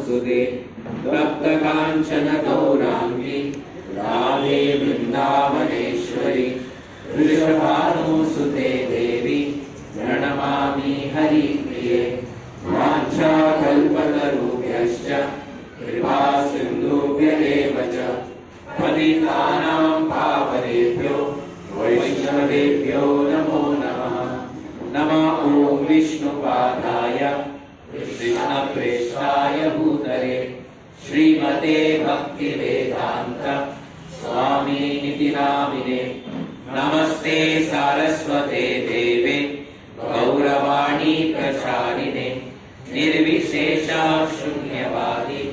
नमोऽस्तुते तप्तकाञ्चन गौराङ्गी राधे वृन्दावनेश्वरी वृषभानुसुते देवी प्रणमामि हरिप्रिये वाञ्छाकल्पतरुभ्यश्च कृपा सिन्धुभ्य एव च पतितानां पावनेभ्यो वैष्णवेभ्यो नमो नमः। नमः ॐ विष्णुपादाय कृष्णप्रेष्ठाय भूतले श्रीमते भक्तिवेदान्त स्वामिनिति नामिने। नमस्ते सारस्वते देवे गौरवाणी प्रचारिणे निर्विशेष शून्यवादी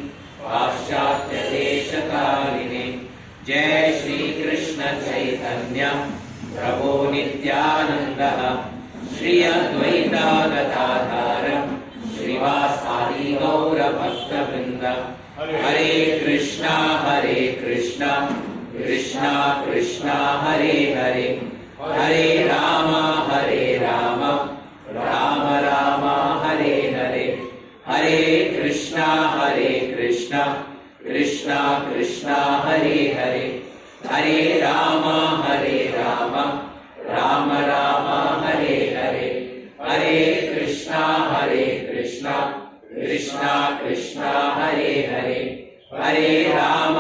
पाश्चात्य देशकालिने। जय श्री कृष्ण चैतन्य प्रभो नित्यानंद श्री अद्वैता गदाधर श्रीवासादि गौर भक्तवृंद। हरे कृष्णा कृष्णा कृष्णा हरे हरे हरे राम राम राम हरे हरे। हरे कृष्णा कृष्णा कृष्णा हरे हरे हरे राम राम राम हरे हरे। हरे कृष्णा कृष्णा कृष्णा हरे हरे हरे राम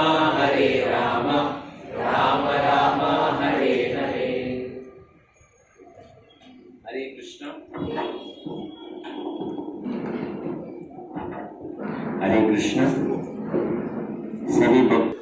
राम राम हरे हरे। हरे कृष्णा हरे कृष्ण। सभी भक्त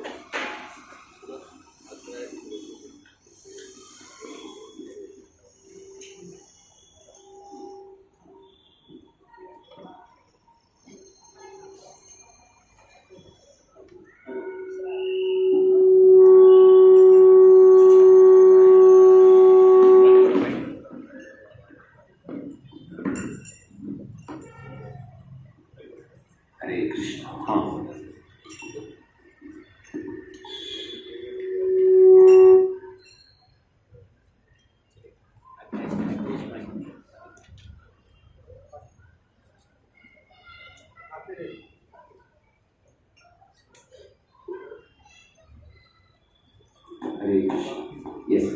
हरे कृष्ण। हाँ हरे कृष्ण। यस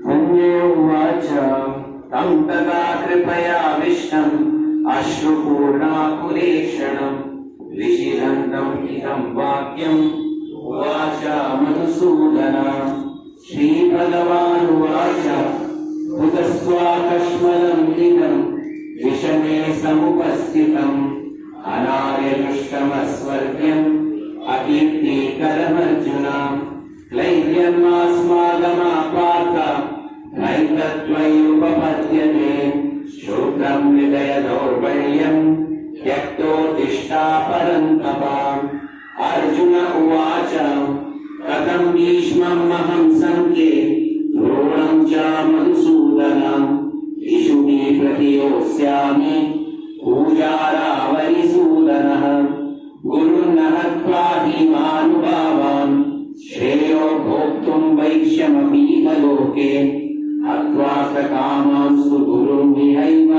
संजय उवाच तं तदा कृपयाविष्टम् अश्रुपूर्णाकुलेक्षणम् विषीदन्तम् इदं वाक्यम् उवाच मधुसूदन। श्रीभगवानुवाच कुतस्त्वाकश्मलम् इदम् विषमे समुपस्थितम् अनार्यदुष्टमस्वर्ग्यम् अकीर्तिकरमर्जुन। क्लैर्यन्मास्मागमापात नैतद्वैरुपपद्यते शूद्रम् हृदय दौर्बल्यम् त्यक्तोत्तिष्ठा परन्तप। अर्जुन उवाच कथम् भीष्मम् अहम् सङ्ख्ये द्रोणम् च मधुसूदन। इषुमि प्रतियोत्स्यामि पूजारावरिसूदनः। गुरुन् हत्वा हि महानुभावान् श्रेयो भोक्तुम् वैश्यमपीह लोके। हत्वा सकामान् सुगुरुम् विहैव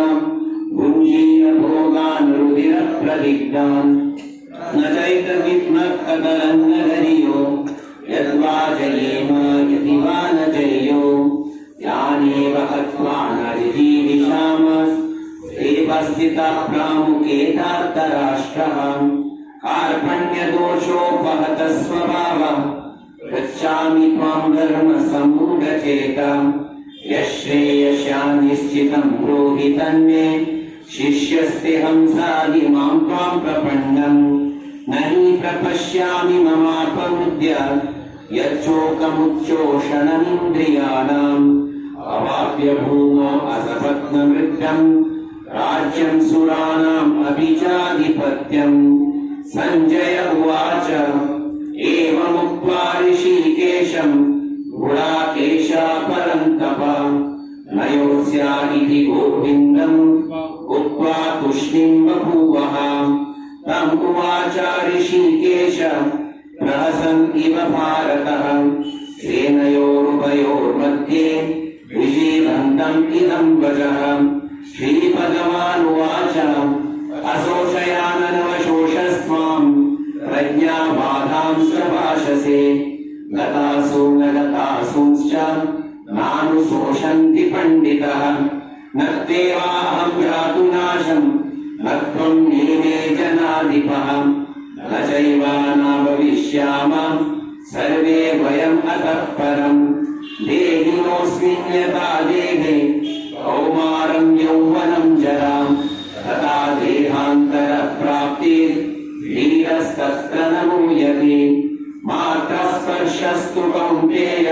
भुञ्जीय भोगान् रुधिरप्रदिग्धान्। न चैतविद्मः कदरन्नगर्यो यद्वा जयेम यदि वा न जय्यो। यानेव हत्वा न जिजीविषामस्तेवस्थितः प्रामुखे धार्तराष्ट्रः। कार्पण्यदोषोपहतः स्वभावः गच्छामि त्वां धर्मसम्मूढचेताम्। यश्रेयस्यान् निश्चितं ब्रूहि तन्मे शिष्यस्तेऽहं साधिमां त्वां प्रपन्नम्। न हि प्रपश्यामि ममात्मबुद्ध्य यच्चोकमुच्चोषणमिन्द्रियाणाम्। अवाप्य भूमौ असपत्नवृद्धम् राज्यं सुराणाम् अभिचाधिपत्यम्। संजय उवाच एवमुक्त्वा ऋषिकेशम् गुडाकेशः परन्तप। न योत्स्यादिति गोविन्दम् उक्त्वा तूष्णीं बभूवः। तम् उवाच ऋषिकेश प्रहसन् इव भारतः सेनयोरुप उभयोर्मध्ये विजीवन्तम् इदं वचः श्रीभगवानुवाच अशोषयाननवशोषस्त्वाम् प्रज्ञाबाधांश्च भाषसे गतासु न गतासूंश्च नानुशोषन्ति पण्डितः न त्वेवाहं भ्रातुनाशम् न त्वं नीमे जनाधिपः न चैवा न भविष्यामः सर्वे वयम् अतः परम् देहिनोऽस्मिन् यथा देहे कौमारं यौवनं जरा तथा देहान्तरप्राप्तिर्धीरस्तत्र न मूयते मात्रस्पर्शस्तु कौन्तेय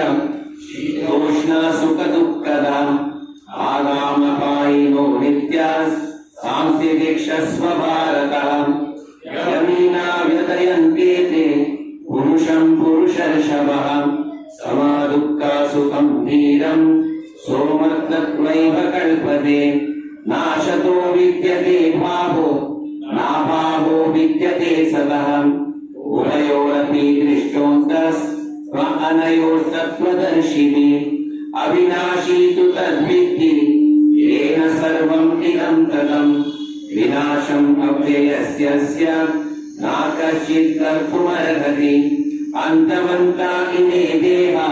शीतोष्णसुखदुःखदा आगामपायिनो नित्याः सांस्थितिक्षस्व भारतः यमीना व्यतयन्ते ते पुरुषं पुरुषर्षभः समादुःखसुखं धीरं सोमर्तत्वैव कल्पते नाशतो विद्यते भावो नाभावो विद्यते सतः उभयोरपि दृष्टोऽन्तस्त्वनयोस्तत्त्वदर्शिनि अविनाशी तु तद्विद्धि येन सर्वम् इदं ततम् विनाशम् अव्ययस्यस्य न कश्चित् कर्तुमर्हति अन्तवन्ता इमे देहा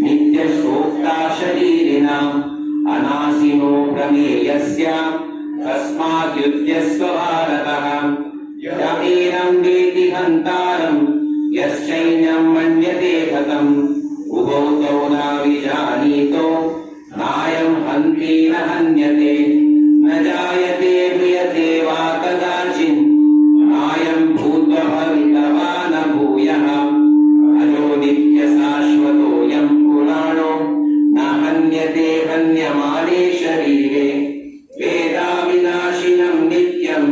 नित्यशोक्ता शरीरिणाम् अनाशिनो प्रमेयस्य तस्माद्युध्यस्व भारतः यमेनं वेति हन्तारम् यश्चैनं मन्यते हतम् उभौ तौ न विजानीतो नायं हन्ति न हन्यते न जायते म्रियते वा कदाचित् नायं भूत्वा भवितवा न भूयः अजो नित्यशाश्वतोऽयं पुराणो न हन्यते हन्यमाने शरीरे वेदाविनाशिनं नित्यं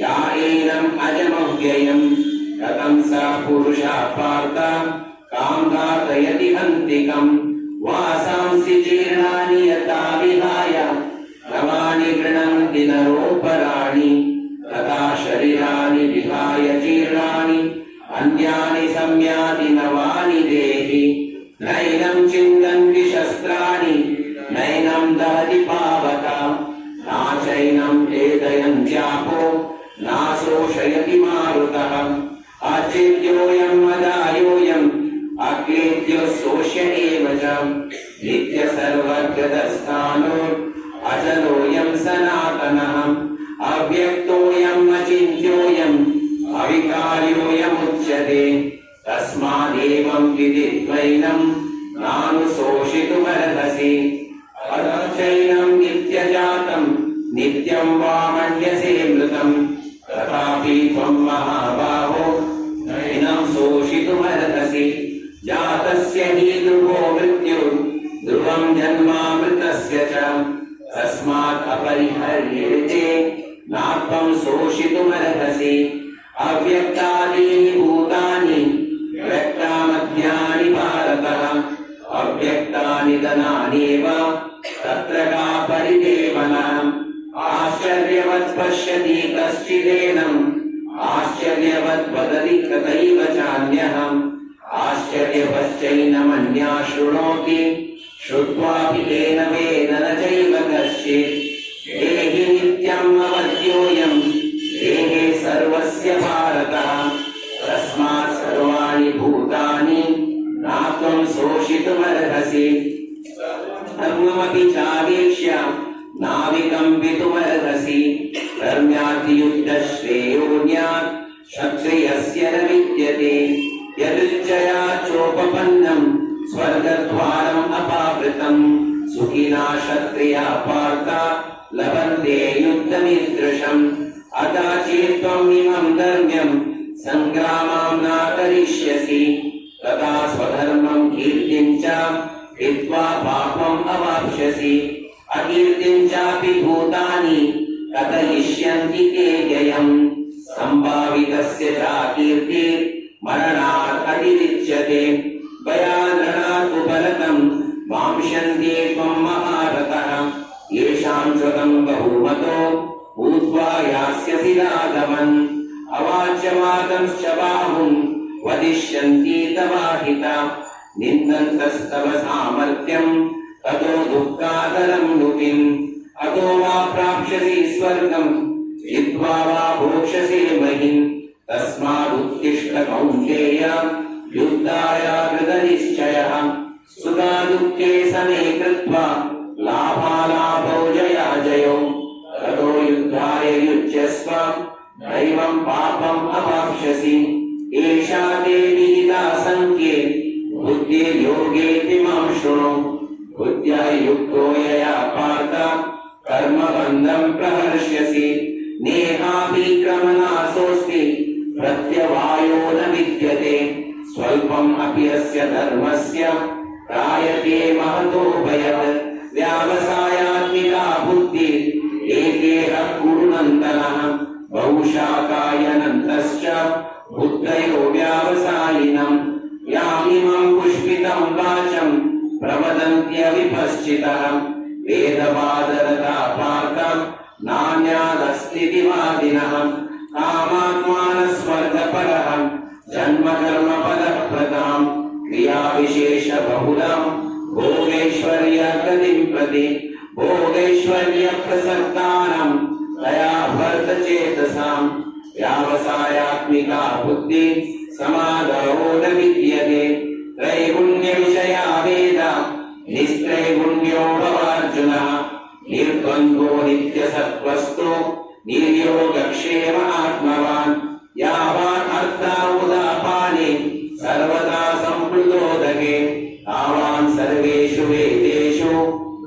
यायेनम् अजमव्ययम् कथं स पुरुषः पार्थ कां घातयति हन्तिकम् वासांसि जीर्णानि यथा विहाय नवानि गृह्णन्ति नरोपराणि तथा शरीराणि विहाय जीर्णानि अन्यानि संयाति नवानि देहि नैनं छिन्दन्ति शस्त्राणि नैनं दहति पावका नाचैनं भेदयन्त्यापो नाशोषयति मारुतः अचिन्त्योऽयं मदायोऽयम् अक्लेद्यो शोष्य एव च नित्यसर्वगतस्थानो अचलोऽयं सनातनः अव्यक्तोऽयम् अचिन्त्योऽयम् अविकार्योऽयमुच्यते तस्मादेवं विदित्वैनं नानुशोषितुमर्हसि अथचैनं नित्यजातं नित्यं वा मन्यसे मृतं तथापि त्वं महाबाहो नैनं शोषितुमर्हसि जातस्य हि ध्रुवो मृत्युः ध्रुवं जन्मामृतस्य च तस्मात् अपरिहर्येते नात्वं शोषितुमर्हसि अव्यक्तादीनि भूतानि व्यक्तामध्यानि भारतः अव्यक्तानि धनान्येव तत्र का परिदेवना आश्चर्यवत् पश्यति कश्चिदेनम् आश्चर्यवत् वदति तथैव चान्यः आश्चर्यवच्चैनमन्या शृणोति श्रुत्वापि तेन वेद न चैव कश्चित् देहि नित्यम् अवद्योऽयम् देहे सर्वस्य भारतः तस्मात् सर्वाणि भूतानि नात्वं शोषितुमर्हसि धर्ममपि चावेक्ष्य नाविकम्पितुमर्हसि धर्म्याधियुद्धश्रेयोऽन्यात् क्षत्रियस्य न विद्यते यदृच्छया चोपपन्नम् स्वर्गद्वारम् अपावृतम् सुखिना क्षत्रिया पार्थ लभन्ते युद्धमीदृशम् अतः चेत्त्वम् इमम् धर्म्यम् सङ्ग्रामम् न करिष्यसि तथा स्वधर्मम् कीर्तिम् च हित्वा पापम् अवाप्स्यसि अकीर्तिम् चापि भूतानि कथयिष्यन्ति ते व्ययम् सम्भावितस्य चाकीर्तिर्मरणात् अतिरिच्यते भयानरणात् उपरतम् वांशन्ति त्वम् महारथः येषां स्वतम् बहुमतो भूत्वा यास्यसि राघवन् अवाच्यवादंश्च बाहुम् वदिष्यन्ति तवाहिता निन्दन्तस्तव सामर्थ्यम् ततो दुःखाकरम् नु किम् अतो वा प्राप्स्यसि स्वर्गम् जित्वा वा भोक्ष्यसि महिम् तस्मादुत्तिष्ठ कौन्तेय युद्धाय कृतनिश्चयः सुखा दुःखे समे कृत्वा लाभालाभौ जयाजयौ ततो युद्धाय युज्यस्व दैवम् पापम् अवाप्स्यसि एषा ते विहिता सङ्ख्ये बुद्धिर्योगेति मां शृणु बुद्ध्या युक्तो यया पार्थ कर्मबन्धम् प्रहर्ष्यसि नेहाभिक्रमनाशोऽस्ति प्रत्यवायो न विद्यते स्वल्पम् अपि अस्य धर्मस्य त्रायते महतो भयत् व्यावसायात्मिका बुद्धिः एकेह कुरुनन्दनः बहुशाकायनन्तश्च बुद्धयो व्यावसायिनम् यामिमम् पुष्पितम् वाचम् प्रवदन्त्यविपश्चितः वेदवादरता पार्थ नान्यादस्तीति वादिनः कामात्मानस्वर्गपरः जन्मकर्मपदप्रदाम् क्रियाविशेषबहुलम् भोगैश्वर्यगतिम् प्रति भोगैश्वर्यप्रसक्तानाम् तया भर्तचेतसाम् व्यावसायात्मिका बुद्धिः समादरो न विद्यते त्रैगुण्यविषया वेद निस्त्रैगुण्यो भवार्जुनः निर्द्वन्द्वो नित्यसत्त्वस्थो निर्योगक्षेम आत्मवान् यावान् अर्था उदापाने सर्वदा सम्प्लुतोदके तावान् सर्वेषु वेदेषु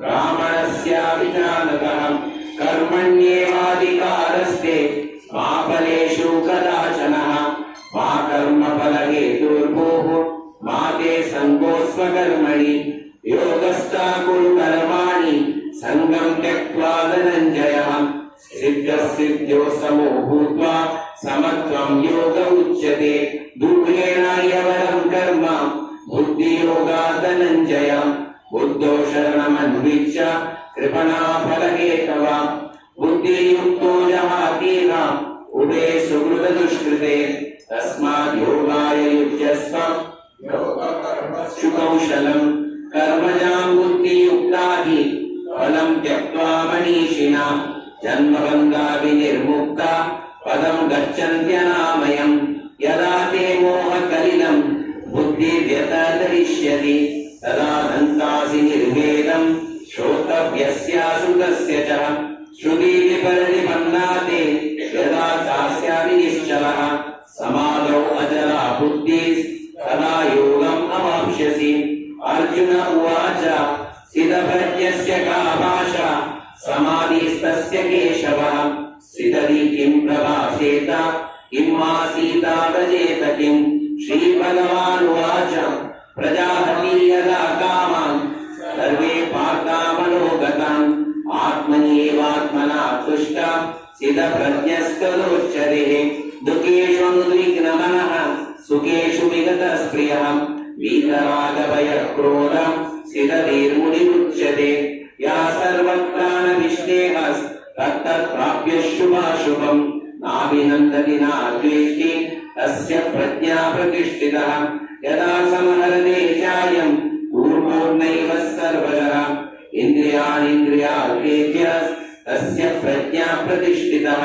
ब्राह्मणस्याभिचालकः कर्मण्येवाधिकारस्ते मा फलेषु कदाचनः मा कर्मफलहेतुर्भूः मा ते सङ्गोऽस्वकर्मणि योगस्था कुरु कर्माणि सङ्गम् त्यक्त्वा धनञ्जयः सिद्धसिद्ध्यो समो भूत्वा समत्वम् योग उच्यते दुःखेन ह्यवरम् कर्म बुद्धियोगात् धनञ्जय बुद्धो शरणमन्विच्य कृपणा फलहेतवा बुद्धियुक्तो जहातीह उभे सुकृतदुष्कृते तस्माद् योगाय युज्यस्व सुकौशलम् कर्मजाम् बुद्धियुक्ता हि फलम् त्यक्त्वा मनीषिणा जन्मबन्धाभिनिर्मुक्ता पदम् गच्छन्त्यनामयम् यदा ते मोहकलिलम् बुद्धिर्व्यतरिष्यति तदा दन्तासि निर्वेदम् श्रोतव्यस्याश्रुतस्य च श्रुतिविपरिनिबन्धाते यदा चास्यामि निश्चलः समाधौ अचला बुद्धिः तदा योगम् अवाप्स्यसि अर्जुन उवाच स्थितप्रज्ञस्य का भाषा समाधिस्तस्य केशवः स्थितधि किम् प्रभासेत किम् आसीता व्रजेत किम् श्रीभगवानुवाच प्रजापति यदा कामान् सर्वे पार्थामनोगतान् आत्मन्येवात्मना तुष्टा स्थितप्रज्ञस्तदोच्यते दुःखेषु अनुद्विग्नमनः सुखेषु विगतस्प्रियः वीतरागभयक्रोधः स्थितधीर्मुनिरुच्यते या सर्वत्रानविष्णेहस्तत्तत्प्राप्य शुभाशुभम् नाभिनन्दति नाद्वेष्टि तस्य प्रज्ञा प्रतिष्ठितः यदा समहरते चायम् पूर्वोर्नैव सर्वशः इन्द्रियाणीन्द्रियार्थेभ्य तस्य प्रज्ञा प्रतिष्ठितः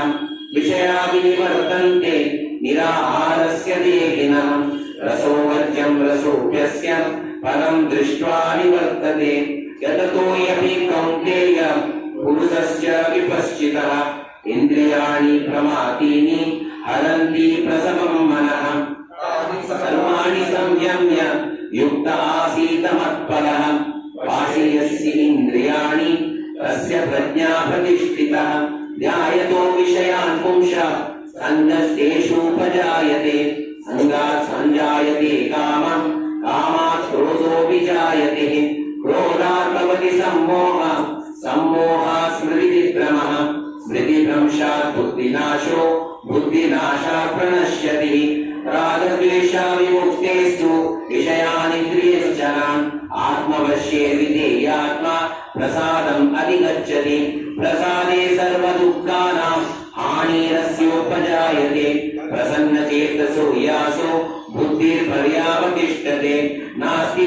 विषया विनिवर्तन्ते निराहारस्य देहिनः रसोवर्ज्यम् रसोऽप्यस्य फलम् दृष्ट्वा निवर्तते यततो ह्यपि कौन्तेय पुरुषस्य विपश्चितः इन्द्रियाणि प्रमादीनि हरन्ति प्रसवम् मनः सर्वाणि संयम्य युक्त आसीत मत्परः वासयस्य इन्द्रियाणि तस्य प्रज्ञा प्रतिष्ठितः ध्यायतो विषयान् पुंसः सन्नस्तेषूपजायते सङ्गात् सञ्जायते कामः कामात् क्रोधोऽपि जायते क्रोधात् भवति सम्मोहः सम्मोहात् स्मृतिभ्रमः स्मृतिभ्रंशात् बुद्धिनाशो बुद्धिनाशात् प्रणश्यति रागद्वेषाविमुक्तेस्तु विषयानिन्द्रियश्चरान् आत्मवश्ये विधेयात्मा प्रसादम् अधिगच्छति प्रसादे सर्वदुःखानां हानिरस्योपजायते प्रसन्नचेतसो यासो बुद्धिर्पर्यावतिष्ठते नास्ति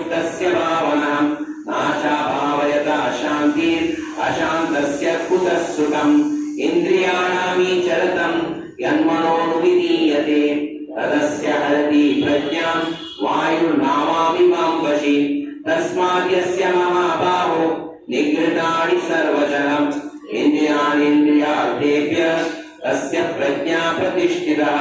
युक्तस्य भावनाम् नाशा भावयता शान्तिर् अशान्तस्य कुतः सुखम् इन्द्रियाणामीचरतम् यन्मनोनुविधीयते तदस्य हरति प्रज्ञाम् वायुर्नामामिमां वशि तस्मात् यस्य महाबाहो निगृह्णाति सर्वजनम् इन्द्रियाणीन्द्रियार्थेभ्यः तस्य प्रज्ञा प्रतिष्ठितः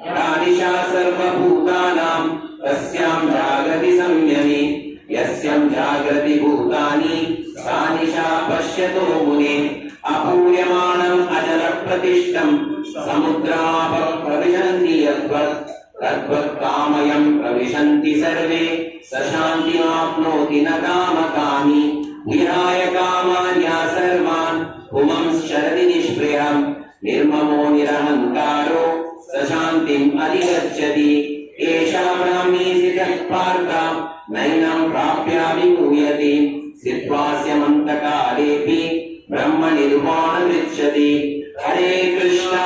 या निशा सर्वभूतानां तस्यां जागृति संयमी यस्यां जागृति भूतानि सा निशा पश्यतो मुनिः अपूर्यमाणम् अचलप्रतिष्ठम् समुद्रापः प्रविशन्ति यद्वत् तद्वत् कामयम् प्रविशन्ति सर्वे स शान्तिमाप्नोति न कामकामी विहाय कामान्या सर्वान् पुंश्चरति निष्क्रियम् निर्ममो निरहङ्कारो स शान्तिम् अधिगच्छति एषा ब्राह्मी स्थितः पार्थ नैनं प्राप्याभिभूयति स्थित्वास्यमन्तकालेऽपि ब्रह्मनिर्वाणमृच्छति हरे Krishna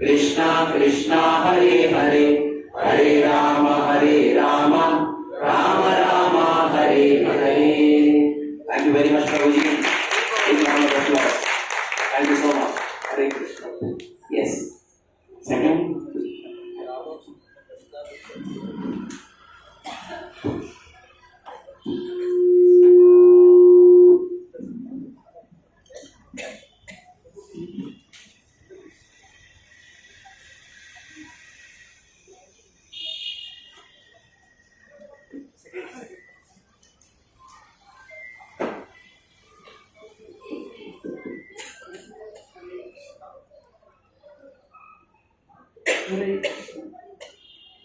Krishna Krishna Hare Hare Hare Ram Ram Ram Hare Hare. Thank you very much, Prabhuji. Big round of applause. Thank you so much. Hare Krishna. Yes. Second.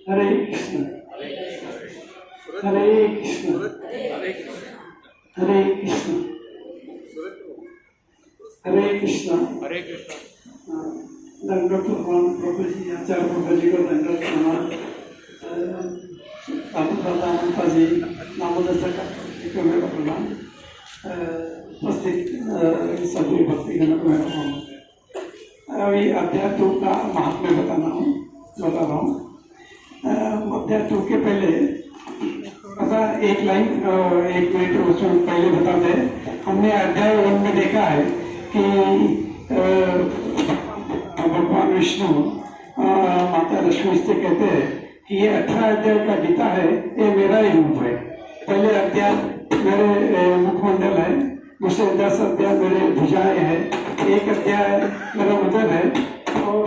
Hare Krishna, Hare Krishna, Hare Krishna, Hare Krishna, Hare Krishna, हरे कृष्ण। दंडवत भगवान प्रभु जी आचार्य प्रभु जी को दंडवत प्रणाम। दादा जी नामोदर्शक को मेरा प्रणाम। उपस्थित सभी भक्तिगण को मेरा प्रणाम। अभी अध्याय 2 का महात्म्य बता रहा हूँ। अध्याय 2 के पहले एक लाइन 1 मिनट उसमें पहले बता दें। हमने अध्याय 1 में देखा है कि भगवान विष्णु माता लक्ष्मी से कहते हैं कि ये 18 अध्याय का गीता है, ये मेरा ही रूप है। पहले अध्याय मेरे मुखमंडल है, दूसरे 10 अध्याय मेरे भुजाएं है, 1 अध्याय मेरा उदर है और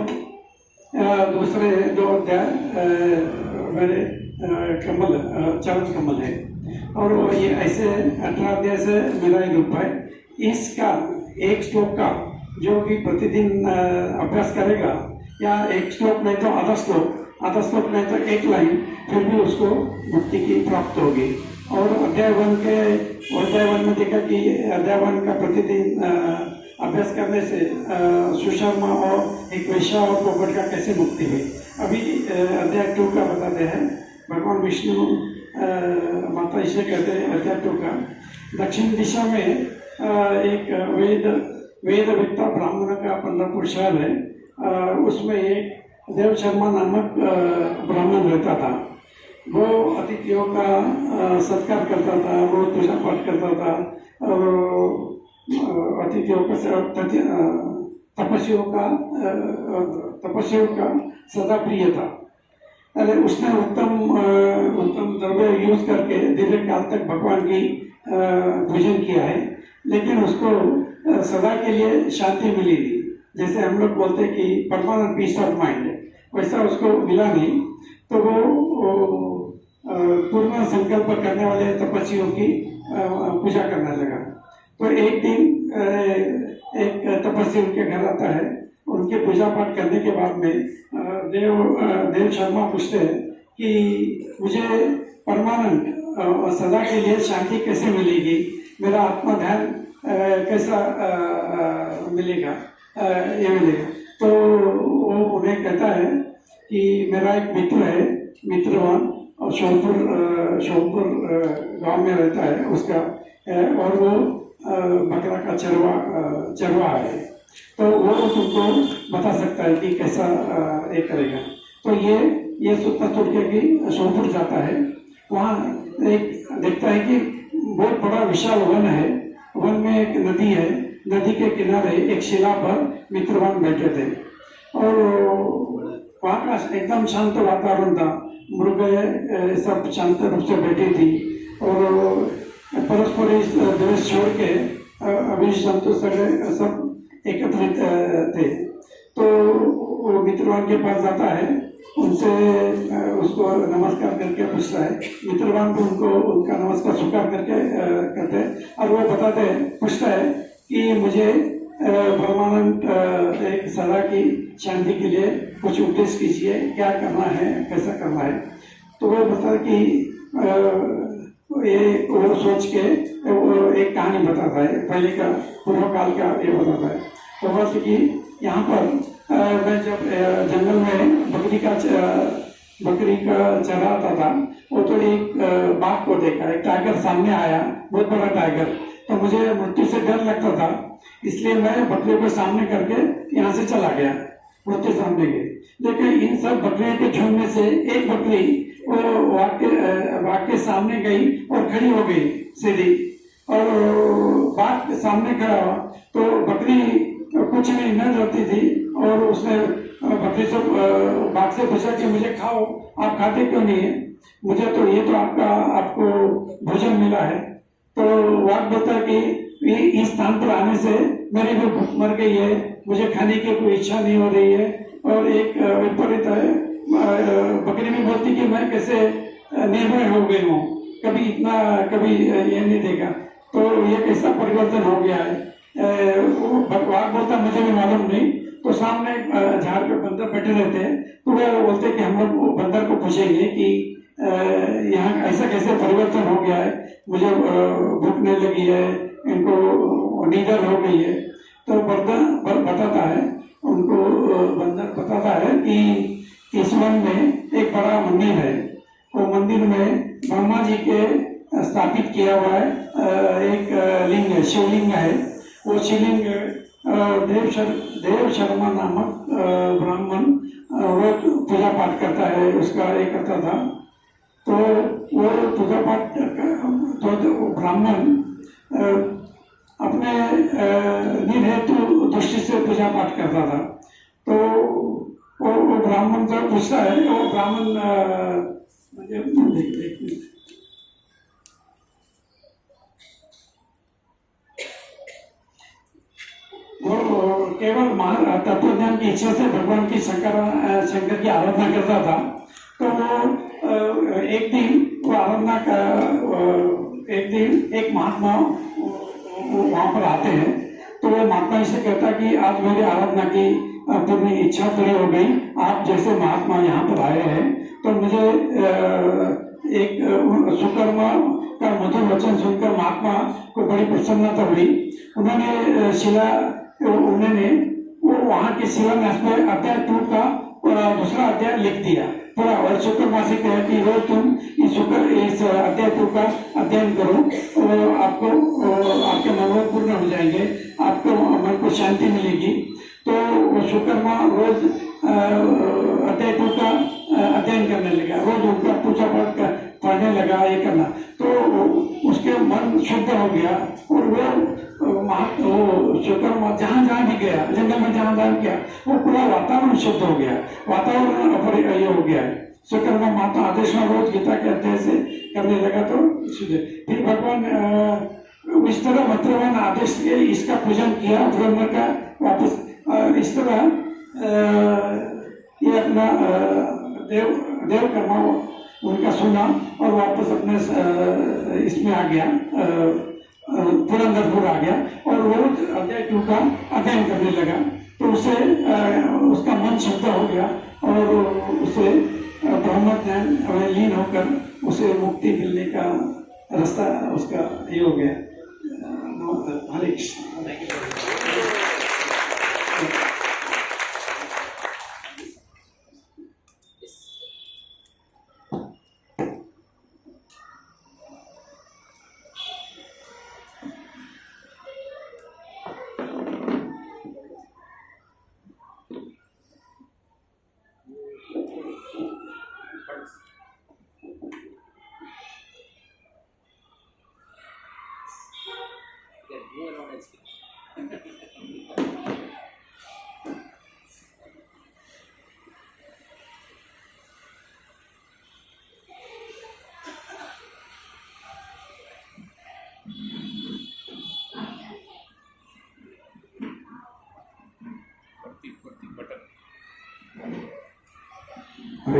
दूसरे 2 अध्याय मेरे कमल चरण कमल है। और ये ऐसे 18 अध्याय से मेरा ही रूप है। इसका एक श्लोक का जो भी प्रतिदिन अभ्यास करेगा या एक श्लोक में तो आधा श्लोक में तो 1 लाइन, फिर भी उसको मुक्ति की प्राप्त होगी। और अध्याय 1 में देखा कि अध्याय 1 का प्रतिदिन अभ्यास करने से सुशर्मा और एक वैश्या और पोपट का कैसे मुक्ति हुई। अभी अध्याय 2 का बताते हैं। भगवान विष्णु माता इसे कहते हैं अध्याय 2 का। दक्षिण दिशा में एक वेदवेत्ता ब्राह्मण का पंढरपुर शहर है। उसमें एक देव शर्मा नामक ब्राह्मण रहता था। वो अतिथियों का सत्कार करता था, वो पूजा पाठ करता था और अतिथियों का तपस्वियों का सदा प्रिय था। अरे उसने उत्तम द्रव्य यूज करके दीर्घ काल तक भगवान की पूजन किया है, लेकिन उसको सदा के लिए शांति मिली थी। जैसे हम लोग बोलते हैं कि परमानेंट पीस ऑफ माइंड, वैसा उसको मिला नहीं। तो वो पूर्ण संकल्प करने वाले तपस्वियों की पूजा करने लगा। तो एक दिन एक तपस्वी उनके घर आता है। उनके पूजा पाठ करने के बाद में देव शर्मा पूछते हैं कि मुझे परमानेंट सदा के लिए शांति कैसे मिलेगी, मेरा आत्मा ध्यान कैसा मिलेगा, ये मिलेगा। तो वो उन्हें कहता है कि मेरा एक मित्र है, मित्रवान, और सोमपुर गांव में रहता है उसका, और वो बकरा का चरवा है। तो वो तुमको बता सकता है कि कैसा ये करेगा। तो ये सूचना छोड़ के कि सोमपुर जाता है वहाँ एक देखता है कि बहुत बड़ा विशाल वन है, वन में एक नदी है, नदी के किनारे एक शिला पर मित्रवान बैठे थे और वहाँ का एकदम शांत वातावरण था। मृग सब शांत रूप से बैठी थी और परस्पर इस द्वेष छोड़ के अभिष जंतु सब एकत्रित थे। तो वो मित्रवान के पास जाता है, उनसे उसको नमस्कार करके पूछता है। मित्रवान को उनको उनका नमस्कार स्वीकार करके करते हैं और वो बताते हैं, पूछता है कि मुझे ब्रह्मानंद एक सदा की शांति के लिए कुछ उपदेश कीजिए, क्या करना है, कैसा करना है। तो वो बताता कि ये वो सोच के वो एक कहानी बताता है, पहले का पूर्व काल का ये बताता है। तो बस कि यहाँ पर मैं जब जंगल में बकरी का चराता था, वो तो एक बाघ को देखा, एक टाइगर सामने आया, बहुत बड़ा टाइगर। तो मुझे मृत्यु से डर लगता था, इसलिए मैं बकरियों को सामने करके यहाँ से चला गया, मृत्यु सामने गई। लेकिन इन सब बकरियों के झुंड में से एक बकरी वो बाघ के सामने गई और खड़ी हो गई सीधी, और बाघ के सामने खड़ा हुआ तो बकरी कुछ नहीं न डरती थी और उसने बकरी से बाघ से पूछा कि मुझे खाओ, आप खाते क्यों नहीं है? मुझे तो ये तो आपको भोजन मिला है। तो बाघ बोलता है कि इस स्थान पर आने से मेरी भी भूख मर गई है, मुझे खाने की कोई इच्छा नहीं हो रही है। और एक विपरीत बकरी भी बोलती कि मैं कैसे निर्भय हो गई हूँ, कभी इतना कभी ये नहीं देखा। तो ये कैसा परिवर्तन हो गया है। बाघ बोलता मुझे भी मालूम नहीं। तो सामने झाड़ पे बंदर बैठे रहते हैं, तो वो बोलते कि हम लोग बंदर को पूछेंगे कि यहाँ ऐसा कैसे परिवर्तन हो गया है, मुझे भूख नहीं लगी है, इनको नींदर हो गई है। तो बंदर बताता है उनको, बंदर बताता है कि इस वन में एक बड़ा मंदिर है, वो मंदिर में ब्रह्मा जी के स्थापित किया हुआ है एक लिंग है, शिवलिंग है। वो शिवलिंग देव शर्मा नामक ब्राह्मण वो पूजा पाठ करता है, उसका एक करता था। तो वो पूजा पाठ तो ब्राह्मण अपने निर्हेतु दृष्टि से पूजा पाठ करता था। तो वो ब्राह्मण से पूछता है, वो ब्राह्मण वो केवल तत्वज्ञान की इच्छा से भगवान की शंकर की आराधना करता था। तो वो एक दिन एक महात्मा वहां पर आते हैं। तो वो महात्मा इसे कहता कि आज मेरी आराधना की पूरी इच्छा पूरी हो गई, आप जैसे महात्मा यहाँ पर आए हैं, तो मुझे एक सुकर्मा का मधुर वचन सुनकर महात्मा को बड़ी प्रसन्नता हुई। उन्होंने वहाँ के शिलान्यास में अध्याय 2 का दूसरा अध्याय लिख दिया पूरा, और शुक्रमा से कहा कि रोज तुम इस अध्याय 2 का अध्ययन करो और आपके मनोरथ पूर्ण हो जाएंगे, आपको मन को शांति मिलेगी। तो शुक्रमा रोज अध्याय 2 का अध्ययन करने लगा, रोज उनका पूजा पाठ पढ़ने लगा, ये करना। तो उसके मन शुद्ध हो गया और वो शुक्रमा जहाँ भी गया, जंगल में जहाँ गया, वो पूरा वातावरण शुद्ध हो गया, वातावरण ये हो गया। शुक्रमा माता आदेश में रोज गीता के अध्याय से करने लगा तो फिर भगवान इस तरह मंत्रवान आदेश के इसका पूजन किया, ब्रह्म का वापस इस तरह ये अपना देव कर्मा उनका सुना और वापस अपने इसमें आ गया, पुरंदरपुर आ गया और रोज अध्याय 2 का अध्ययन करने लगा। तो उसे उसका मन शुद्ध हो गया और उसे ब्रह्म ज्ञान में लीन होकर उसे मुक्ति मिलने का रास्ता उसका ये हो गया। हरे कृष्ण। हरे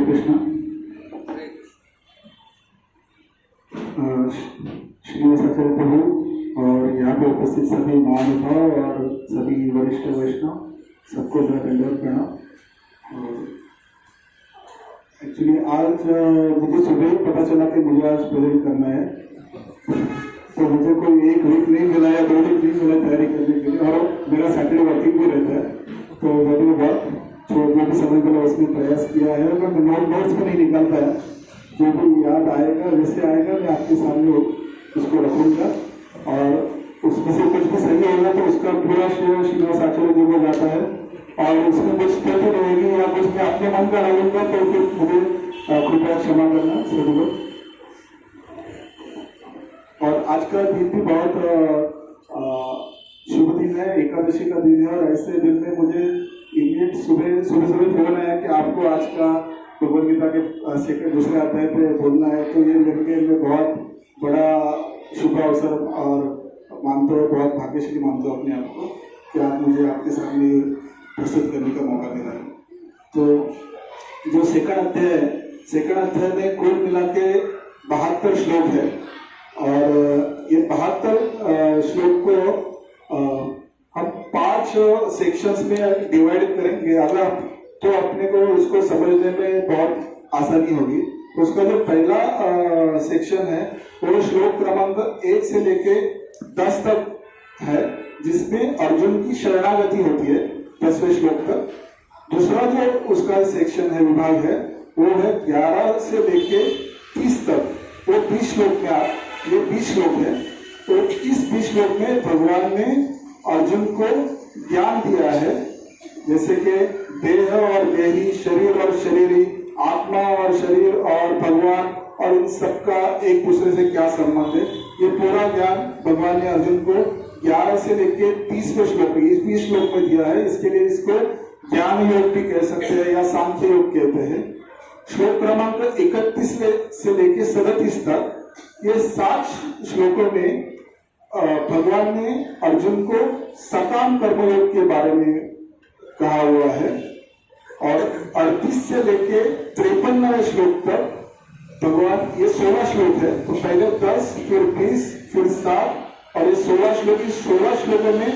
कृष्णा। श्रीनिवासाचार्य प्रभु और यहाँ पे उपस्थित सभी महानुभाव और सभी वरिष्ठ वैष्णव सबको मेरा दंडवत प्रणाम। एक्चुअली आज मुझे सुबह ही पता चला कि मुझे आज प्रेजेंट करना है, तो मुझे कोई एक वीक नहीं मिला या 2 वीक नहीं मिला तैयारी करने के लिए, और मेरा सैटरडे वर्किंग भी रहता है, तो मैंने बहुत जो भी समय मिला उसमें प्रयास किया है। मैं नोट्स में नहीं निकाल पाया, जो भी याद आएगा जैसे आएगा मैं आपके सामने उसको रखूंगा, और उसमें से कुछ भी सही होगा तो उसका पूरा श्रेय श्रीनिवास आचार्य जी को जाता है, और उसमें कुछ गलती रहेगी या कुछ मैं अपने मन का लगूंगा तो फिर मुझे कृपया क्षमा करना सभी लोग। और आज का दिन भी बहुत शुभ दिन है, एकादशी का दिन है, और ऐसे दिन में मुझे इमीडिएट सुबह फोन आया कि आपको आज का भगवद गीता के दूसरे अध्याय पे बोलना है, तो ये मेरे लिए बहुत बड़ा शुभ अवसर और मानते हो, बहुत भाग्यशाली मानते हो अपने आप को कि आप मुझे आपके सामने प्रस्तुत करने का मौका मिला है। तो जो सेकंड अध्याय में कुल मिला के 72 श्लोक है, और ये 72 श्लोक को हम 5 सेक्शंस में डिवाइड करेंगे। अगर तो अपने को उसको समझने में बहुत आसानी होगी। तो उसका जो पहला सेक्शन है वो श्लोक क्रमांक 1 से लेके 10 तक है, जिसमें अर्जुन की शरणागति होती है 10वें श्लोक तक। दूसरा जो उसका सेक्शन है, विभाग है, वो है 11 से लेके 30 तक, वो 20 श्लोक में ये 20 श्लोक है। तो इस 20 श्लोक में भगवान ने अर्जुन को ज्ञान दिया है, जैसे कि देह और देही, शरीर और शरीरी, आत्मा और शरीर और भगवान, और इन सबका एक दूसरे से क्या संबंध है, ये पूरा ज्ञान भगवान ने अर्जुन को 11 से लेके 30वें श्लोक में, इस 20 श्लोक में दिया है। इसके लिए इसको ज्ञान योग भी कह सकते हैं या सांख्य योग कहते हैं। श्लोक क्रमांक 31 से लेके 37 तक, ये 7 श्लोकों में भगवान ने अर्जुन को सकाम कर्मयोग के बारे में कहा हुआ है, और 38 से लेके 53वें श्लोक तक भगवान, ये 16 श्लोक है, तो पहले 10, फिर 20, फिर 7, और ये 16 श्लोक, इस 16 श्लोकों में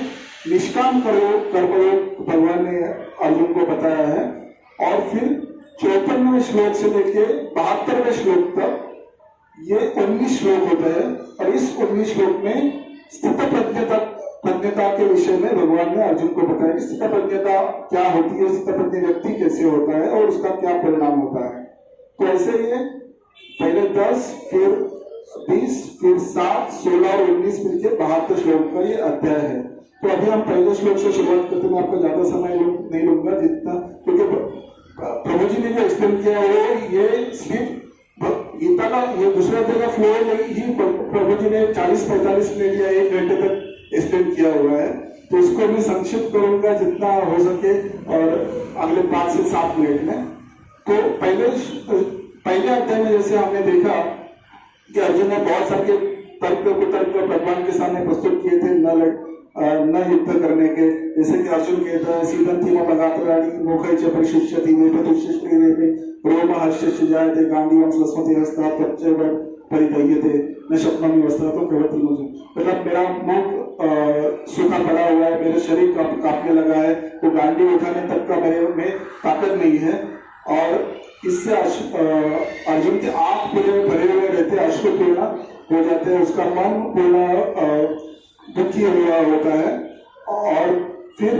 निष्काम कर्मयोग भगवान ने अर्जुन को बताया है। और फिर 54वें श्लोक से लेके 72वें श्लोक तक ये 19 श्लोक होते हैं, और इस 19 श्लोक में स्थित प्रज्ञता के विषय में भगवान ने अर्जुन को बताया कि स्थित प्रज्ञता क्या होती है, स्थित प्रज्ञ व्यक्ति कैसे होता है, और उसका क्या परिणाम होता है। तो ऐसे ये पहले 10, फिर 20, फिर 7, 16 और 19 मिलकर 72 श्लोक का ये अध्याय है। तो अभी हम पहले श्लोक से शुरुआत करते हैं। आपका ज्यादा समय नहीं लूंगा जितना, क्योंकि प्रभु जी ने जो एक्सप्लेन किया वो ये सिर्फ गीता का ये दूसरा अध्याय का फ्लो ही प्रभु जी ने 40-45 मिनट या 1 घंटे तक एक्सप्लेन किया हुआ है। तो उसको मैं संक्षिप्त करूंगा जितना हो सके, और अगले 5 से 7 मिनट में। तो पहले अध्याय में जैसे हमने देखा कि अर्जुन ने बहुत सारे तर्क भगवान के सामने प्रस्तुत किए थे न युद्ध करने के, जैसे कि अर्जुन कहता है सीदंती में लगात्राणी मोखै च परिशिष्यति वे प्रतिष्ठिते वे रोमहर्षस्य जायते गांडीवं सरस्वती हस्तात् प्रत्यय परिदह्यते न शक्नोमि वस्त्रातो प्रवृत्ति मुझे, मतलब मेरा मुख सूखा पड़ा हुआ है, मेरे शरीर कांपने लगा है, वो गांडी उठाने तक का मेरे में ताकत नहीं है। और इससे अर्जुन के आंख पूरे भरे हुए रहते, अश्रुपूर्ण हो जाते हैं, उसका मन पूर्ण दुखी हुआ होता है। और फिर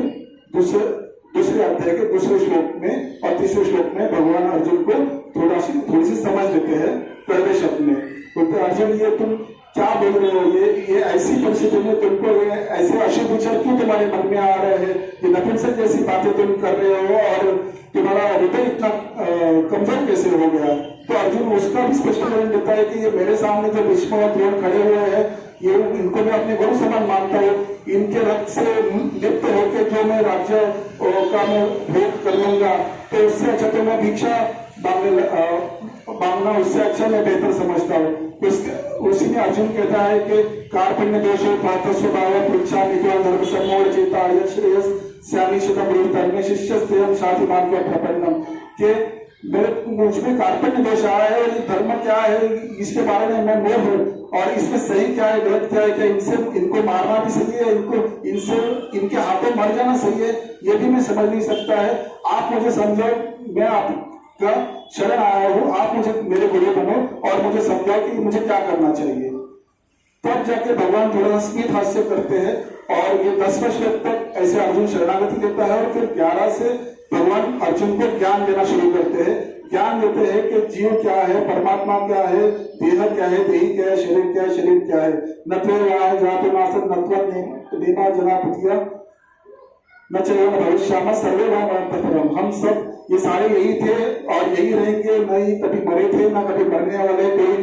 दूसरे अध्याय के दूसरे श्लोक में और तीसरे श्लोक में भगवान अर्जुन को थोड़ी सी समझ देते हैं कड़वे शब्द में। बोलते अर्जुन ये तुम क्या बोल रहे हो, ये ऐसी परिस्थिति में तुमको ये ऐसे अशुभ विचार क्यों तुम्हारे मन में आ रहे हैं, ये नपुंसक जैसी बातें तुम कर रहे हो, और तुम्हारा हृदय इतना कमजोर कैसे हो गया। तो अर्जुन उसका भी स्पष्टीकरण देता है कि ये मेरे सामने जो भीष्म और द्रोण खड़े हुए हैं, ये इनको मैं अपने गुरु समान मानता हूँ। इनके रक्त से लिप्त होकर जो मैं राज्य का मैं भोग कर लूंगा तो उससे अच्छा तो मैं भिक्षा मांगना उससे अच्छा मैं बेहतर समझता हूँ। उसी में अर्जुन कहता है कि कार्पण्य दोष पार्थ स्वभाव पृच्छा नित्यान धर्म सम्मोह चेता श्रेयस श्यामी शतम शिष्य साथी मान को प्रपन्नम के मेरे मुझ में कार्पण्य दोष आया है और ये धर्म क्या है इसके बारे में मैं मोह हूँ और इसमें सही क्या है गलत क्या है, क्या इनसे इनको मारना भी सही है, इनसे इनके हाथों मर जाना सही है, ये भी मैं समझ नहीं सकता है। आप मुझे समझो, मैं आपका शरण आया हूँ, आप मुझे मेरे गुरु बनो और मुझे समझाओ कि मुझे क्या करना चाहिए। तब जाके भगवान थोड़ा सा स्मित हास्य करते हैं और ये 10वें श्लोक तक ऐसे अर्जुन शरणागति लेता है और फिर 11 से भगवान अर्जुन को ज्ञान देना शुरू करते हैं। ज्ञान देते हैं कि जीव क्या है, परमात्मा क्या है, देह क्या है, देही क्या है, शरीर क्या है, शरीर क्या है। नेमा जनापतिया न चलो भविष्य सर्वे परम। हम सब ये सारे यही थे और यही रहेंगे, न ही कभी मरे थे न कभी मरने वाले। कोई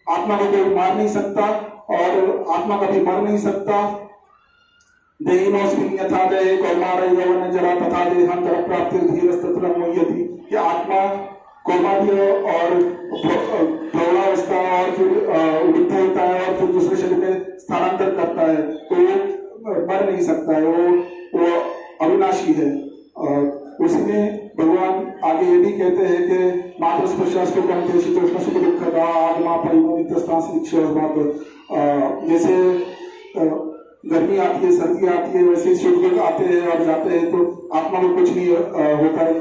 आत्मा को कोई मार नहीं सकता और आत्मा कभी मर नहीं सकता। देहिनोस्मिन् यथा देहे कौमारः यौवन जरा तथा देहांतर प्राप्ति धीरस्तत्र मोह्यति। कि आत्मा कौमार्य और प्रौढ़ावस्था और फिर वृद्ध होता है और फिर दूसरे शरीर में स्थानांतर करता है तो वो मर नहीं सकता है, वो अविनाशी है। उसी में भगवान आगे ये भी कहते हैं कि मात्र स्पर्शास्त्र कंते शीतोष्ण सुख दुख का आगमा परिमोनित स्थान से दीक्षा। जैसे गर्मी आती है, सर्दी आती है, वैसे सुख आते हैं और जाते हैं तो आत्मा को कुछ नहीं होता है।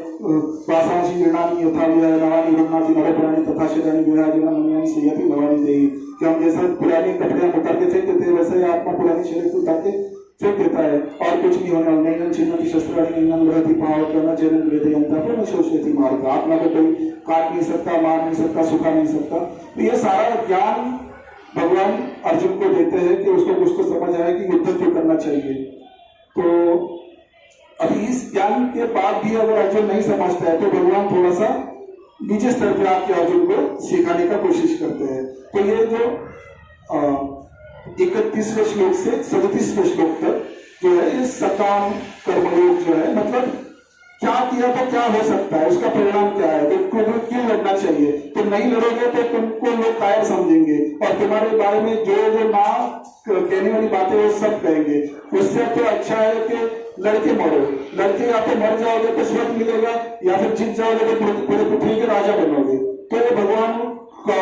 वासांशी निर्णानी यथा नवानी रमनाथी नवपुराणी तथा शरानी विराजीना मनियानी सयति भवानी देही। कि हम जैसे पुरानी कपड़े उतार के फेंक देते हैं वैसे ही आत्मा पुरानी शरीर से उतार के फेंक देता है और कुछ नहीं होने वाला। नैनन छिन्नति शस्त्राणी नैनन लहति पाव करना जैनन वेदयंता पर शोषयति मार्ग। आत्मा को कोई काट नहीं सकता, मार नहीं सकता, सुखा नहीं सकता। तो ये सारा ज्ञान भगवान अर्जुन को देते हैं कि उसको कुछ तो समझ आए कि युद्ध क्यों करना चाहिए। तो अभी इस ज्ञान के बाद भी अगर अर्जुन नहीं समझता है तो भगवान थोड़ा सा नीचे स्तर पर आके अर्जुन को सिखाने का कोशिश करते हैं। तो ये जो 31वें श्लोक से 37वें श्लोक तक जो है ये सकाम कर्मयोग जो है, मतलब क्या किया तो क्या हो सकता है, उसका परिणाम क्या है, तुमको क्यों लड़ना चाहिए। तुम नहीं लड़ोगे तो तुमको लोग कायर समझेंगे और तुम्हारे बारे में जो ना कहने वाली बातें वो सब कहेंगे। उससे तो अच्छा है कि लड़के मरो। लड़के या तो मर जाओगे तो स्वर्ग मिलेगा या फिर जीत जाओगे तो पूरे पृथ्वी के राजा बनोगे। तो भगवान का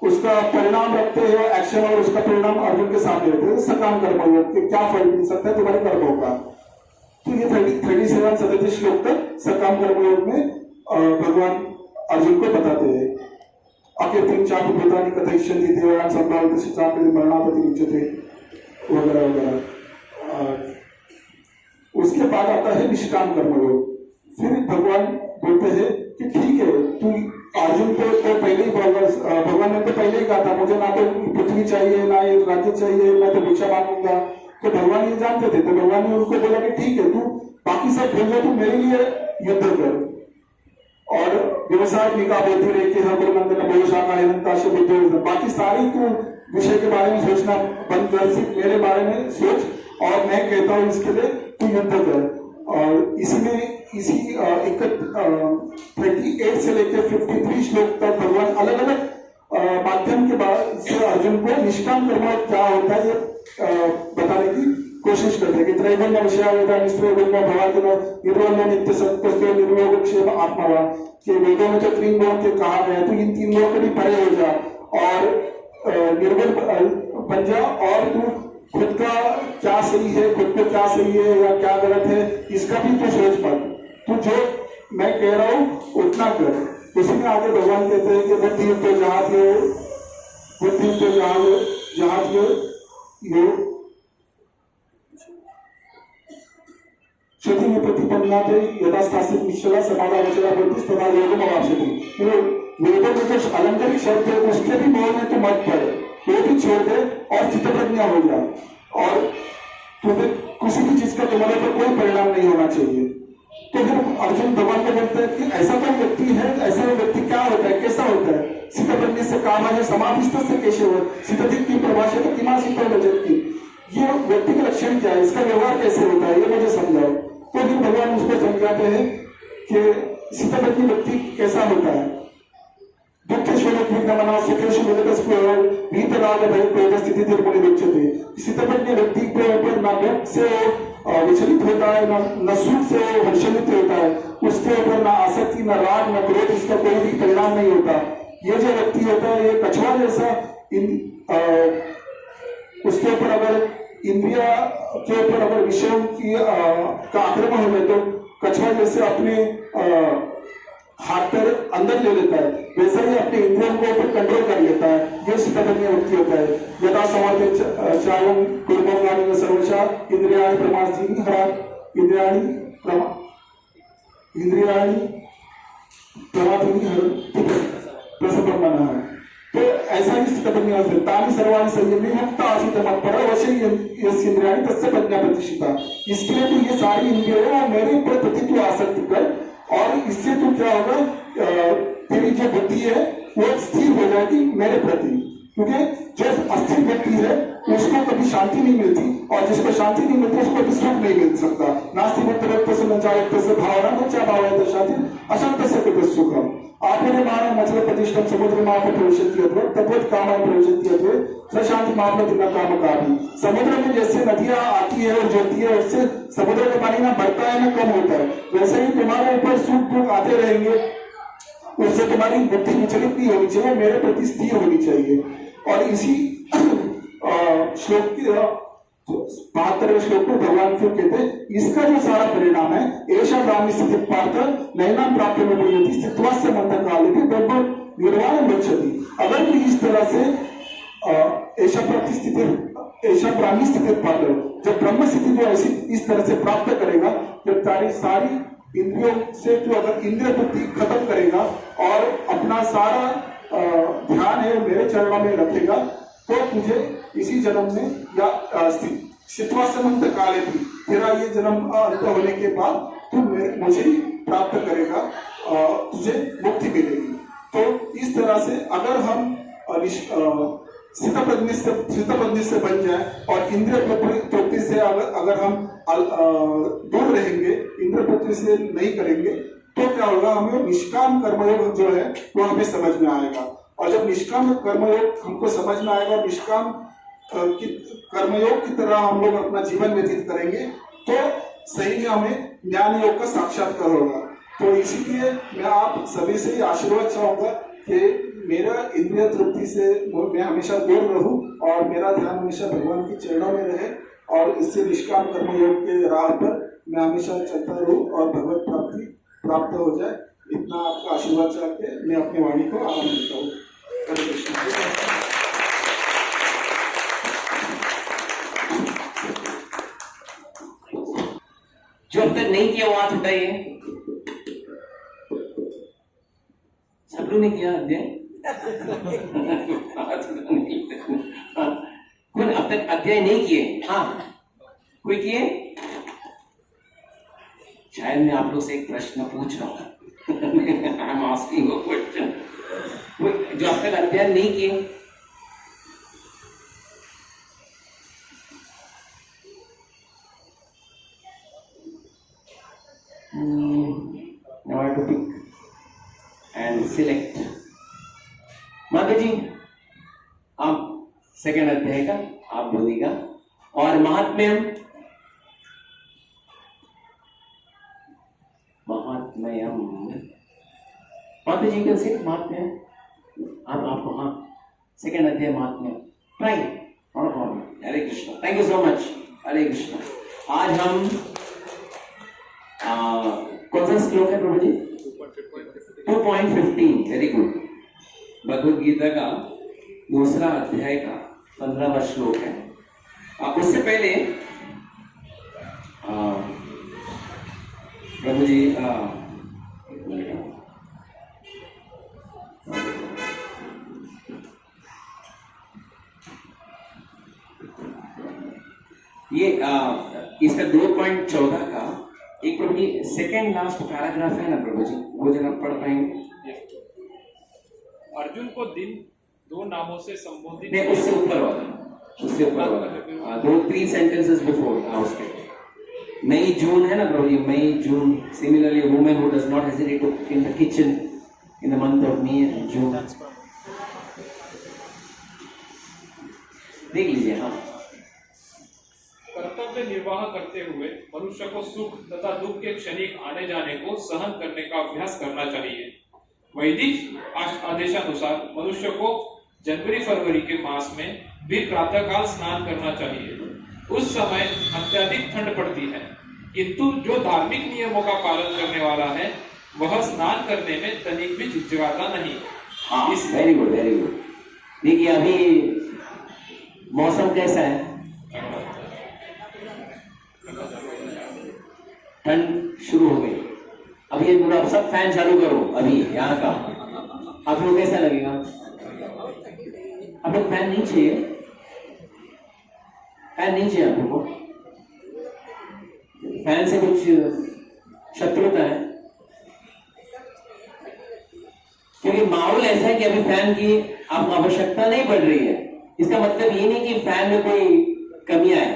उसका परिणाम रखते हैं एक्शन और उसका परिणाम अर्जुन के सामने रखते हैं। सकाम कर्मयोग के क्या फल मिल सकता है तुम्हारे कर्मों का। तो ये 37 श्लोक तक सकाम कर्मयोग में भगवान अर्जुन को बताते हैं। अकीर्तिं चापि भूतानि कथयिष्यन्ति देवानां सम्भावितस्य चापि मरणापति उच्यते वगैरह वगैरह। उसके बाद आता है निष्काम कर्मयोग। फिर भगवान बोलते हैं कि ठीक है, तू अर्जुन को तो पहले ही भगवान ने तो पहले ही कहा था मुझे ना तो पृथ्वी चाहिए, ना ये राज्य चाहिए, मैं तो भिक्षा मांगूंगा। तो भगवान ये जानते थे, तो भगवान ने उनको बोला कि ठीक है, तू बाकी सब भूल जा, तू मेरे लिए युद्ध कर। और व्यवसाय निकाह बोलती रहे कि हम बाकी सारी तू विषय के बारे में सोचना बंद कर, सिर्फ मेरे बारे में सोच और मैं कहता हूँ इसके लिए तू युद्ध कर। और इसी 38 से लेकर 53 श्लोक तक भगवान अलग अलग माध्यम के बाद से अर्जुन को निष्काम कर्म क्या होता है ये बताने की कोशिश करते हैं कि त्रैगुण्य विषयावेदा निस्त्रैगुण्य भवार्जुन निर्वल्य नित्य सत्य निर्योग क्षेम आत्मावान। कि वेदों में तो 3 गुण के कहा गया, तो इन 3 गुणों के भी परे हो जा और निर्गुण बन जा और तू खुद का क्या सही है, खुद को क्या सही है या क्या गलत है इसका भी तो सोच पा। तू जो मैं कह रहा हूँ उतना कर। उसी में आगे भगवान कहते हैं कि बुद्धि तो जहाज श्रुति में प्रतिपन्ना थे यदा स्थासित निश्चला समाधा वचला बोलती तथा योगम अवाप्स्यति। वेदों में जो अलंकारिक शब्द है उसके भी मोह में तो मत पड़े, वो भी छोड़ दे और चित्तप्रज्ञा हो जाए और तुम्हें किसी भी चीज का तुम्हारे पर कोई परिणाम नहीं होना चाहिए। तो फिर अर्जुन भगवान को बोलते हैं कि ऐसा कोई व्यक्ति है, ऐसा व्यक्ति क्या होता है, कैसा होता है? सीतापत्नी से काम है समाधिस्थ से केशव सीताधिक की प्रभाषा तो किमा सीता रजत की, ये व्यक्ति का लक्षण क्या है, इसका व्यवहार कैसे होता है, ये मुझे समझाओ। तो फिर भगवान उसको समझाते हैं कि सीतापत्नी व्यक्ति कैसा होता है। सीतापत्नी व्यक्ति के ऊपर ना दुख से विचलित होता है, न सुख से विचलित होता है, उसके ऊपर ना आसक्ति, ना राग, ना क्रोध, इसका कोई भी परिणाम नहीं होता। ये जो व्यक्ति होता है ये कछुआ जैसा उसके ऊपर अगर इंद्रिया के ऊपर अगर विषयों की का आक्रमण हो गए तो कछुआ जैसे अपने हाथ पैर अंदर ले लेता है, वैसा ही अपने इंद्रियों को ऊपर कंट्रोल कर लेता है। ये सीतापत्नी व्यक्ति होता है। यथा समाधि चावम कुर्मोगानी सर्वशा इंद्रियाणि प्रमादीनि हरा इंद्रियाणि प्रमादीनि हर प्रसन्न है। तो ऐसा ही सीतापत्नी व्यक्ति तानि सर्वाणि संयमी मुक्ता आसीत मत्पर वशे यस्य इंद्रियाणि तस्य प्रज्ञा प्रतिष्ठिता। इसके लिए तो ये सारी इंद्रियां वो मेरे ऊपर प्रतित्व आसक्ति कर, और इससे तो क्या होगा, तेरी जो बुद्धि है वो स्थिर हो जाएगी मेरे प्रति, क्योंकि जो अस्थिर व्यक्ति है उसको कभी शांति नहीं मिलती, और जिसको शांति नहीं मिलती उसको कभी सुख नहीं मिल सकता। नास्ति भावना को क्या भाव है शांति अशांत से कुछ सुखम आपने माना मछली प्रतिष्ठम समुद्र माप प्रवेशती तद्वत काम प्रवेशती शांति मापने दिन काम का भी। समुद्र में जैसे नदियां आती है और जुड़ती है, उससे समुद्र का पानी ना बढ़ता है ना कम होता है, वैसे ही तुम्हारे ऊपर सुख दुख आते रहेंगे, उससे तुम्हारी बुद्धि विचलित नहीं होनी चाहिए, मेरे प्रति स्थिर होनी चाहिए। और इसी श्लोक की 72वें श्लोक में भगवान फिर कहते हैं इसका जो सारा परिणाम है ऐसा ब्राह्मी स्थिति पार्थ नैना प्राप्त में बोलती स्थित्वा से मंत्र काल भी ब्रह्म निर्वाण बचती। अगर कोई इस तरह से ऐसा प्राप्ति स्थिति ऐसा ब्राह्मी स्थिति पार्थ, जब ब्रह्म स्थिति जो ऐसी इस तरह से प्राप्त करेगा, जब तारी सारी इंद्रियों से तू अगर इंद्रिय बुद्धि खत्म करेगा और अपना सारा ध्यान है मेरे चरणों में रखेगा, तो तुझे इसी जन्म में या स्थित्वासमंत काले भी तेरा ये जन्म अंत होने के बाद तू मुझे ही प्राप्त करेगा, तुझे मुक्ति मिलेगी। तो इस तरह से अगर हम स्थितप्रज्ञ से बन जाए और इंद्रिय तृप्ति से अगर हम दूर रहेंगे, इंद्रिय तृप्ति से नहीं करेंगे, तो क्या होगा, हमें निष्काम कर्मयोग जो है वो हमें समझ में आएगा। और जब निष्काम कर्मयोग हमको समझ में आएगा, निष्काम कर्मयोग की तरह हम लोग अपना जीवन व्यतीत करेंगे, तो सही में हमें ज्ञान योग का साक्षात्कार होगा। तो इसीलिए मैं आप सभी से ही आशीर्वाद चाहूंगा कि मेरा इंद्रिय तृप्ति से मैं हमेशा दूर रहूं और मेरा ध्यान हमेशा भगवान के चरणों में रहे, और इससे निष्काम कर्मयोग के राह पर मैं हमेशा चलता रहूं और भगवत प्राप्ति प्राप्त हो जाए। इतना आपका आशीर्वाद चाह के मैं अपनी वाणी को आराम देता हूँ। हरे कृष्ण। जो अब तक नहीं किया वो हाथ उठाइए। सब लोग ने किया अध्ययन? कौन अब तक अध्ययन नहीं किए? हाँ, कोई किए? शायद मैं आप लोग से एक प्रश्न पूछ रहा हूं। I am asking a question. जो अब तक अध्ययन नहीं किए, now I have to pick and select. माता जी, आप सेकंड अध्याय का आप बोलिएगा। और महात्म्यम, माता जी कैसे महात्म्य आप आपको, हाँ सेकंड अध्याय महात्म्य try not problem. Hare Krishna, thank you so much. Hare Krishna. आज हम कौन सा श्लोक है प्रभु जी? 2.15। Very good. भगवद गीता का दूसरा अध्याय का 15वां श्लोक है। उससे पहले प्रभु जी ये इसका 2.14 का एक प्रभु जी सेकेंड लास्ट पैराग्राफ है ना प्रभु जी, वो जगह पढ़ पाएंगे? अर्जुन को दिन दो नामों से संबोधित नहीं, उससे ऊपर वाला हाँ, दो 3 sentences बिफोर उसके मई जून है ना प्रभु जी, मई जून। Similarly women who does not hesitate in the kitchen in the month of May and June. देख लीजिए। हाँ, कर्तव्य निर्वाह करते हुए मनुष्य को सुख तथा दुख के क्षणिक आने जाने को सहन करने का अभ्यास करना चाहिए। वैदिक आदेशानुसार मनुष्य को जनवरी फरवरी के मास में भी प्रातःकाल स्नान करना चाहिए। उस समय अत्यधिक ठंड पड़ती है, किंतु जो धार्मिक नियमों का पालन करने वाला है वह स्नान करने में तनिक भी झिझकाता नहीं। हाँ, वेरी गुड वेरी गुड। देखिए अभी मौसम कैसा है? ठंड शुरू हो गई। अब ये पूरा सब फैन चालू करो अभी यहाँ का, आप लोग कैसा लगेगा? आप लोग फैन नहीं चाहिए? फैन नहीं चाहिए आप लोग को? फैन से कुछ शत्रुता है? क्योंकि माहौल ऐसा है कि अभी फैन की आपको आवश्यकता नहीं पड़ रही है। इसका मतलब ये नहीं कि फैन में कोई कमियां है,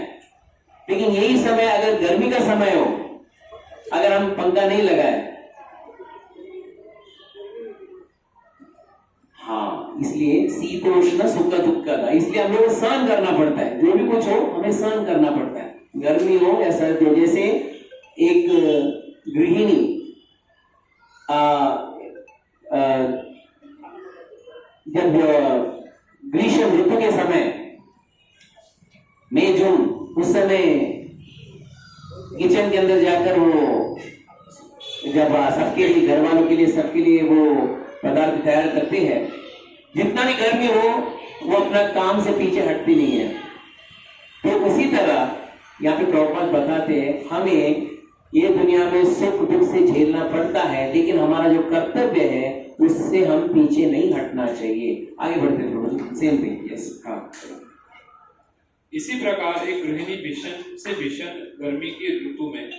लेकिन यही समय अगर गर्मी का समय हो, अगर हम पंखा नहीं लगाए, हाँ, इसलिए शीतोष्ण सुख दुख का, इसलिए हम लोग को सहन करना पड़ता है। जो भी कुछ हो हमें सहन करना पड़ता है, गर्मी हो या सर्दी हो। जैसे एक गृहिणी जब ग्रीष्म ऋतु के समय मई जून, उस समय किचन के अंदर जाकर वो जब सबके लिए, घर वालों के लिए, सबके लिए वो पदार्थ तैयार करते हैं, जितना भी गर्मी हो वो अपना काम से पीछे हटती नहीं है। तो उसी तरह यहाँ पे प्रभुपाद बताते हैं हमें ये दुनिया में सुख दुख से झेलना पड़ता है, लेकिन हमारा जो कर्तव्य है उससे हम पीछे नहीं हटना चाहिए। आगे बढ़ते प्रभु, सेम थिंग। यस, हाँ। इसी प्रकार एक गृहिणी भीषण से भीषण गर्मी की ऋतु में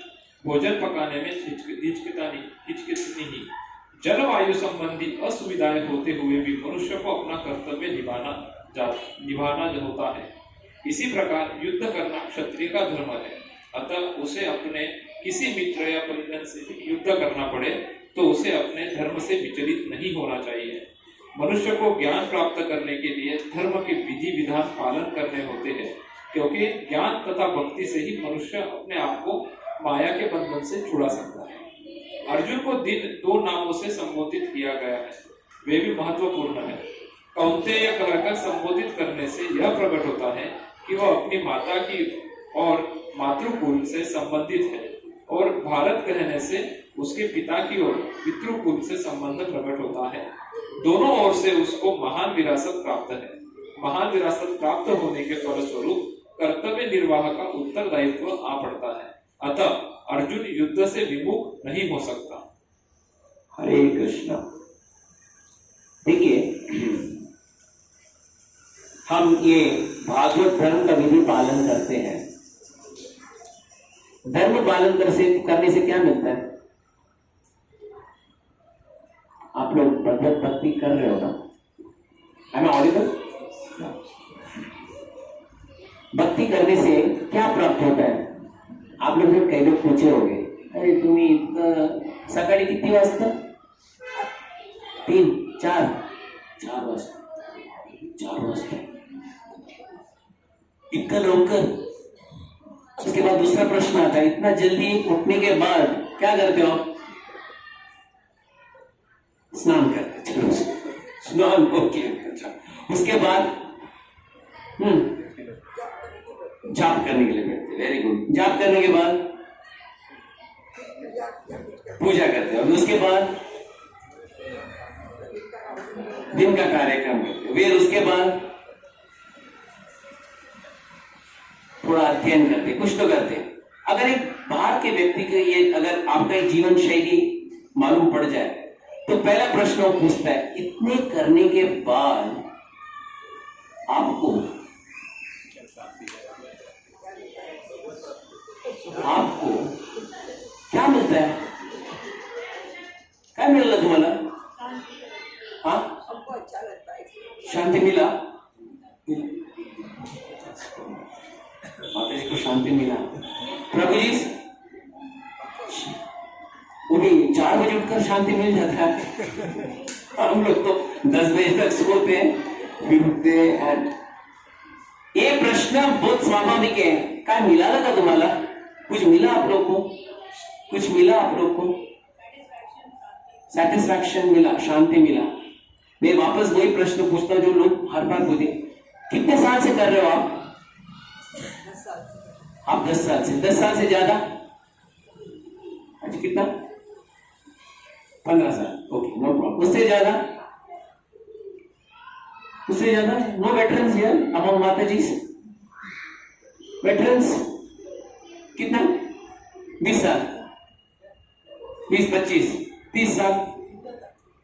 भोजन पकाने में हिचकिचानी ही जलवायु संबंधी असुविधाएं होते हुए भी मनुष्य को अपना कर्तव्य निभाना होता है। इसी प्रकार युद्ध करना क्षत्रिय का धर्म है, अतः उसे अपने किसी मित्र या परिजन से युद्ध करना पड़े तो उसे अपने धर्म से विचलित नहीं होना चाहिए। मनुष्य को ज्ञान प्राप्त करने के लिए धर्म के विधि विधान पालन करने होते हैं, क्योंकि ज्ञान तथा भक्ति से ही मनुष्य अपने आप को माया के बंधन से छुड़ा सकता है। अर्जुन को दिन दो नामों से संबोधित किया गया है, वे भी महत्वपूर्ण है। कौन्तेय कहकर संबोधित करने से यह प्रकट होता है कि वह अपनी माता की और मातृकुल से संबंधित है, और भारत कहने से उसके पिता की ओर पितृकुल से संबंध प्रकट होता है। दोनों ओर से उसको महान विरासत प्राप्त है। महान विरासत प्राप्त होने के फलस्वरूप कर्तव्य निर्वाह का उत्तरदायित्व आ पड़ता है, अतः अर्जुन युद्ध से विमुख नहीं हो सकता। हरे कृष्ण। देखिए, हम ये भागवत धर्म का विधि पालन करते हैं। धर्म पालन करने से क्या मिलता है? आप लोग भगवत भक्ति कर रहे हो ना? I am audible? भक्ति करने से क्या प्राप्त होता है? आप लोग कई लोग पूछे होंगे, अरे तुम्ही इतना सकाळी किती वाजता? 4 वाजता इतना लवकर? उसके बाद दूसरा प्रश्न आता है, इतना जल्दी उठने के बाद क्या करते हो? स्नान करते। चलो स्नान, ओके। उसके बाद जाप करने के लिए बैठते। Very good. जाप करने के बाद पूजा करते हो, उसके बाद दिन का कार्यक्रम करते हो, फिर उसके बाद थोड़ा अध्ययन करते, कुछ तो करते। अगर एक बाहर के व्यक्ति के ये अगर आपका एक जीवन शैली मालूम पड़ जाए तो पहला प्रश्न वो पूछता है, इतने करने के बाद आपको क्या मिलता मिळत आहे? काय मिळालं तुम्हाला? हाँ हमको अच्छा लगता है। शांति मिला? माता जी को शांति मिला। प्रभु जी वो भी 4 बजे उठकर शांति मिल जाता है। हम लोग तो 10 बजे तक सोते हैं, फिर उठते हैं। ये प्रश्न बहुत स्वाभाविक है। क्या मिला था तुम्हाला? कुछ मिला आप लोग को? कुछ मिला आप लोग को? सेटिस्फैक्शन मिला, शांति मिला। मैं वापस वही प्रश्न पूछता हूं जो लोग हर बार पूछते, कितने साल से कर रहे हो आप? 10 साल से। आप 10 साल से? 10 साल से ज्यादा? अच्छा कितना? 15 साल। Okay, no problem. उससे ज्यादा? उससे ज्यादा? नो वेटरन्स हियर अमंग माता जी? वेटरन्स कितना? 20 साल, 20, 25, 30 साल,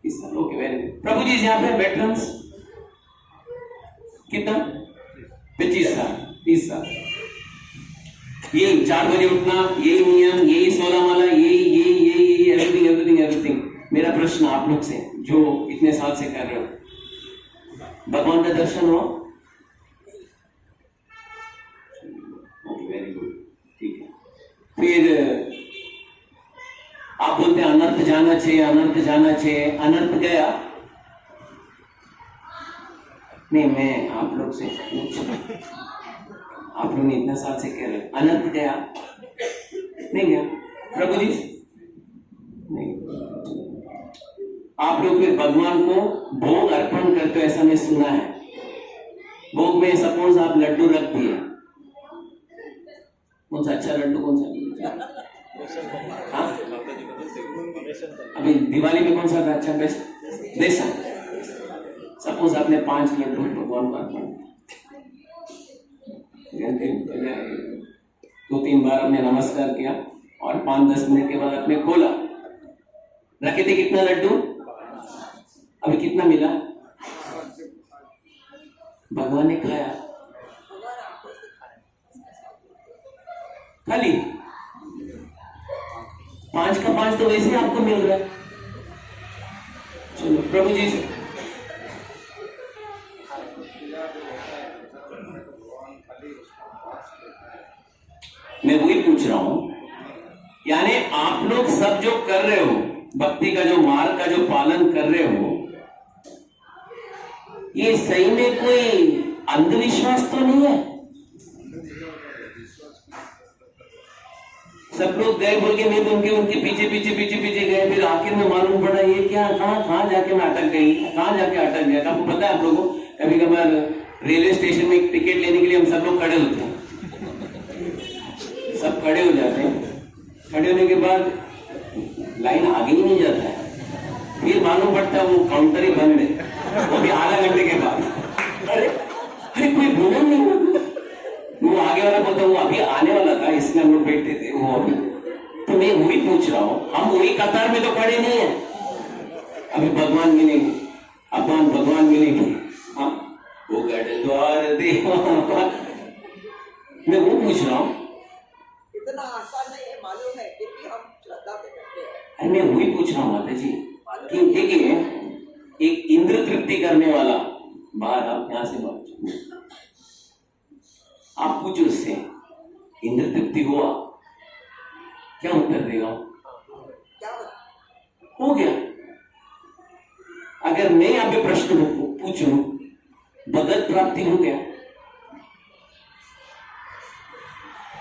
30 साल। Okay, very good. प्रभु जी यहाँ पे वेटरन्स कितना? 25 साल, 30 साल। यही 4 बजे उठना, यही नियम, यही 16 माला, यही एवरीथिंग एवरीथिंग एवरीथिंग। मेरा प्रश्न आप लोग से जो इतने साल से कर रहे हो, भगवान का दर्शन हुआ? वेरी गुड, ठीक है। फिर आप बोलते हैं अनर्थ जाना चाहिए, अनर्थ जाना चाहिए। अनर्थ गया? नहीं, मैं आप लोग से पूछ, आप लोग इतना साल से कह रहे हैं अनर्थ गया? नहीं गया? प्रभु जी नहीं। आप लोग फिर भगवान को भोग अर्पण करते हो, ऐसा मैं सुना है। भोग में सपोज आप लड्डू रख दिए, कौन सा अच्छा लड्डू, कौन सा? हाँ? अभी दिवाली में कौन सा था अच्छा बेस्ट? बेसन। सपोज आपने 5 लड्डू भगवान को अर्पण, 2-3 बार आपने नमस्कार किया और 5-10 मिनट के बाद आपने खोला, रखे थे कितना लड्डू? अभी कितना मिला? भगवान ने खाया, खाली 5 का 5 तो वैसे आपको मिल रहा है। चलो प्रभु जी से मैं वही पूछ रहा हूं, यानी आप लोग सब जो कर रहे हो, भक्ति का जो मार्ग का जो पालन कर रहे हो, ये सही में कोई अंधविश्वास तो नहीं है? सब लोग गए बोल के मैं तो उनके पीछे गए, फिर आखिर में मालूम पड़ा ये क्या, कहां जाके मैं अटक गई, कहां जाके अटक गया। आपको पता है आप लोगों को कभी कभार रेलवे स्टेशन में एक टिकट लेने के लिए हम सब लोग खड़े होते हैं, सब खड़े हो जाते हैं। खड़े होने के बाद लाइन आगे ही नहीं जाता है, फिर मालूम पड़ता है वो काउंटर ही बंद है, वो भी आधा घंटे के बाद। अरे कोई बोला नहीं, वो आगे वाला बोलता वो अभी आने वाला था इसलिए हम लोग बैठे थे, वो अभी। तो मैं वही पूछ रहा हूँ, हम वही कतार में तो खड़े नहीं है, अभी भगवान मिलेंगे, भगवान मिलेंगे। हाँ, वो गढ़ द्वार देवा, मैं वो पूछ रहा हूँ। इतना आसान नहीं है मालूम है, फिर भी हम श्रद्धा से करते हैं। अरे मैं वही पूछ रहा हूँ माता जी कि देखिए, एक इंद्र तृप्ति करने वाला बाहर, आप यहाँ से बात आप पूछो उससे, इंद्र तृप्ति हुआ? क्या उत्तर देगा? क्या हो गया। अगर मैं यहाँ पे प्रश्न पूछूं, भगत प्राप्ति हो गया?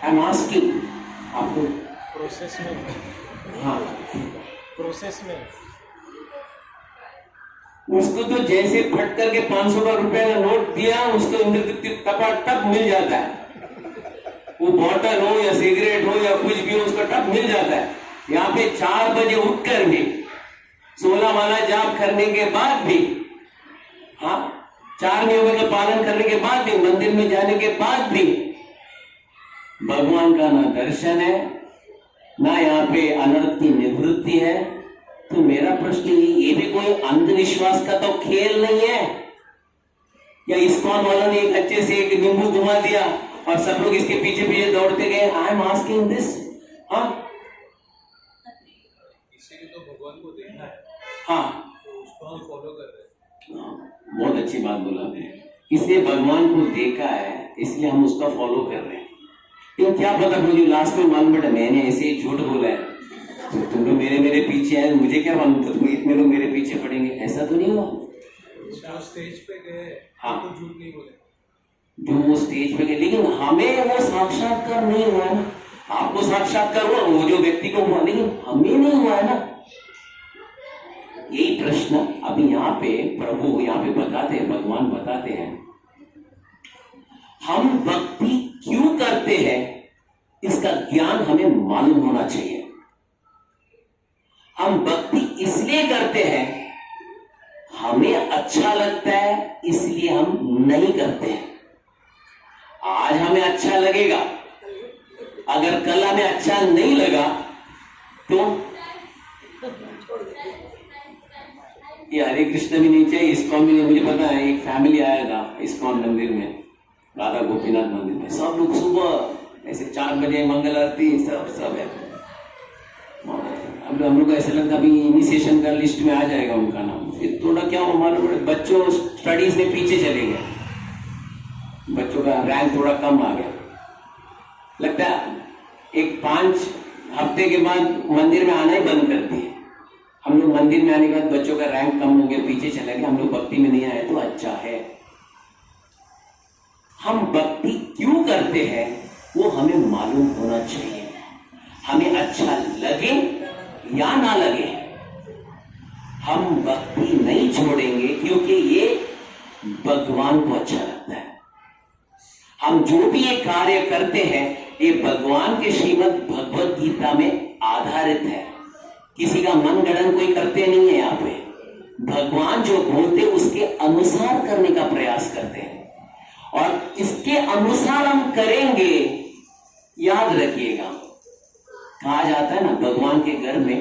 आई एम आस्किंग आपको। प्रोसेस में, हाँ, प्रोसेस में उसको तो जैसे फट करके 500 रुपए का नोट दिया, उसको इंद्र तृप्ति टपाटप मिल जाता है। वो बॉटल हो या सिगरेट हो या कुछ भी हो, उसका टप मिल जाता है। यहाँ पे 4 बजे उठकर भी, 16 माला जाप करने के बाद भी, हाँ 4 नियमों का पालन करने के बाद भी, मंदिर में जाने के बाद भी भगवान का ना दर्शन है, ना यहाँ पे अनर्थ की निवृत्ति है। तो मेरा प्रश्न ये भी कोई अंधविश्वास का तो खेल नहीं है? या इस्कॉन वालों ने एक अच्छे से एक नींबू घुमा दिया और सब लोग इसके पीछे पीछे दौड़ते गए? I am asking this. हाँ, हाँ, उसको हम फॉलो कर रहे हैं। हाँ, बहुत अच्छी बात बोला आपने। इसलिए भगवान को देखा है, इसलिए हम उसका फॉलो कर रहे हैं। तो क्या पता मुझे लास्ट में मालूम पड़ा मैंने ऐसे ही झूठ बोला है, तो तुम लोग मेरे पीछे आए, मुझे क्या मालूम था तुम इतने लोग मेरे पीछे पड़ेंगे। ऐसा तो नहीं हुआ। जो स्टेज पे गए हाँ। तो झूठ नहीं बोले। जो वो स्टेज पे गए, लेकिन हमें वो साक्षात्कार नहीं हुआ है ना। आपको साक्षात्कार हुआ, वो जो व्यक्ति को हुआ, लेकिन हमें नहीं हुआ है ना। यही प्रश्न अभी यहाँ पे प्रभु यहाँ पे बताते हैं, भगवान बताते हैं, हम भक्ति क्यों करते हैं इसका ज्ञान हमें मालूम होना चाहिए। हम भक्ति इसलिए करते हैं, हमें अच्छा लगता है इसलिए हम नहीं करते हैं। आज हमें अच्छा लगेगा, अगर कल हमें अच्छा नहीं लगा तो ये हरे कृष्ण भी नहीं चाहिए, इस्कॉन भी नहीं। मुझे पता है एक फैमिली आया था इस्कॉन मंदिर में, राधा गोपीनाथ मंदिर में। सब लोग सुबह ऐसे 4 बजे मंगल आरती सब है। अब हम लोग ऐसे लगता अभी इनिशिएशन का लिस्ट में आ जाएगा उनका नाम। फिर थोड़ा क्या हो मालूम पड़े, बच्चों स्टडीज में पीछे चले गए, बच्चों का रैंक थोड़ा कम आ गया। लगता है एक 5 हफ्ते के बाद मंदिर में आना ही बंद कर दिए। हम लोग मंदिर में आने के बाद बच्चों का रैंक कम हो गया, पीछे चला गया, हम लोग भक्ति में नहीं आए तो अच्छा है। हम भक्ति क्यों करते हैं वो हमें मालूम होना चाहिए। हमें अच्छा लगे या ना लगे, हम भक्ति नहीं छोड़ेंगे, क्योंकि ये भगवान को अच्छा लगता है। हम जो भी ये कार्य करते हैं ये भगवान के श्रीमद् भगवत गीता में आधारित है। किसी का मन गढ़ंत कोई करते नहीं है। यहाँ पे भगवान जो बोलते उसके अनुसार करने का प्रयास करते हैं, और इसके अनुसार हम करेंगे। याद रखिएगा, कहा जाता है ना भगवान के घर में,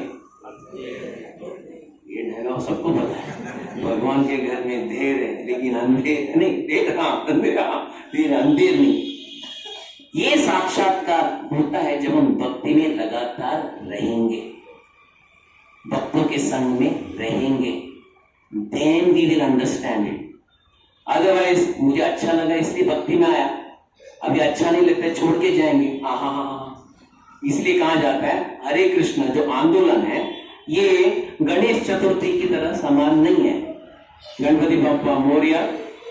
ये डायलॉग सबको पता है, भगवान के घर में देर है लेकिन अंधेर नहीं, देर हाँ अंधेरा, लेकिन अंधेर नहीं। ये साक्षात्कार होता है जब हम भक्ति में लगातार रहेंगे, भक्तों के संग में रहेंगे, then we will understand it। Otherwise मुझे अच्छा लगा इसलिए भक्ति में आया, अभी अच्छा नहीं लगता छोड़ के जाएंगे। हाँ, इसलिए कहा जाता है हरे कृष्ण जो आंदोलन है ये गणेश चतुर्थी की तरह समान नहीं है। गणपती बाप्पा मोरया,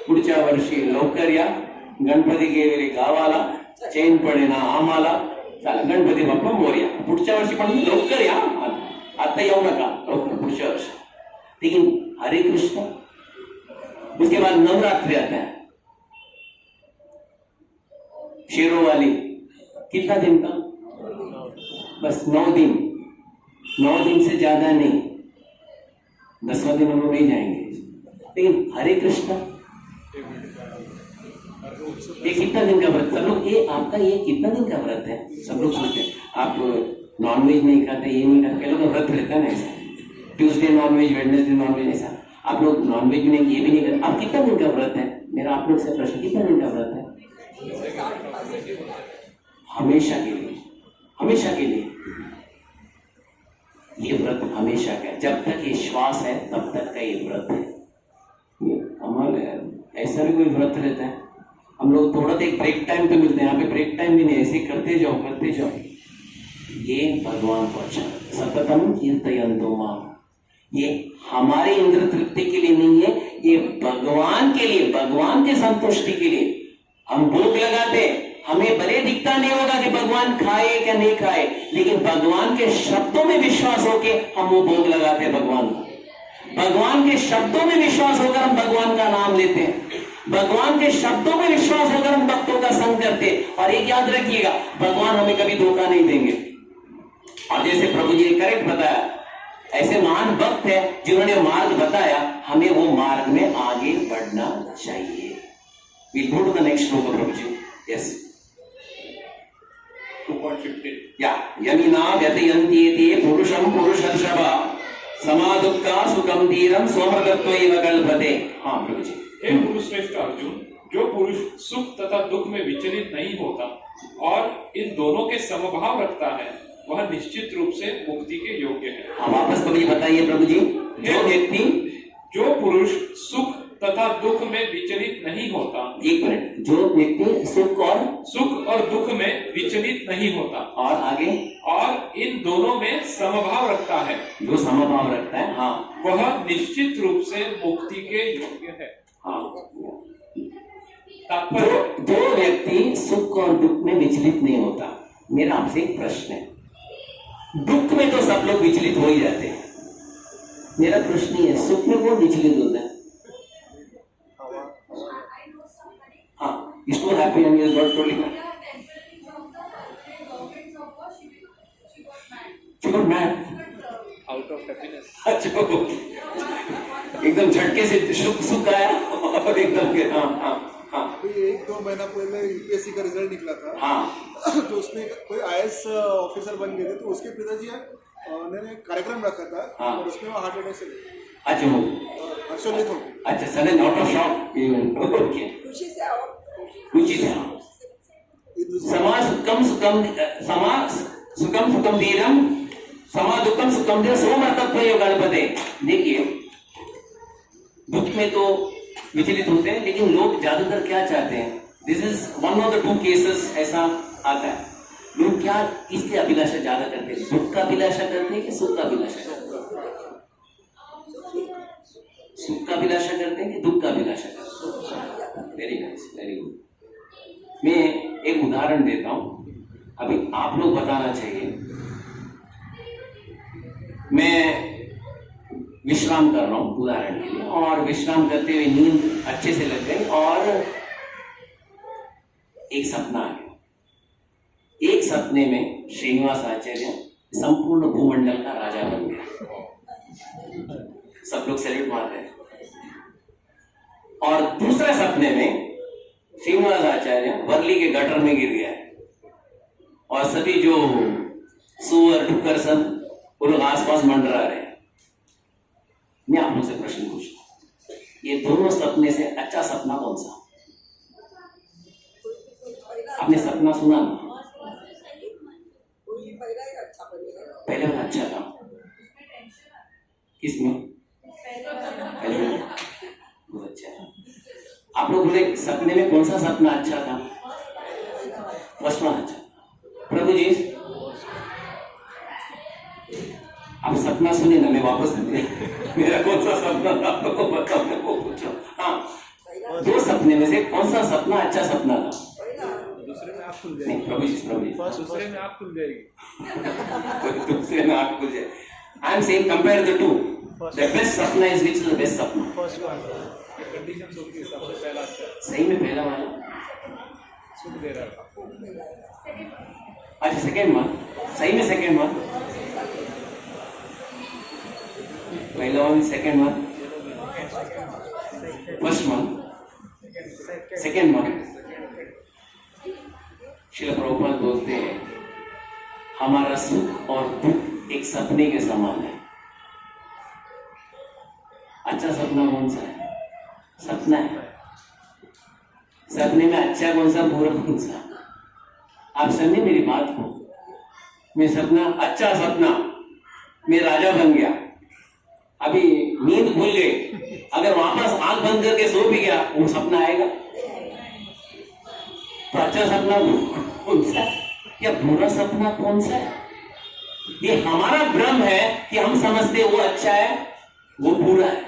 पुढच्या वर्षी लवकर या, गणपती गेलेले गावाला, चैन पडे ना आम्हाला, चला गणपती बाप्पा मोरया, पुढच्या वर्षी पण लवकर या, आता येऊ नका, लवकर पुढच्या वर्षी। लेकिन हरे कृष्ण, उसके बाद नवरात्रि आता है, शेरों वाली, कितना दिन का, बस 9 दिन, 9 दिन से ज्यादा नहीं, 10वां दिन हम लोग नहीं जाएंगे। लेकिन हरे कृष्ण ये कितना दिन का व्रत, सब लोग ये आपका ये कितना दिन का व्रत है, सब लोग सोचते हैं आप नॉनवेज नहीं खाते, ये नहीं खाते, लोग व्रत रहता है ना ऐसा, ट्यूसडे नॉनवेज, वेडनेसडे नॉनवेज, ऐसा आप लोग नॉनवेज भी नहीं, ये भी नहीं करते। आप कितना दिन का व्रत है, मेरा आप लोग से प्रश्न, कितना दिन का व्रत है? हमेशा के लिए, हमेशा के लिए ये व्रत हमेशा का है, जब तक ये श्वास है तब तक का ये व्रत है। ये कमाल है, ऐसा भी कोई व्रत रहता है? हम लोग थोड़ा तो एक ब्रेक टाइम तो मिलते हैं, यहाँ पे ब्रेक टाइम भी नहीं, ऐसे करते जाओ करते जाओ। ये भगवान को अच्छा, सततम कीर्तयन्तो माम, ये हमारे इंद्र तृप्ति के लिए नहीं है, ये भगवान के लिए, भगवान के संतुष्टि के लिए हम भोग लगाते। हमें भले दिखता नहीं होगा कि भगवान खाए क्या नहीं खाए, लेकिन भगवान के शब्दों में विश्वास होके हम वो भोग लगाते हैं भगवान को। भगवान के शब्दों में विश्वास होकर हम भगवान का नाम लेते हैं, भगवान के शब्दों में विश्वास होकर हम भक्तों का संग करते हैं। और एक याद रखिएगा, भगवान हमें कभी धोखा नहीं देंगे। और जैसे प्रभु जी ने करेक्ट बताया, ऐसे महान भक्त है जिन्होंने मार्ग बताया, हमें वो मार्ग में आगे बढ़ना चाहिए। We'll go to the next श्लोक प्रभु जी। Yes. 2.15 या यमिना व्यतयन्त्येते पुरुषं पुरुषर्षभ समादुक्ता सुखम धीरम स्वमृतत्वैव कल्पते। हाँ प्रभु जी। हे पुरुष श्रेष्ठ अर्जुन, जो पुरुष सुख तथा दुख में विचलित नहीं होता और इन दोनों के समभाव रखता है, वह निश्चित रूप से मुक्ति के योग्य है। अब वापस तो मुझे बताइए प्रभु जी, जो पुरुष सुख तथा दुख में विचलित नहीं होता, एक मिनट, जो व्यक्ति सुख और दुख में विचलित नहीं होता और आगे और इन दोनों में समभाव रखता है, जो समभाव रखता है, हाँ, वह निश्चित रूप से मुक्ति के योग्य है। हाँ, तात्पर्य, जो व्यक्ति सुख और दुख में विचलित नहीं होता, मेरा आपसे एक प्रश्न है, दुख में तो सब लोग विचलित हो ही जाते हैं, मेरा प्रश्न ये है, सुख में कौन विचलित होता है? हाँ, इसको happy and is got told him, she got mad. Out of happiness. अच्छा, एकदम झटके से सुख आया और एकदम के, हाँ हाँ हाँ, अभी 1-2 महीना पहले यूपीएससी का रिजल्ट निकला था। हाँ, तो उसमें कोई आईएएस ऑफिसर बन गए थे, तो उसके पिताजी ने कार्यक्रम रखा था। हाँ। और उसमें वो हार्ट अटैक से अच्छा वो, हर्षोल्लित हो गए। अच्छा sudden out of shock even, okay, खुशी से आओ। कुछ ही था। सुखम सुखम धीरम समा दुखम सुखम धीरम सोमर्तत्व गणपते। देखिए, दुख में तो विचलित होते हैं, लेकिन लोग ज्यादातर क्या चाहते हैं, this is one of the 2 cases ऐसा आता है, लोग क्या किसकी अभिलाषा ज्यादा करते हैं, दुख का अभिलाषा करते हैं कि सुख का अभिलाषा करते हैं? सुख का अभिलाषा करते हैं कि दुख का अभिलाषा करते हैं? Very nice, very good. मैं एक उदाहरण देता हूं, अभी आप लोग बताना चाहिए। मैं विश्राम कर रहा हूं उदाहरण के लिए, और विश्राम करते हुए नींद अच्छे से लग गई और एक सपना आ गया। एक सपने में श्रीनिवास आचार्य संपूर्ण भूमंडल का राजा बन गया, सब लोग सैल्यूट मार रहे हैं। और दूसरे सपने में श्रीनिवास आचार्य वर्ली के गटर में गिर गया है और सभी जो सुअर डुक्कर सब उन आसपास मंडरा रहे हैं। मैं आप लोग से प्रश्न पूछता हूं, ये दोनों सपने से अच्छा सपना कौन सा? आपने सपना सुना ना? पहले वाला अच्छा था, किसमें? पहले वाला बहुत अच्छा है। आप लोग बोले सपने में कौन सा सपना अच्छा था? फर्स्ट वन अच्छा। प्रभु जी, आप सपना सुने ना, मैं वापस मेरा कौन सा सपना था आप लोगों को बताओ, मैं वो पूछो। हाँ, 2 सपने में से कौन सा सपना अच्छा सपना था? दूसरे में आँख खुल नहीं, जाएगी। प्रभु जी, प्रभु जी, दूसरे में आँख खुल जाएगी। दूसरे में आँख खुल जाए। I am saying compare the 2, the best sapna is which is the best sapna? First one condition होती है, सबसे पहला अच्छा सही में पहला वाला, सुख दे रहा था। अच्छा सेकेंड वन, सही में सेकेंड वन, पहला one second one, first one second one. Srila Prabhupada बोलते हैं हमारा सुख और दुख एक सपने के समान है। अच्छा सपना कौन सा है? सपना है। सपने में अच्छा कौन सा, बुरा कौन सा? आप समझे मेरी बात को? मैं सपना, अच्छा सपना, मैं राजा बन गया, अभी नींद भूल गई, अगर वापस आंख बंद करके सो भी गया, वो सपना आएगा? तो अच्छा सपना कौन सा है या बुरा सपना कौन सा है? ये हमारा भ्रम है कि हम समझते वो अच्छा है वो बुरा है।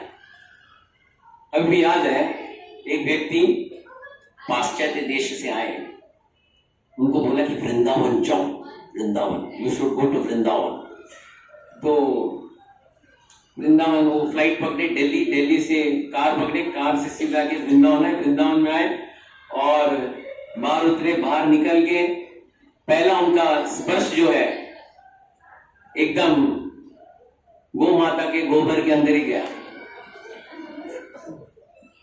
अभी याद है, एक व्यक्ति पाश्चात्य देश से आए, उनको बोला कि वृंदावन जाओ, Vrindavan, you should go to Vrindavan. तो वृंदावन वो फ्लाइट पकड़े, दिल्ली से कार पकड़े, कार से सीधा के वृंदावन है। वृंदावन में आए और बाहर उतरे, बाहर निकल के पहला उनका स्पर्श जो है एकदम गौ माता के गोबर के अंदर ही गया।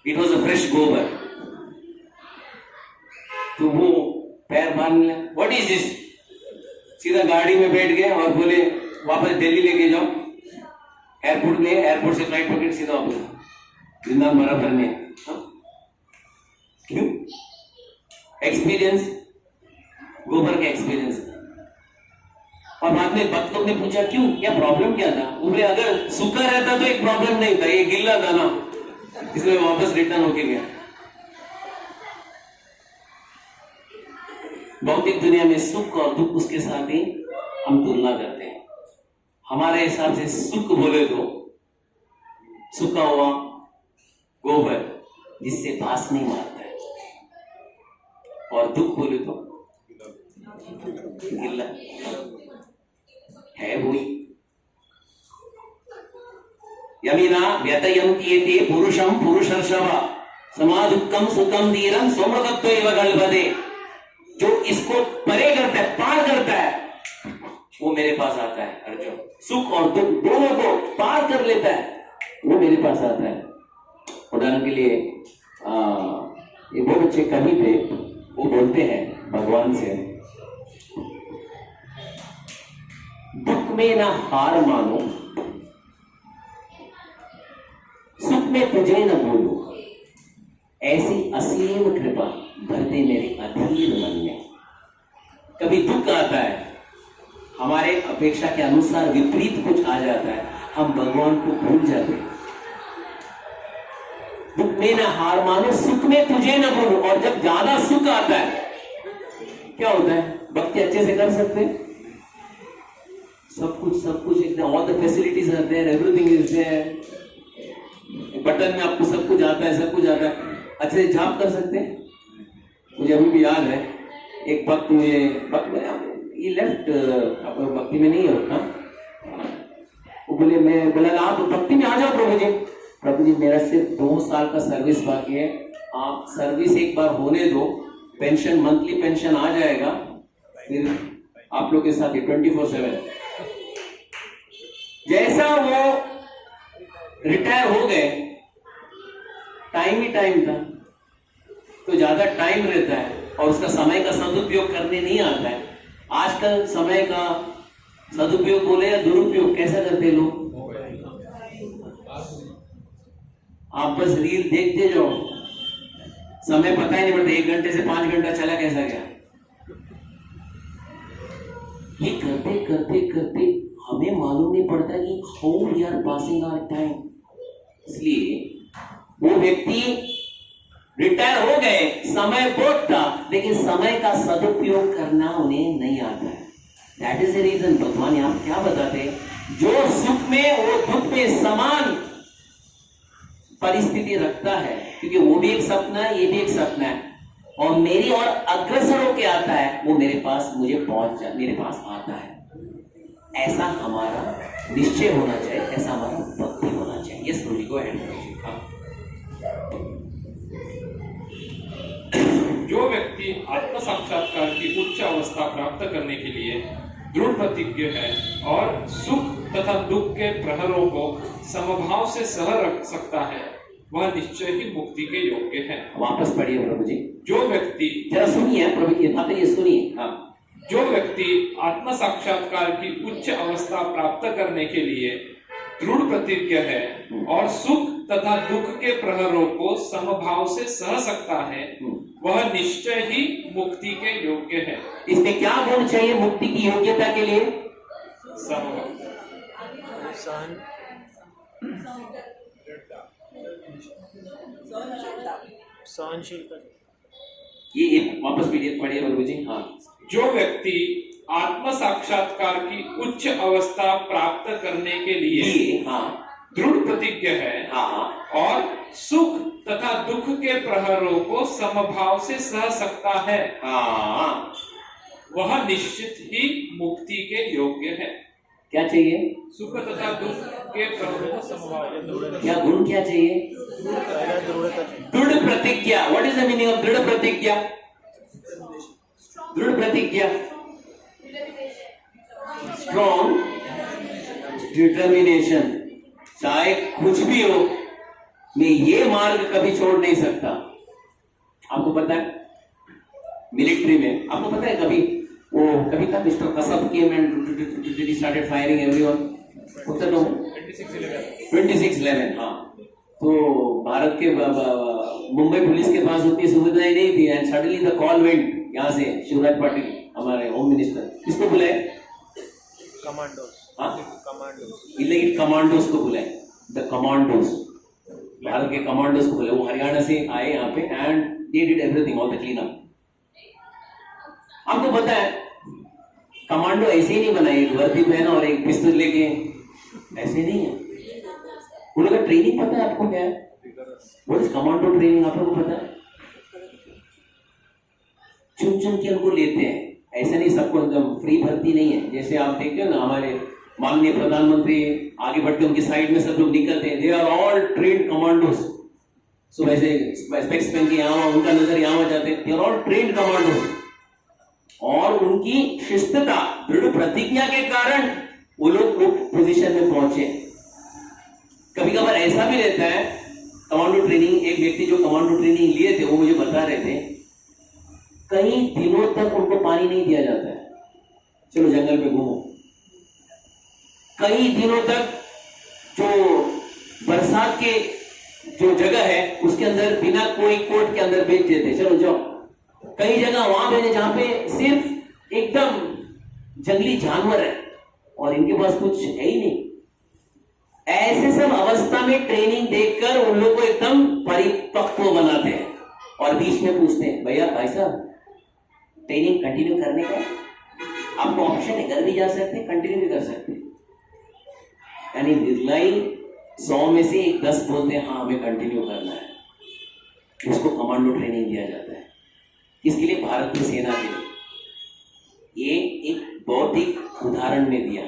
इट वॉज अ फ्रेश गोबर। तो वो पैर बांधने लगे, व्हाट इज दिस? सीधा गाड़ी में बैठ गए और बोले वापस दिल्ली लेके जाओ। एयरपोर्ट में, एयरपोर्ट से फ्लाइट पकड़ सीधा वापस वृंदावन बराबर में। क्यों? एक्सपीरियंस, गोबर का एक्सपीरियंस। और बाद में भक्त लोग ने पूछा क्यों, क्या प्रॉब्लम क्या था? बोले अगर सूखा रहता तो एक प्रॉब्लम नहीं था, ये गिल्ला था ना, इसलिए वापस रिटर्न होके गया। भौतिक दुनिया में सुख और दुख उसके साथ ही हम तुलना करते हैं। हमारे हिसाब से सुख बोले तो सूखा हुआ गोबर जिससे बास नहीं मारता है, और दुख बोले तो गिल्ला है वही। यमिना व्यतयन्त्येते पुरुषं पुरुषर्षभ समादुक्कम सुखम धीरम सोमृतत्व एव कल्पते। जो इसको परे करता है, पार करता है, वो मेरे पास आता है। अर्जुन सुख और दुख दोनों को पार कर लेता है, वो मेरे पास आता है। उदाहरण के लिए ये बहुत अच्छे कवि थे, वो बोलते हैं भगवान से, दुख में ना हार मानो, सुख में तुझे न भूलो, ऐसी असीम कृपा भरते मेरे अधीर मन में। कभी दुख आता है, हमारे अपेक्षा के अनुसार विपरीत कुछ आ जाता है, हम भगवान को भूल जाते हैं। दुख में ना हार मानो, सुख में तुझे न भूलो। और जब ज्यादा सुख आता है क्या होता है? भक्ति अच्छे से कर सकते हैं, सब कुछ एकदम, all the facilities are there, everything is there, button में आपको सब कुछ आता है, सब कुछ आता है, अच्छे से जाप कर सकते हैं। मुझे अभी भी याद है, एक भक्त ये लेफ्ट भक्ति में नहीं होता, वो बोले, मैं बोला आप भक्ति में आ जाओ प्रभु जी। प्रभु जी मेरा सिर्फ 2 साल का सर्विस बाकी है, आप सर्विस एक बार होने दो, पेंशन मंथली पेंशन आ जाएगा, फिर आप लोग के साथ 24/7। जैसा वो रिटायर हो गए, टाइम ही टाइम था, तो ज्यादा टाइम रहता है और उसका समय का सदुपयोग करने नहीं आता है। आजकल समय का सदुपयोग बोले या दुरुपयोग कैसा करते लोग? आप बस रील देखते जाओ, समय पता ही नहीं पड़ता, 1 घंटे से 5 घंटा चला कैसा गया। ये करते करते करते हमें मालूम नहीं पड़ता कि how we are passing our time. इसलिए वो व्यक्ति रिटायर हो गए, समय बहुत था, लेकिन समय का सदुपयोग करना उन्हें नहीं आता है। दैट इज द रीजन भगवान यहाँ क्या बताते हैं, जो सुख में वो दुख में समान परिस्थिति रखता है, क्योंकि वो भी एक सपना है, ये भी एक सपना है, और मेरी और अग्रसर होके आता है, वो मेरे पास मेरे पास आता है। ऐसा हमारा निश्चय होना चाहिए, ऐसा हमारा भक्ति होना चाहिए। यस गुरु जी को जो व्यक्ति आत्म साक्षात्कार की उच्च अवस्था प्राप्त करने के लिए दृढ़ प्रतिज्ञ है और सुख तथा दुख के प्रहरों को समभाव से सह रख सकता है, वह निश्चय ही मुक्ति के योग्य है। वापस पढ़िए प्रभु जी। जो व्यक्ति, जरा सुनिए प्रभु जी, बताइए, सुनिए। हाँ। जो व्यक्ति आत्म साक्षात्कार की उच्च अवस्था प्राप्त करने के लिए दृढ़ प्रतिज्ञ है और सुख तथा दुख के प्रहरों को समभाव से सह सकता है, वह निश्चय ही मुक्ति के योग्य है। इसमें क्या गुण चाहिए मुक्ति की योग्यता के लिए? सहनशीलता। ये वापस पीडिएफ पढ़िए प्रभु जी। हाँ। जो व्यक्ति आत्म साक्षात्कार की उच्च अवस्था प्राप्त करने के लिए दृढ़ प्रतिज्ञ है और सुख तथा दुख के प्रहरों को समभाव से सह सकता है, वह निश्चित ही मुक्ति के योग्य है। क्या चाहिए? सुख तथा दुख के प्रहरों को समभाव। क्या गुण क्या चाहिए? दृढ़ प्रतिज्ञा। What is the meaning of दृढ़ प्रतिज्ञा? दृढ़ प्रतिज्ञा, स्ट्रॉन्ग डिटर्मिनेशन। चाहे कुछ भी हो, मैं ये मार्ग कभी छोड़ नहीं सकता। आपको पता है मिलिट्री में, आपको पता है कभी था मिस्टर कसब came and started firing everyone. होता तो 26/11। हाँ, तो भारत के मुंबई पुलिस के पास उतनी सुविधाएं नहीं थी and suddenly the call went यहाँ से शिवराज पाटिल हमारे होम मिनिस्टर, किसको बुलाए? कमांडोस हाँ कमांडोस इलेक्ट कमांडोज को बुलाए, द कमांडोज, भारत के कमांडोज को बुलाए। वो हरियाणा से आए यहाँ पे and they did everything, all the clean up. आपको पता है कमांडो ऐसे ही नहीं बनाए, एक वर्दी पहना और एक पिस्तौल लेके, ऐसे नहीं है। उन लोगों का ट्रेनिंग पता है आपको क्या है? व्हाट इज कमांडो ट्रेनिंग, आप लोगों को पता है? चुन चुन के उनको लेते हैं, ऐसा नहीं सबको एकदम फ्री भर्ती नहीं है। जैसे आप देखते हो ना हमारे माननीय प्रधानमंत्री आगे बढ़ते उनकी साइड में सब लोग निकलते हैं, they are all trained commandos. So वैसे स्पेक्स पहन के यहाँ उनका नजर यहाँ जाते हैं, they are all trained commandos. और उनकी शिस्तता, दृढ़ प्रतिज्ञा के कारण वो लोग पोजीशन में पहुंचे। कभी कभार ऐसा भी रहता है, कमांडो ट्रेनिंग, एक व्यक्ति जो कमांडो ट्रेनिंग लिए थे वो मुझे बता रहे थे कई दिनों तक उनको पानी नहीं दिया जाता है। चलो जंगल पे घूमो, कई दिनों तक जो बरसात के जो जगह है उसके अंदर बिना कोई कोट के अंदर भेज देते, चलो जाओ। कई जगह वहां भेजे जहां पे सिर्फ एकदम जंगली जानवर है और इनके पास कुछ है ही नहीं। ऐसे सब अवस्था में ट्रेनिंग देखकर उन लोग को एकदम परिपक्व बनाते हैं और बीच में पूछते हैं, भैया भाई साहब ट्रेनिंग कंटिन्यू करने का आपको ऑप्शन है, घर भी जा सकते हैं, कंटिन्यू भी कर सकते हैं। यानी निर्णय 100 में से 10 बोलते हैं हाँ हमें कंटिन्यू करना है, उसको कमांडो ट्रेनिंग दिया जाता है। इसके लिए भारत की सेना के लिए ये एक बहुत ही उदाहरण में दिया।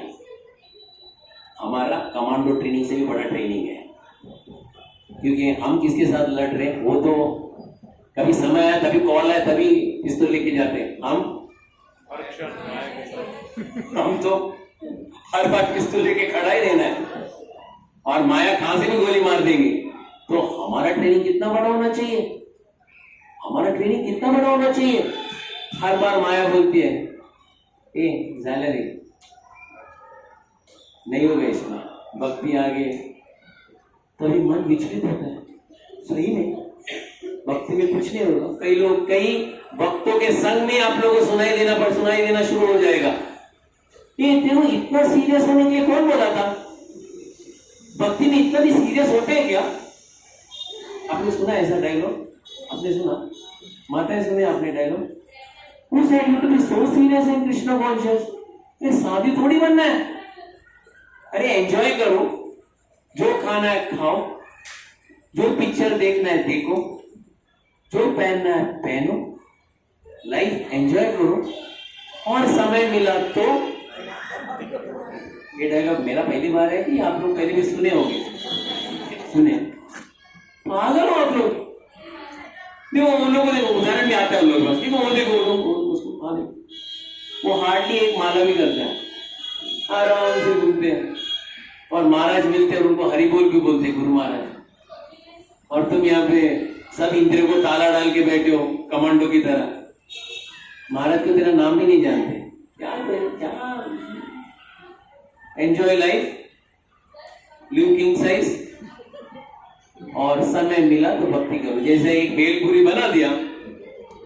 हमारा कमांडो ट्रेनिंग से भी बड़ा ट्रेनिंग है, क्योंकि हम किसके साथ लड़ रहे हैं, वो तो कभी समय आया तभी कॉल आया तभी पिस्तौल लेके जाते हैं। हम तो हर बार पिस्तौल लेके खड़ा ही रहना है और माया कहां से भी गोली मार देंगे। तो हमारा ट्रेनिंग कितना बड़ा होना चाहिए, हमारा ट्रेनिंग कितना बड़ा होना चाहिए। हर बार माया बोलती है ए झाला रे, नहीं होगा इसमें, भक्ति आगे, तभी मन विचलित होता है। सही में भक्ति में कुछ नहीं होगा। कई भक्तों के संग में आप लोगों को सुनाई देना शुरू हो जाएगा, ये तेरे इतना सीरियस होने के लिए कौन बोला था? भक्ति में इतना भी सीरियस होते हैं क्या? आपने सुना ऐसा डायलॉग? आपने सुना? माताएं सुने आपने dialogue? Who said you to be so serious in Krishna conscious? ये शादी थोड़ी बनना है। अरे एंजॉय करो, जो खाना है खाओ, जो पिक्चर देखना है देखो, जो पहनना है पहनो, लाइफ एंजॉय करो और समय मिला तो। ये डायलॉग मेरा पहली बार है कि आप लोग पहले भी सुने होंगे? सुने? पागल हो आप लोग। देखो उन लोगों को उदाहरण भी आता है उन लोगों को, वो देखो उसको वो हार्डली एक माला भी करते हैं, आराम से घूमते हैं और महाराज मिलते हैं और उनको हरि बोल भी बोलते हैं, गुरु महाराज। और तुम यहाँ पे सब इंद्रियों को ताला डाल के बैठे हो कमांडो की तरह, महाराज को तेरा नाम भी नहीं जानते। क्या enjoy life, live king size, और समय मिला तो भक्ति करो। जैसे एक भेलपुरी बना दिया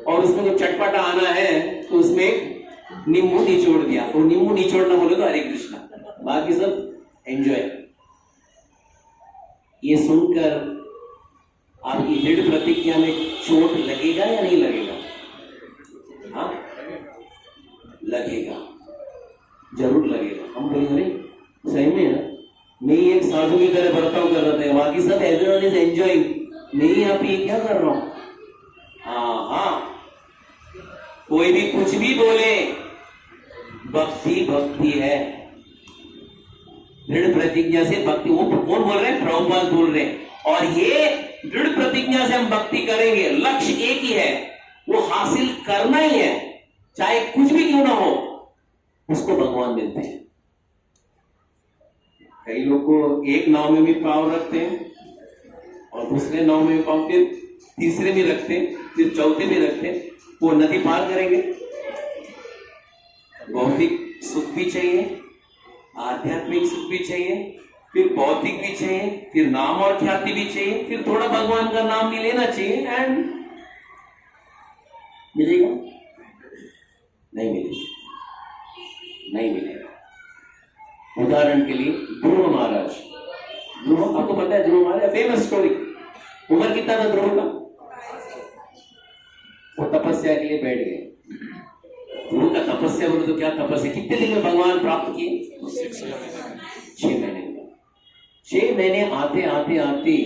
और उसमें जो चटपटा आना है तो उसमें एक नींबू निचोड़ दिया, तो नींबू निचोड़ना बोले तो हरे कृष्णा, बाकी सब एंजॉय। ये सुनकर आपकी दृढ़ प्रतिज्ञा में चोट लगेगा या नहीं लगेगा? हाँ लगेगा, जरूर लगेगा। हम बोलेंगे सही में है, मैं ही एक साधु की तरह बर्ताव कर रहा था, बाकी सब एवरीवन इज एंजॉयिंग, मैं ही यहाँ पे क्या कर रहा हूं? हाँ कोई भी कुछ भी बोले, भक्ति भक्ति है। दृढ़ प्रतिज्ञा से भक्ति, वो कौन बोल रहे हैं? प्रभुपाद बोल रहे हैं। और ये दृढ़ प्रतिज्ञा से हम भक्ति करेंगे, लक्ष्य एक ही है, वो हासिल करना ही है, चाहे कुछ भी क्यों ना हो, उसको भगवान मिलते हैं। कई लोग को एक नाव में भी पाव रखते हैं और दूसरे नाव में भी पाव, फिर तीसरे भी रखते हैं, फिर चौथे भी रखते हैं, वो नदी पार करेंगे। भौतिक सुख भी चाहिए, आध्यात्मिक सुख भी चाहिए, फिर भौतिक भी चाहिए, फिर नाम और ख्याति भी चाहिए, फिर थोड़ा भगवान का नाम भी लेना चाहिए, एंड मिलेगा? नहीं मिलेगा, नहीं मिलेगा। उदाहरण के लिए ध्रुव महाराज, ध्रुव आपको पता है, ध्रुव महाराज फेमस स्टोरी। उम्र कितना था ध्रुव का? वो तपस्या के लिए बैठ गए। ध्रुव का तपस्या बोलो तो क्या तपस्या, कितने दिन में भगवान प्राप्त किए? 6 महीने। 6 महीने आते आते आते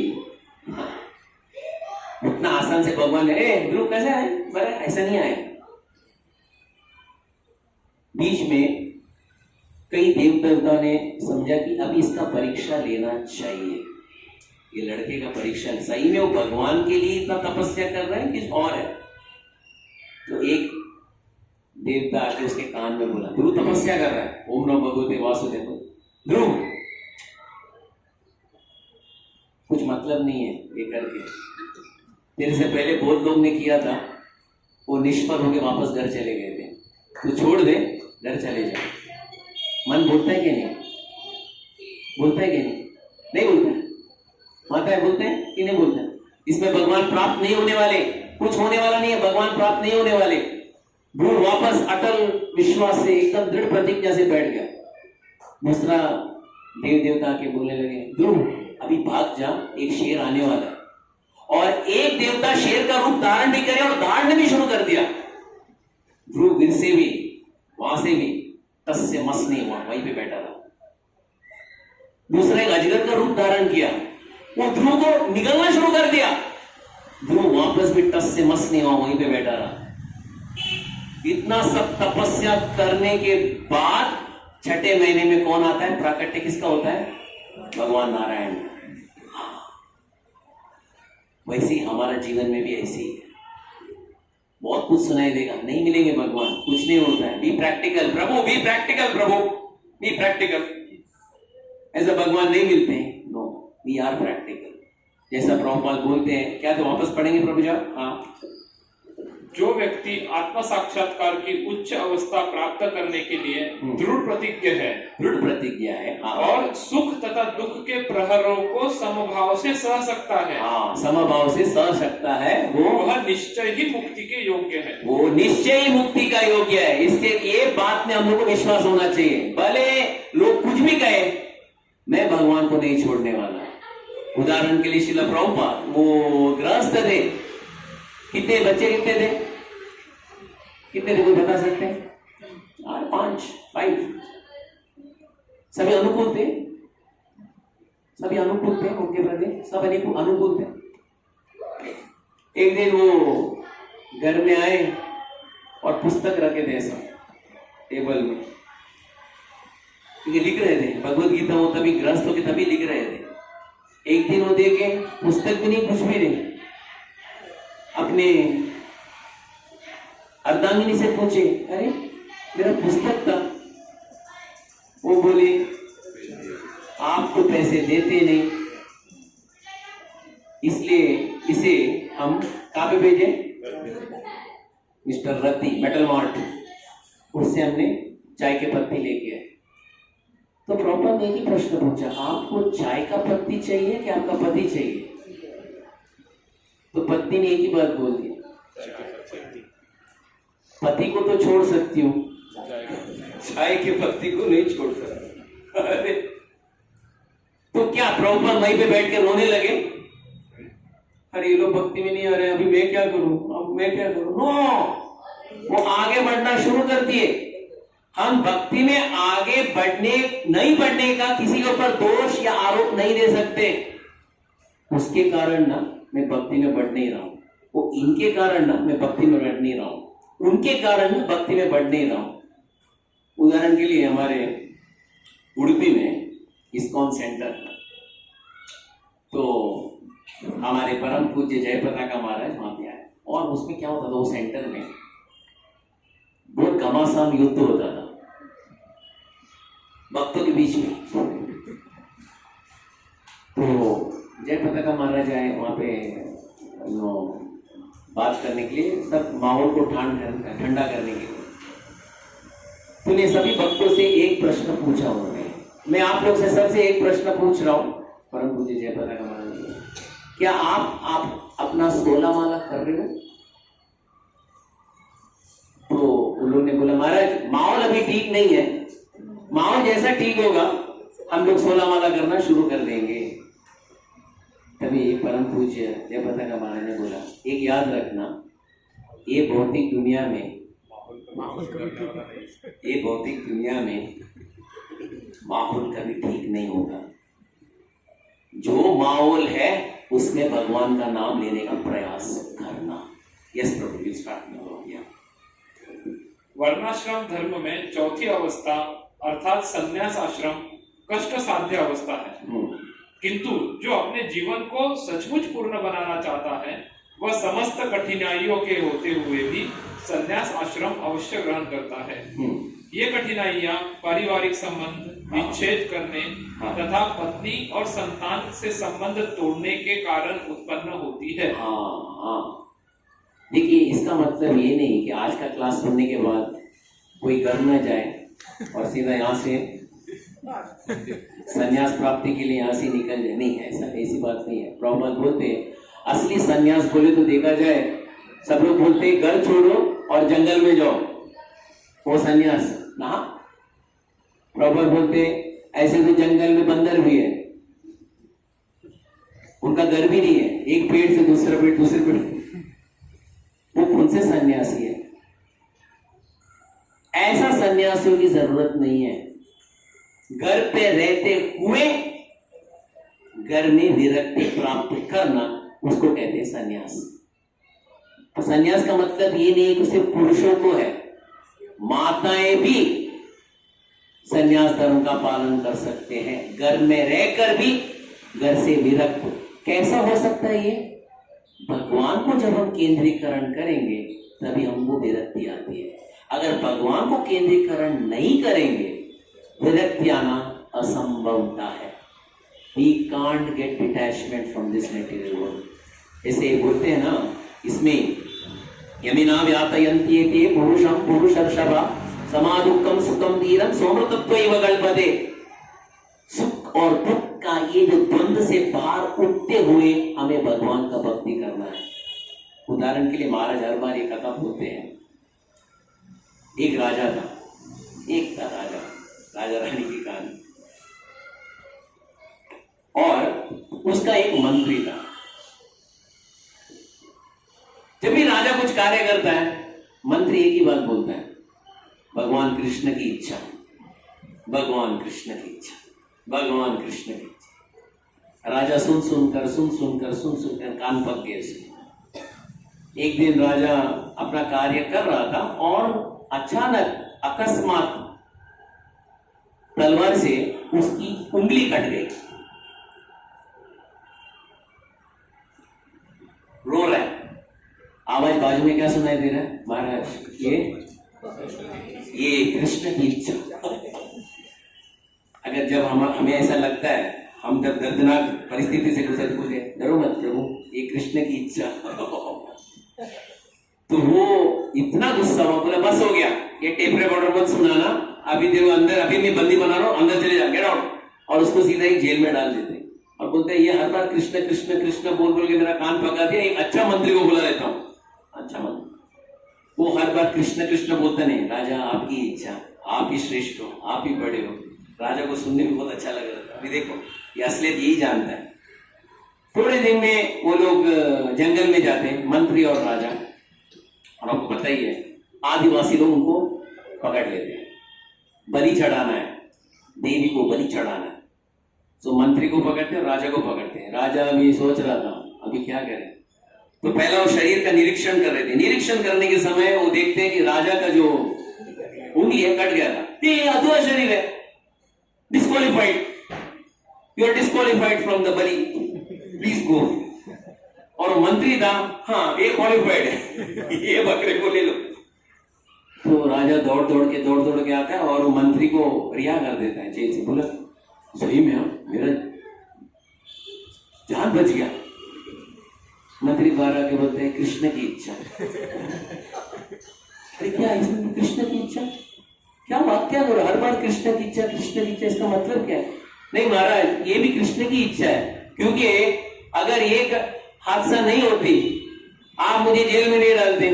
उतना आसान से भगवान ने ध्रुव कैसे आए, बड़ा ऐसा नहीं आया। बीच में कई देव देवताओं ने समझा कि अभी इसका परीक्षा लेना चाहिए, ये लड़के का परीक्षा, सही में वो भगवान के लिए इतना तपस्या कर रहा है कि और है। तो एक देवता आके उसके कान में बोला, ध्रुव तपस्या कर रहा है, ओम नमो भगवते वासुदेव, ध्रुव कुछ मतलब नहीं है ये करके, तेरे से पहले बहुत लोग ने किया था, वो निष्फल होके वापस घर चले गए थे, तू छोड़ दे, घर चले जा। मन बोलता है कि नहीं? बोलता है कि नहीं? नहीं बोलता है। माताएं बोलते हैं कि नहीं बोलते हैं? इसमें भगवान प्राप्त नहीं होने वाले, कुछ होने वाला नहीं है, भगवान प्राप्त नहीं होने वाले। ध्रुव वापस अटल विश्वास से एकदम दृढ़ प्रतिज्ञा से बैठ गया। दूसरा देव देवता के बोलने लगे, ध्रुव अभी भाग जा, एक शेर आने वाला है। और एक देवता शेर का रूप धारण भी करे और धारण भी शुरू कर दिया। ध्रुव गिर से भी वहां से भी तस से मस नहीं हुआ, वहीं पे बैठा रहा। दूसरा एक अजगर का रूप धारण किया, वो ध्रुव को निगलना शुरू कर दिया। ध्रुव वापस भी टस से मस नहीं हुआ, वहीं पे बैठा रहा। इतना सब तपस्या करने के बाद 6ठे महीने में कौन आता है? प्राकट्य किसका होता है? भगवान नारायण। वैसे ही हमारा जीवन में भी ऐसे ही है, बहुत कुछ सुनाई देगा, नहीं मिलेंगे भगवान, कुछ नहीं होता है। Be practical Prabhu, be practical Prabhu, be practical. ऐसा भगवान नहीं मिलते हैं, नो, वी आर प्रैक्टिकल। जैसा प्रभुपाद बोलते हैं, क्या तो वापस पढ़ेंगे प्रभु जी? हाँ, जो व्यक्ति आत्म साक्षात्कार की उच्च अवस्था प्राप्त करने के लिए दृढ़ प्रतिज्ञ है, दृढ़ प्रतिज्ञा है, हाँ, और सुख तथा दुख के प्रहरों को समभाव से सह सकता है, हाँ, समभाव से सह सकता है, वह निश्चय ही मुक्ति के योग्य है। वो निश्चय ही मुक्ति का योग्य है। इससे ये बात में हम लोग को विश्वास होना चाहिए। भले लोग कुछ भी कहे, मैं भगवान को नहीं छोड़ने वाला। उदाहरण के लिए श्रील प्रभुपाद, वो गृहस्थ थे, कितने बच्चे कितने थे? कितने थे कोई बता सकते हैं? 4, 5, 5। सभी अनुकूल थे, सभी अनुकूल थे उनके प्रति, सब अनुकूल थे। एक दिन वो घर में आए और पुस्तक रखे थे सब टेबल में, क्योंकि लिख रहे थे भगवत गीता, वो तभी गृहस्थ होके तभी लिख रहे थे। एक दिन वो देखे पुस्तक भी नहीं, कुछ भी नहीं। अपने अर्धांगिनी से पूछे, अरे मेरा पुस्तक था। वो बोले, आप तो पैसे देते नहीं, इसलिए इसे हम कहाँ पे भेजे? मिस्टर रत्ती मेटल मार्ट, उससे हमने चाय के पत्ती लेके आए। तो प्रॉपर ने ही प्रश्न पूछा, आपको चाय का पत्ती चाहिए कि आपका पति चाहिए? तो पत्नी ने एक ही बात बोल दी, पति को तो छोड़ सकती हूँ, चाय के पत्ती को नहीं छोड़ सकती। अरे तो क्या प्रॉपर वहीं पे बैठ के रोने लगे? अरे ये लोग भक्ति में नहीं आ रहे, अभी मैं क्या करूं, अब मैं क्या करूं? नो, वो आगे बढ़ना शुरू कर दिए। हम भक्ति में आगे नहीं बढ़ने का किसी के ऊपर दोष या आरोप नहीं दे सकते। उसके कारण ना मैं भक्ति में बढ़ नहीं रहा हूं, वो इनके कारण ना मैं भक्ति में बढ़ नहीं रहा हूं, उनके कारण ना भक्ति में बढ़ नहीं रहा हूं। उदाहरण के लिए हमारे उड़पी में इस्कॉन सेंटर, तो हमारे परम पूज्य जयप्रताका महाराज वहां पे आए, और उसमें क्या होता था, वो सेंटर में बहुत घमासान युद्ध होता था भक्तों के बीच में। तो जयप्रताका महाराज आए वहां पे बात करने के लिए, सब माहौल को ठंडा करने के लिए। तो ने सभी भक्तों से एक प्रश्न पूछा उन्होंने, मैं आप लोग से सबसे एक प्रश्न पूछ रहा हूं, परम पूज्य जयप्रताका महाराज, क्या आप अपना 16 माला कर रहे हो? तो उन्होंने बोला, महाराज माहौल अभी ठीक नहीं है, माहौल जैसा जैसा ठीक होगा हम लोग 16 माला करना शुरू कर देंगे। तभी परम पूज्य जयपताका महाराज ने बोला, एक याद रखना, ये भौतिक दुनिया में माहौल कभी ठीक नहीं होगा। जो माहौल है उसमें भगवान का नाम लेने का प्रयास करना। Yes Prabhu, will start now. वर्णाश्रम धर्म में चौथी अवस्था अर्थात संन्यास आश्रम कष्ट साध्य अवस्था है, किंतु जो अपने जीवन को सचमुच पूर्ण बनाना चाहता है वह समस्त कठिनाइयों के होते हुए भी संन्यास आश्रम अवश्य ग्रहण करता है। ये कठिनाइयां पारिवारिक संबंध विच्छेद करने तथा पत्नी और संतान से संबंध तोड़ने के कारण उत्पन्न होती है। देखिए, इसका मतलब ये नहीं कि आज का क्लास सुनने के बाद कोई घर न जाए और सीधा यहाँ से संन्यास प्राप्ति के लिए यहाँ से निकल जाए। नहीं, ऐसी बात नहीं है। प्रभुपाद बोलते हैं असली संन्यास बोले तो देखा जाए, सब लोग बोलते हैं घर छोड़ो और जंगल में जाओ, वो संन्यास ना। प्रभुपाद बोलते ऐसे तो जंगल में बंदर भी है, उनका घर भी नहीं है, एक पेड़ से दूसरे पेड़, वो कौन से सन्यासी है? ऐसा सन्यासियों की जरूरत नहीं है। घर पे रहते हुए घर में विरक्ति प्राप्त करना, उसको कहते हैं सन्यास। तो सन्यास का मतलब ये नहीं कि सिर्फ पुरुषों को है, माताएं भी सन्यास धर्म का पालन कर सकते हैं, घर में रहकर भी घर से विरक्त। कैसा हो सकता है ये? भगवान को जब हम केंद्रीकरण करेंगे तभी हमको विरक्ति आती है। अगर भगवान को केंद्रीकरण नहीं करेंगे विरक्ति आना असंभवता है। We can't get detachment from this material world. ऐसे बोलते हैं ना, इसमें यमिना व्यातयन्ति ते पुरुषं पुरुषर्षभा समादुक्कम सुखम धीरम सोमृतत्वैव कल्पते। सुख और दुख का ये जो द्वंद्व से बाहर उठते हुए हमें भगवान का भक्ति करना है। उदाहरण के लिए महाराज हर बार एक कथा बोलते हैं। एक राजा था, राजा रानी की कहानी, और उसका एक मंत्री था। जब भी राजा कुछ कार्य करता है, मंत्री एक ही बात बोलता है, भगवान कृष्ण की इच्छा, भगवान कृष्ण की इच्छा, भगवान कृष्ण की इच्छा। राजा सुन सुनकर कान पक गए उसके। एक दिन राजा अपना कार्य कर रहा था और अचानक अकस्मात तलवार से उसकी उंगली कट गई। रो रहा है, आवाज बाजू में क्या सुनाई दे रहा है? महाराज ये कृष्ण की इच्छा। अगर जब हमें ऐसा लगता है, हम जब दर्दनाक परिस्थिति से गुजर बोले डरो मत प्रभु, ये कृष्ण की इच्छा, तो वो इतना गुस्सा हुआ, बोला बस हो गया, ये टेप रिकॉर्डर मत सुनाना, अभी तेरे अंदर, अभी मैं बंदी बना रहा हूं, अंदर चले जा, गेट आउट। और उसको सीधा ही जेल में डाल देते और बोलते हैं ये हर बार कृष्ण कृष्ण कृष्ण बोल बोल के मेरा कान पका दिया, एक अच्छा मंत्री को बुला लेता हूँ। अच्छा मंत्री, वो हर बार कृष्ण कृष्ण बोलता नहीं, राजा आपकी इच्छा, आप ही श्रेष्ठ हो, आप ही बड़े हो। राजा को सुनने में बहुत अच्छा लग रहा था। अभी देखो, ये असलियत यही जानता है। थोड़े दिन में वो लोग जंगल में जाते हैं, मंत्री और राजा, और आपको पता ही है आदिवासी लोग उनको पकड़ लेते हैं, बलि चढ़ाना है, देवी को बलि चढ़ाना है। तो मंत्री को पकड़ते हैं, राजा को पकड़ते हैं। राजा अभी सोच रहा था अभी क्या करें, तो पहला वो शरीर का निरीक्षण कर रहे थे। निरीक्षण करने के समय वो देखते हैं कि राजा का जो उंगली है कट गया था, ये अधूरा शरीर है, disqualified, you are disqualified from the बलि, प्लीज गो। और मंत्री था, हाँ ये क्वालिफाइड है, ये बकरे को ले लो। तो राजा दौड़ दौड़ के आता है और मंत्री को रिहा कर देता है जेल से। बोला सही में मेरा जान बच गया। मंत्री बाहर आके बोलते हैं कृष्ण की इच्छा। अरे क्या इसमें कृष्ण की इच्छा, क्या बात, क्या बोल रहा, हर बार कृष्ण की इच्छा, कृष्ण की इच्छा, इसका मतलब क्या है? नहीं महाराज, ये भी कृष्ण की इच्छा है, क्योंकि अगर ये हादसा नहीं होती, आप मुझे जेल में नहीं डालते,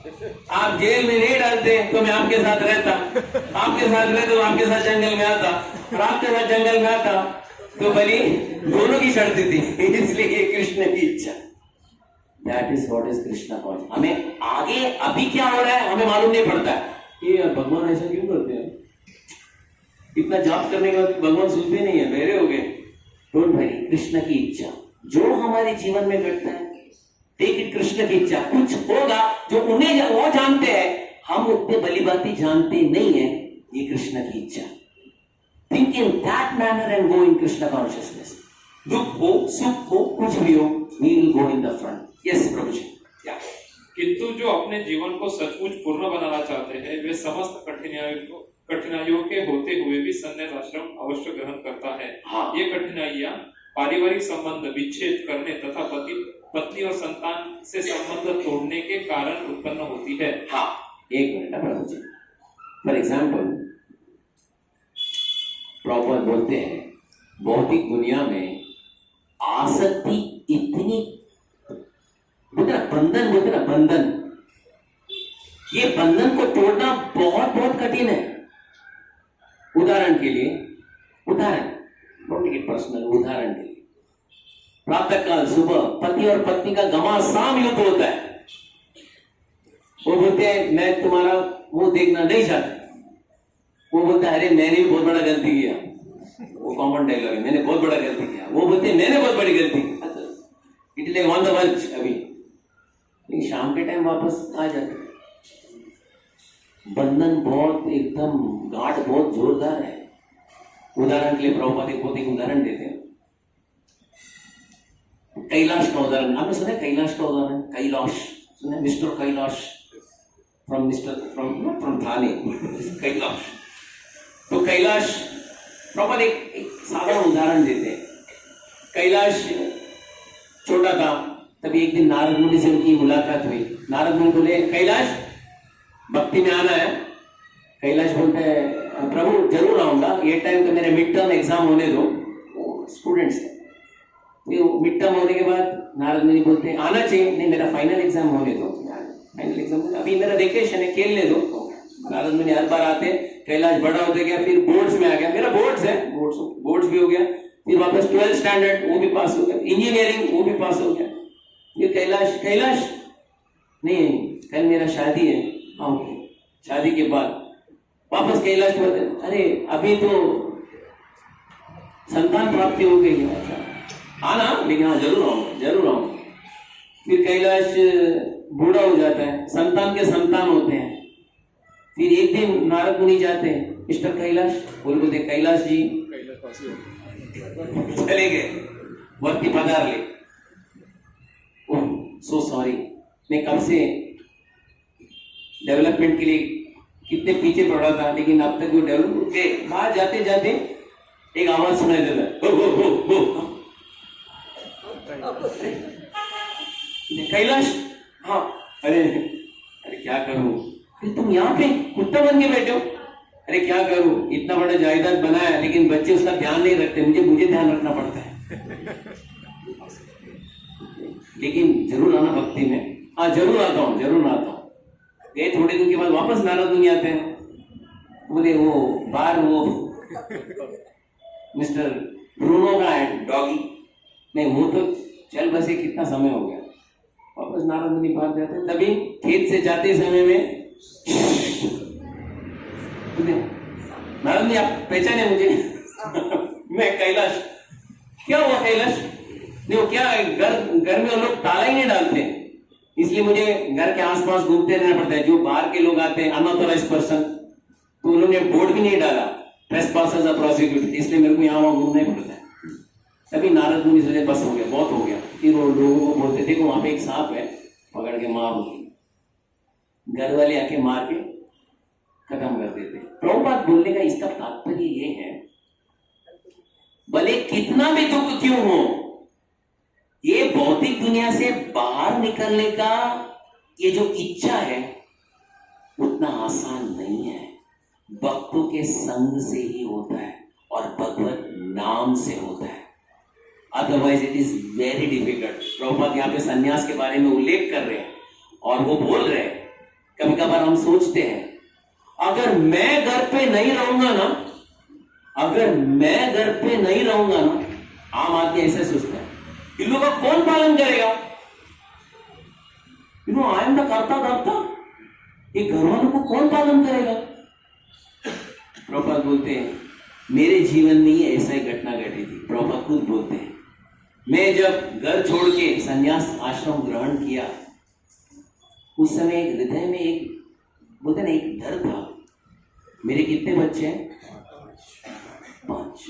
आप जेल में नहीं डालते तो मैं आपके साथ रहता, आपके साथ रहता तो आपके साथ जंगल में आता, और आपके साथ जंगल में आता तो बलि दोनों की चढ़ती थी। इसलिए कृष्ण की इच्छा, that is what is Krishna consciousness. हमें आगे अभी क्या हो रहा है हमें मालूम नहीं पड़ता है। ये यार भगवान ऐसा क्यों करते हैं, इतना जाप करने के बाद भगवान सुनते नहीं है, बहरे हो गए। डोंट वरी, कृष्ण की इच्छा जो हमारे जीवन में घटता है, टेक इट कृष्ण की इच्छा। कुछ होगा जो उन्हें वो जानते हैं, हम उतने भली बाती जानते नहीं है, ये कृष्ण की इच्छा। Think in that manner and go in Krishna consciousness. दुख हो सुख हो कुछ भी हो, we will go in the front. Yes प्रभु जी। किंतु जो अपने जीवन को सचमुच पूर्ण बनाना चाहते हैं वे समस्त कठिनाइयों के होते हुए भी संन्यास आश्रम अवश्य ग्रहण करता है। हाँ। ये कठिनाइयां पारिवारिक संबंध विच्छेद करने तथा पत्नी और संतान से संबंध तोड़ने के कारण उत्पन्न होती है। हाँ, एक minute Prabhu ji. For example proper बोलते हैं भौतिक दुनिया में आसक्ति इतनी बंधन बोलते ना, बंधन, ये बंधन को तोड़ना बहुत बहुत कठिन है। उदाहरण के लिए, उदाहरण पर्सनल, उदाहरण के लिए प्रातः काल सुबह पति और पत्नी का घमासान युद्ध होता है। वो बोलते हैं मैं तुम्हारा वो देखना नहीं चाहता, वो बोलता है अरे मैंने भी बहुत बड़ा गलती किया, वो कॉमन डायलॉग है, मैंने बहुत बड़ा गलती किया। वो बोलते हैं मैंने बहुत बड़ी गलती की, इट इज ऑन द वर्च अभी, लेकिन शाम के टाइम वापस आ जाते। बंधन बहुत एकदम गाढ़, बहुत जोरदार है। उदाहरण के लिए प्रभुपाद एक बहुत एक उदाहरण देते हैं, कैलाश का उदाहरण। आपने सुना है कैलाश का उदाहरण? कैलाश सुना? मिस्टर कैलाश फ्रॉम थाने, कैलाश। तो कैलाश प्रॉपर एक साधारण उदाहरण देते हैं। कैलाश छोटा था, तभी एक दिन नारद मुनि से उनकी मुलाकात हुई। नारद मुनि बोले कैलाश भक्ति में आना है। कैलाश बोलते हैं प्रभु जरूर आऊंगा, ये टाइम तो मेरे मिड टर्म एग्जाम होने दो, स्टूडेंट्स है। फिर मिड टर्म होने के बाद नारद मुनि बोलते हैं आना चाहिए, नहीं मेरा फाइनल एग्जाम होने दो, फाइनल एग्जाम अभी मेरा वेकेशन है, खेलने दो। नारद मुनि हर बार आते, कैलाश बड़ा होते गया, फिर बोर्ड्स में आ गया, मेरा बोर्ड्स है, बोर्ड्स भी हो गया, फिर वापस 12th स्टैंडर्ड वो भी पास हो गया, इंजीनियरिंग वो भी पास हो गया। ये कैलाश नहीं कल मेरा शादी है, ओके। शादी के बाद वापस कैलाश बोलते अरे अभी तो संतान प्राप्ति हो गई है, अच्छा आना, लेकिन हाँ जरूर आऊंगा। फिर कैलाश बूढ़ा हो जाता है, संतान के संतान होते हैं। फिर एक दिन नारद मुनि जाते हैं, मिस्टर कैलाश बोलते कैलाश जी चले गए, वर्ती पधार ले। ओह सो सॉरी, मैं कब से डेवलपमेंट के लिए कितने पीछे पड़ा था, लेकिन अब तक वो डेवलप के बाहर जाते जाते एक आवाज सुनाई देता है, कैलाश। हाँ अरे क्या करूं, तुम यहाँ पे कुत्ता बन के बैठे हो। अरे क्या करूं, इतना बड़ा जायदाद बनाया लेकिन बच्चे उसका ध्यान नहीं रखते, मुझे ध्यान रखना पड़ता है। लेकिन जरूर आना भक्ति में। हाँ जरूर आता हूँ। ये थोड़े दिन के बाद वापस नारद मुनि आते हैं, बोले वो बाहर वो मिस्टर ब्रूनो का है डॉगी, नहीं वो तो चल बसे, कितना समय हो गया। वापस नारद मुनि बाहर जाते हैं, तभी खेत से जाते समय में नारद मुनि आप पहचाने मुझे? मैं कैलाश। क्या हुआ कैलाश? नहीं वो क्या घर में वो लोग ताला ही नहीं डालते, इसलिए मुझे घर के आसपास घूमते रहना पड़ता है। जो बाहर के लोग आते हैं अनऑथराइज्ड पर्सन, तो उन्होंने बोर्ड भी नहीं डाला ट्रेसपासर्स आर प्रोसिक्यूटेड, इसलिए मेरे को यहाँ वहाँ घूमना ही पड़ता है। तभी नारद मुनि सोचे बस हो गया, बहुत हो गया। फिर वो लोगों को बोलते देखो वहां पे एक सांप है, पकड़ के मार दो। घर वाले आके मार के खत्म कर देते। प्रभुपाद बोलने का इसका तात्पर्य ये है, भले कितना भी दुख क्यों हो, ये भौतिक दुनिया से बाहर निकलने का ये जो इच्छा है उतना आसान नहीं है। भक्तों के संग से ही होता है और भगवत नाम से होता है, otherwise it is very difficult. Prabhupada यहाँ पे सन्यास के बारे में उल्लेख कर रहे हैं और वो बोल रहे हैं कभी कभार हम सोचते हैं अगर मैं घर पे नहीं रहूंगा ना, अगर मैं घर पे नहीं रहूंगा ना, आम आदमी ऐसे सोचता है, इन लोगों का कौन पालन करेगा? आई एम द करता धरता, ये घर वालों को कौन पालन करेगा? प्रभुपाद बोलते हैं मेरे जीवन में ही ऐसा ही घटना घटी थी। प्रभुपाद खुद बोलते हैं मैं जब घर छोड़ के संन्यास आश्रम ग्रहण किया, उस समय एक हृदय में एक बोलते ना एक डर था। मेरे कितने बच्चे हैं? 5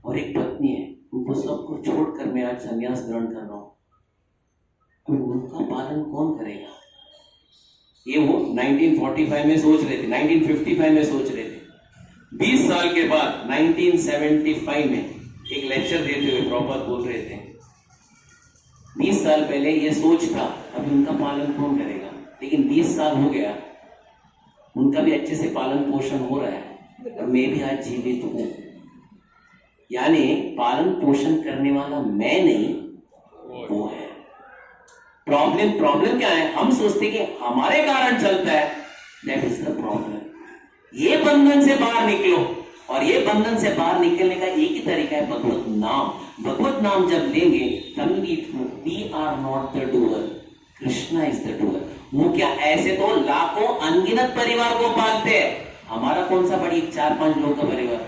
और एक पत्नी है, उनको सबको छोड़कर मैं आज संन्यास ग्रहण कर रहा हूं। तो उनका पालन कौन करेगा? ये वो 1945 में सोच रहे थे, 1955 में सोच रहे थे। 20 साल के बाद 1975 में एक लेक्चर देते हुए प्रभुपाद बोल रहे थे 20 साल पहले ये सोच था, अभी उनका पालन कौन करेगा? लेकिन 20 साल हो गया, उनका भी अच्छे से पालन पोषण हो रहा है और मैं भी आज जीवित हूं। यानी पालन पोषण करने वाला मैं नहीं, वो है। प्रॉब्लम क्या है? हम सोचते कि हमारे कारण चलता है, दैट इज द प्रॉब्लम। ये बंधन से बाहर निकलो, और ये बंधन से बाहर निकलने का एक ही तरीका है भगवत नाम। भगवत नाम जब लेंगे तभी we are not the doer, Krishna is the doer. वो क्या, ऐसे तो लाखों अनगिनत परिवार को पालते हैं, हमारा कौन सा बड़ी 4-5 लोगों का परिवार,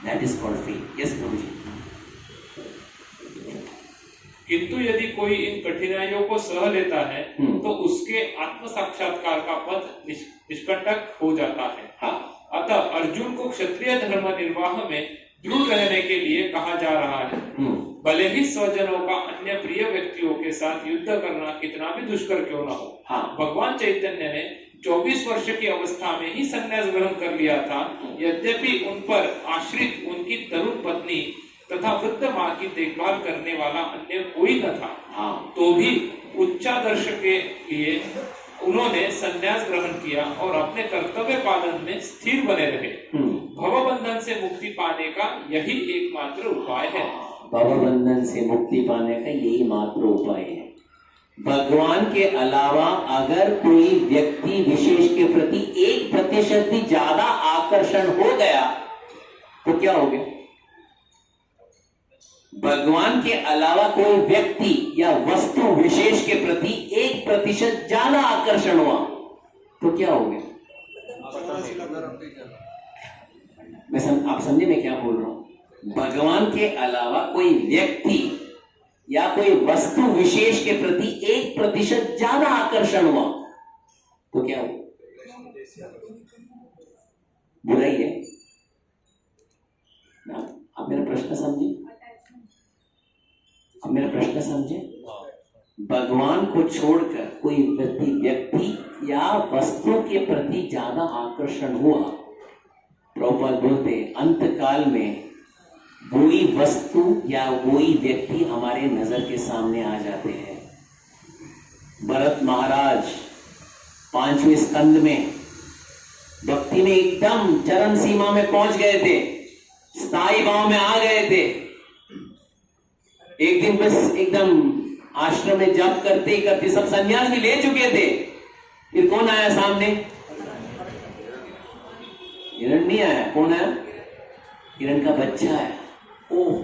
that is called faith. Yes प्रभु जी। किंतु यदि कोई इन कठिनाइयों को सह लेता है तो उसके आत्म साक्षात्कार का पथ निष्कंटक हो जाता है। हाँ। अतः अर्जुन को क्षत्रिय धर्म निर्वाह में दृढ़ रहने के लिए कहा जा रहा है। भले ही स्वजनों का अन्य प्रिय व्यक्तियों के साथ युद्ध करना कितना भी दुष्कर क्यों न हो। हाँ। भगवान चैतन्य ने 24 वर्ष की अवस्था में ही संन्यास ग्रहण कर लिया था। यद्यपि उन पर आश्रित उनकी तरुण पत्नी तथा वृद्ध माँ की देखभाल करने वाला अन्य कोई न था, तो भी उच्चादर्श के लिए उन्होंने संन्यास ग्रहण किया और अपने कर्तव्य पालन में स्थिर बने रहे। भवबंधन से मुक्ति पाने का यही एकमात्र उपाय है। भवबंधन से मुक्ति पाने का यही मात्र उपाय है। भगवान के अलावा अगर कोई व्यक्ति विशेष के प्रति 1% भी ज्यादा आकर्षण हो गया तो क्या हो गया? भगवान के अलावा कोई व्यक्ति या वस्तु विशेष के प्रति 1% ज्यादा आकर्षण हुआ तो क्या हो गया? आप समझे मैं क्या बोल रहा हूं? भगवान के अलावा कोई व्यक्ति या कोई वस्तु विशेष के प्रति 1% ज्यादा आकर्षण हुआ तो क्या हो? बुराई है ना? आप मेरा प्रश्न समझे? अब मेरा प्रश्न समझे? भगवान को छोड़कर कोई व्यक्ति या वस्तु के प्रति ज्यादा आकर्षण हुआ, प्रभुपाद बोलते अंत काल में वही वस्तु या वही व्यक्ति हमारे नजर के सामने आ जाते हैं। भरत महाराज 5वें स्कंद में भक्ति में एकदम चरम सीमा में पहुंच गए थे, स्थायी भाव में आ गए थे। एक दिन बस एकदम आश्रम में जप करते करते सब संन्यास भी ले चुके थे। फिर कौन आया सामने? हिरण नहीं आया। कौन आया? हिरण का बच्चा आया। ओह,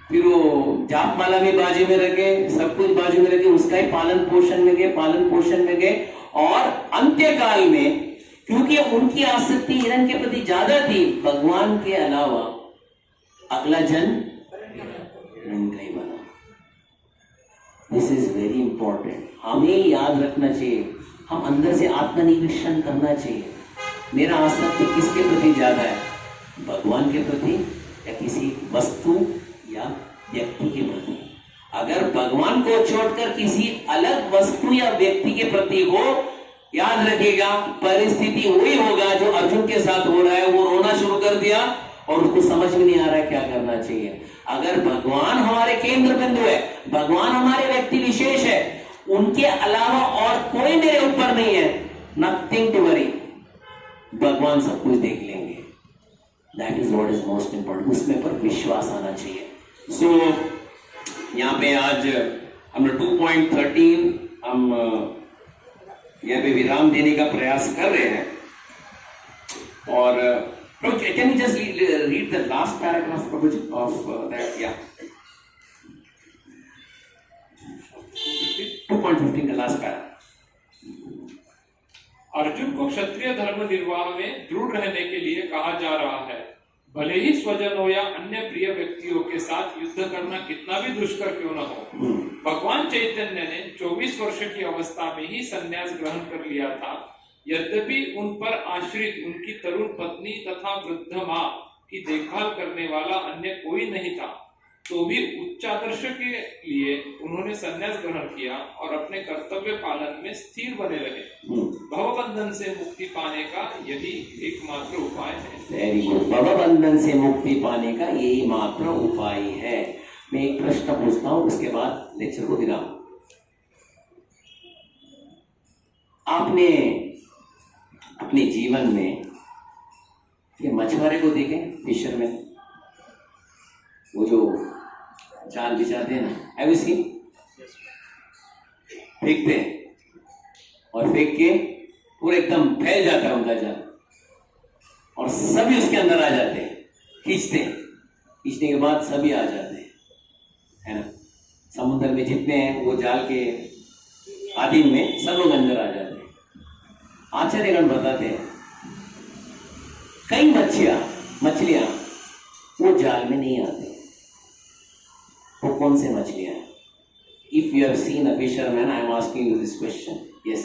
फिर वो जाप माला भी बाजू में रखे, सब कुछ बाजू में रखे, उसका ही पालन पोषण में गए और अंत्यकाल में क्योंकि उनकी आसक्ति हिरण के प्रति ज्यादा थी, भगवान के अलावा अगला जन्म हिरण का ही बना। This is very important. हमें याद रखना चाहिए, हम अंदर से आत्मनिरीक्षण करना चाहिए। मेरा आसक्ति किसके प्रति ज्यादा है? भगवान के प्रति या किसी वस्तु या व्यक्ति के प्रति? अगर भगवान को छोड़कर किसी अलग वस्तु या व्यक्ति के प्रति हो, याद रखिएगा परिस्थिति वही होगा जो अर्जुन के साथ हो रहा है। वो रोना शुरू कर दिया और उसको समझ में नहीं आ रहा है क्या करना चाहिए। अगर भगवान हमारे केंद्र बिंदु है, भगवान हमारे व्यक्ति विशेष है, उनके अलावा और कोई मेरे ऊपर नहीं है, नथिंग टू वरी, भगवान सब कुछ देख लेंगे। That is what is most important. उसमें पर विश्वास आना चाहिए। सो यहाँ पे आज हमने 2.13 हम यहाँ पे विराम देने का प्रयास कर रहे हैं। और can you just read the last paragraph Prabhu ji of that? या 2.15 का लास्ट पैराग्राफ। अर्जुन को क्षत्रिय धर्म निर्वाह में दृढ़ रहने के लिए कहा जा रहा है। भले ही स्वजनों या अन्य प्रिय व्यक्तियों के साथ युद्ध करना कितना भी दुष्कर क्यों न हो। भगवान चैतन्य ने 24 वर्ष की अवस्था में ही संन्यास ग्रहण कर लिया था। यद्यपि उन पर आश्रित उनकी तरुण पत्नी तथा वृद्ध माँ की देखभाल करने वाला अन्य कोई नहीं था, तो भी उच्चादर्श के लिए उन्होंने संन्यास ग्रहण किया और अपने कर्तव्य पालन में स्थिर बने रहे। भवबंधन से मुक्ति पाने का यही एकमात्र उपाय है। Very good. भवबंधन से मुक्ति पाने का यही मात्र उपाय है। मैं एक प्रश्न पूछता हूं, उसके बाद लेक्चर को विराम। आपने अपने जीवन में ये मछुआरे को देखे? फिशरमैन, वो जो जाल बिछाते हैं ना, हैव यू सीन? फेंकते हैं और फेंक के पूरा एकदम फैल जाता है उनका जाल और सभी उसके अंदर आ जाते हैं। खींचते हैं, खींचने के बाद सभी आ जाते हैं, है ना। समुद्र में जितने हैं वो जाल के आधीन में सब लोग अंदर आ जाते हैं। आचार्यगण बताते हैं कई मछलियां वो जाल में नहीं आते। वो कौन से मछलियां हैं? If you have seen a fisherman, I am asking you this question. Yes,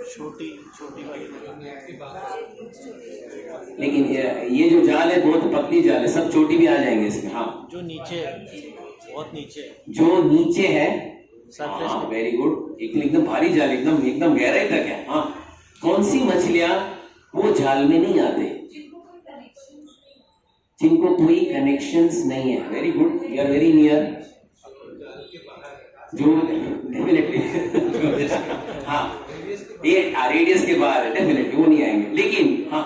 छोटी वाली। लेकिन ये जो जाल है बहुत पतली जाल है, सब छोटी भी आ जाएंगे इसमें। हाँ, जो नीचे, बहुत नीचे, जो नीचे है। सरफेस। हाँ, वेरी गुड। एकदम भारी जाल, एकदम गहराई तक है। हाँ, कौन सी मछलियां वो जाल में नहीं आते? जिनको कोई कनेक्शंस नहीं है। Very good, you are very near. जो डेफिनेटली हाँ, ये रेडियस के बाहर है, डेफिनेटली वो नहीं आएंगे। लेकिन हाँ,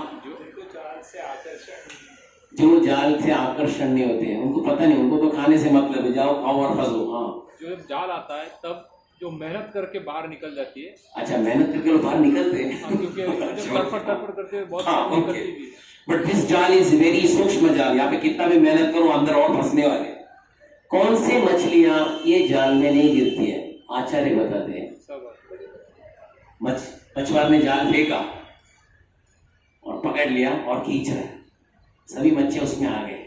जो जाल से आकर्षण नहीं होते हैं, उनको पता नहीं, उनको तो खाने से मतलब है, जाओ खाओ और फंसो। हाँ, जो जाल आता है तब जो मेहनत करके बाहर निकल जाती है। अच्छा, मेहनत करके लोग बाहर निकलते हैं। हाँ, क्योंकि तड़फड़ करते बहुत निकलती भी है। बट दिस जाल इज वेरी सूक्ष्म जाल। यहाँ पे कितना भी मेहनत करो अंदर और फंसने वाले। कौन से मछलियां ये जाल में नहीं गिरती है? आचार्य बताते हैं। मछुआर ने जाल फेंका और पकड़ लिया और खींच रहा है, सभी मच्छियां उसमें आ गए।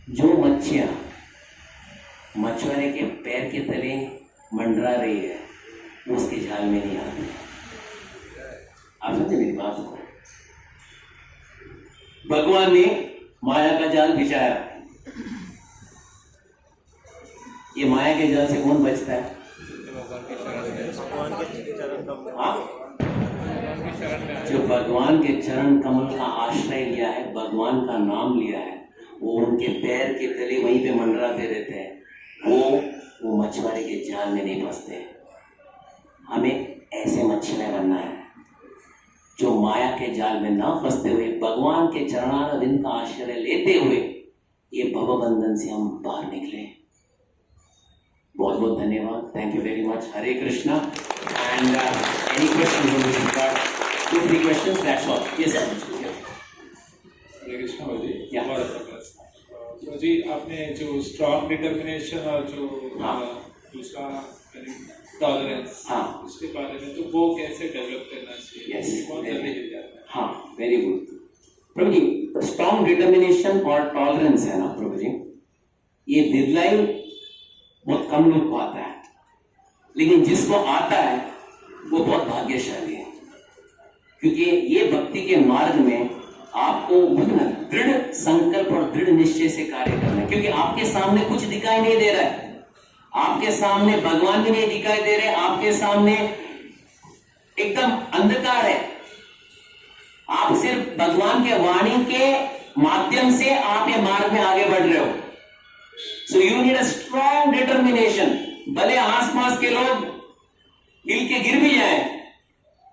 जो मच्छियां मछुआरे के पैर के तले मंडरा रही है वो उसके जाल में नहीं आती। आप समझे मेरी बात को? भगवान ने माया का जाल बिछाया। ये माया के जाल से कौन बचता है? हाँ? जो भगवान के चरण कमल का आश्रय लिया है, भगवान का नाम लिया है, वो उनके पैर के तले वहीं पे मंडराते रहते हैं। वो मछुआरे के जाल में नहीं फंसते। हमें ऐसे मछलियां बनना है जो माया के जाल में ना फंसते हुए भगवान के चरणारविंद का आश्रय लेते हुए ये भवबंधन से हम बाहर निकले। बहुत बहुत धन्यवाद। Thank you very much. Hare Krishna. And any question on this regard? 2-3 questions, that's all. Yes, sir. हरे कृष्णा भाई जी। Yeah. बहुत अच्छा क्लास। तो जी आपने जो स्ट्रॉन्ग डिटर्मिनेशन और जो दूसरा टॉलरेंस, हाँ, उसके बारे में, तो वो कैसे डेवलप करना चाहिए? Yes. बहुत जल्दी हिल जाता है। हाँ, वेरी गुड प्रभु जी। स्ट्रॉन्ग डिटर्मिनेशन और टॉलरेंस है ना प्रभु जी, ये बिरलाई बहुत कम लोग को आता है, लेकिन जिसको आता है वो बहुत भाग्यशाली है। क्योंकि ये भक्ति के मार्ग में आपको दृढ़ संकल्प और दृढ़ निश्चय से कार्य करना है। क्योंकि आपके सामने कुछ दिखाई नहीं दे रहा है, आपके सामने भगवान भी नहीं दिखाई दे रहे, आपके सामने एकदम अंधकार है। आप सिर्फ भगवान के वाणी के माध्यम से आप ये मार्ग में आगे बढ़ रहे हो। So you need a strong determination. भले आसपास के लोग हिल के गिर भी जाए,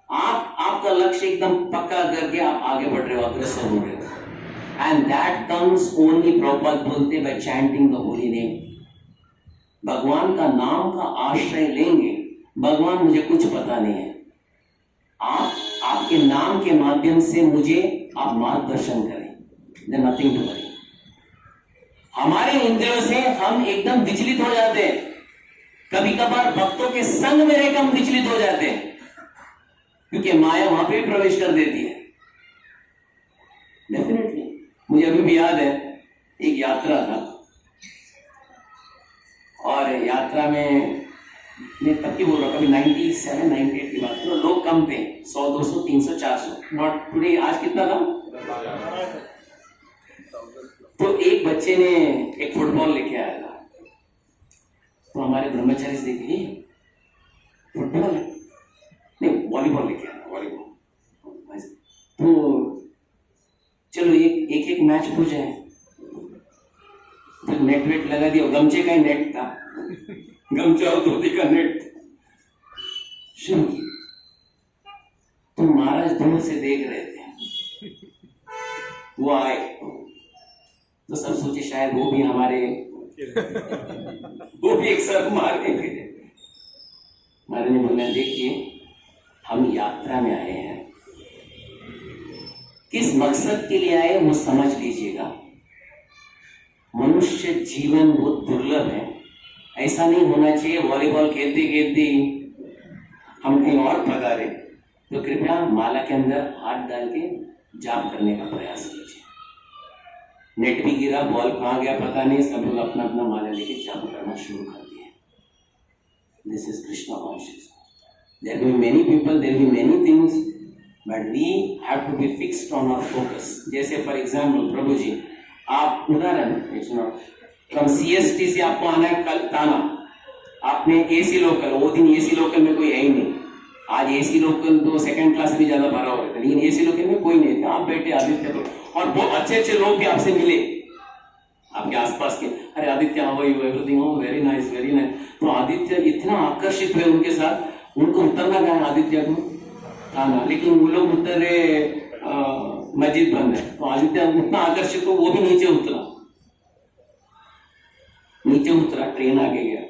आपका लक्ष्य एकदम पक्का करके आप आगे बढ़ रहे हो, अग्रसर हो रहे हो। And that comes only, proper बोलते by chanting the holy name. भगवान का नाम का आश्रय लेंगे भगवान मुझे कुछ पता नहीं है, आप आपके नाम के माध्यम से मुझे आप मार्गदर्शन करें, देयर नथिंग टू वरी। हमारे इंद्रियों से हम एकदम विचलित हो जाते हैं, कभी कभार भक्तों के संग में रहकर हम विचलित हो जाते हैं, क्योंकि माया वहां पे भी प्रवेश कर देती है। डेफिनेटली मुझे अभी भी याद है, एक यात्रा था और यात्रा में मैं तब की बोल रहा हूँ, कभी 97, 98 की बात, तो लोग कम थे, 100, 200, 300, 400, नॉट टुडे। आज कितना था? तो एक बच्चे ने एक फुटबॉल लेके आया था, तो हमारे ब्रह्मचारी से देखिए फुटबॉल नहीं, वॉलीबॉल लेके आया, वॉलीबॉल। तो चलो एक मैच हो जाए, तो नेट वेट लगा दिया, गमछे का ही नेट था, गमछा और धोती का नेट शुरू किया। तो महाराज दूर से देख रहे थे, वो आए तो सब सोचे शायद वो भी हमारे वो भी एक सर मार देंगे। महाराज ने बोला, देखिए हम यात्रा में आए हैं, किस मकसद के लिए आए वो समझ लीजिएगा। मनुष्य जीवन बहुत दुर्लभ है, ऐसा नहीं होना चाहिए वॉलीबॉल खेलते खेलते हम कहीं और पधारे। तो कृपया माला के अंदर हाथ डाल के जाप करने का प्रयास कीजिए। नेट भी गिरा, बॉल कहाँ गया पता नहीं, सब लोग अपना अपना माला लेके जाप करना शुरू कर दिए। This is Krishna consciousness. There will be many people, there will be many things, but we have to be fixed on our focus. जैसे फॉर एग्जाम्पल प्रभु जी, आप उदाहरण, इट्स नॉट फ्रॉम CST से आपको आना है कल ताना, आपने AC लोकल, वो दिन AC लोकल में कोई है ही नहीं, आज AC लोकल तो सेकंड क्लास भी ज्यादा भरा हुआ है, लेकिन AC लोकल में कोई नहीं था। आप बैठे आदित्य को, और बहुत अच्छे अच्छे लोग भी आपसे मिले आपके आसपास के, अरे Aditya how are you, everything, oh very nice very nice. तो आदित्य इतना आकर्षित हुए उनके साथ, उनको उतरना गया आदित्य को ताना, लेकिन वो लोग उतरे, मस्जिद बंद है। तो आदित्य उतना आकर्षित हो, वो भी नीचे उतरा, ट्रेन आगे गया।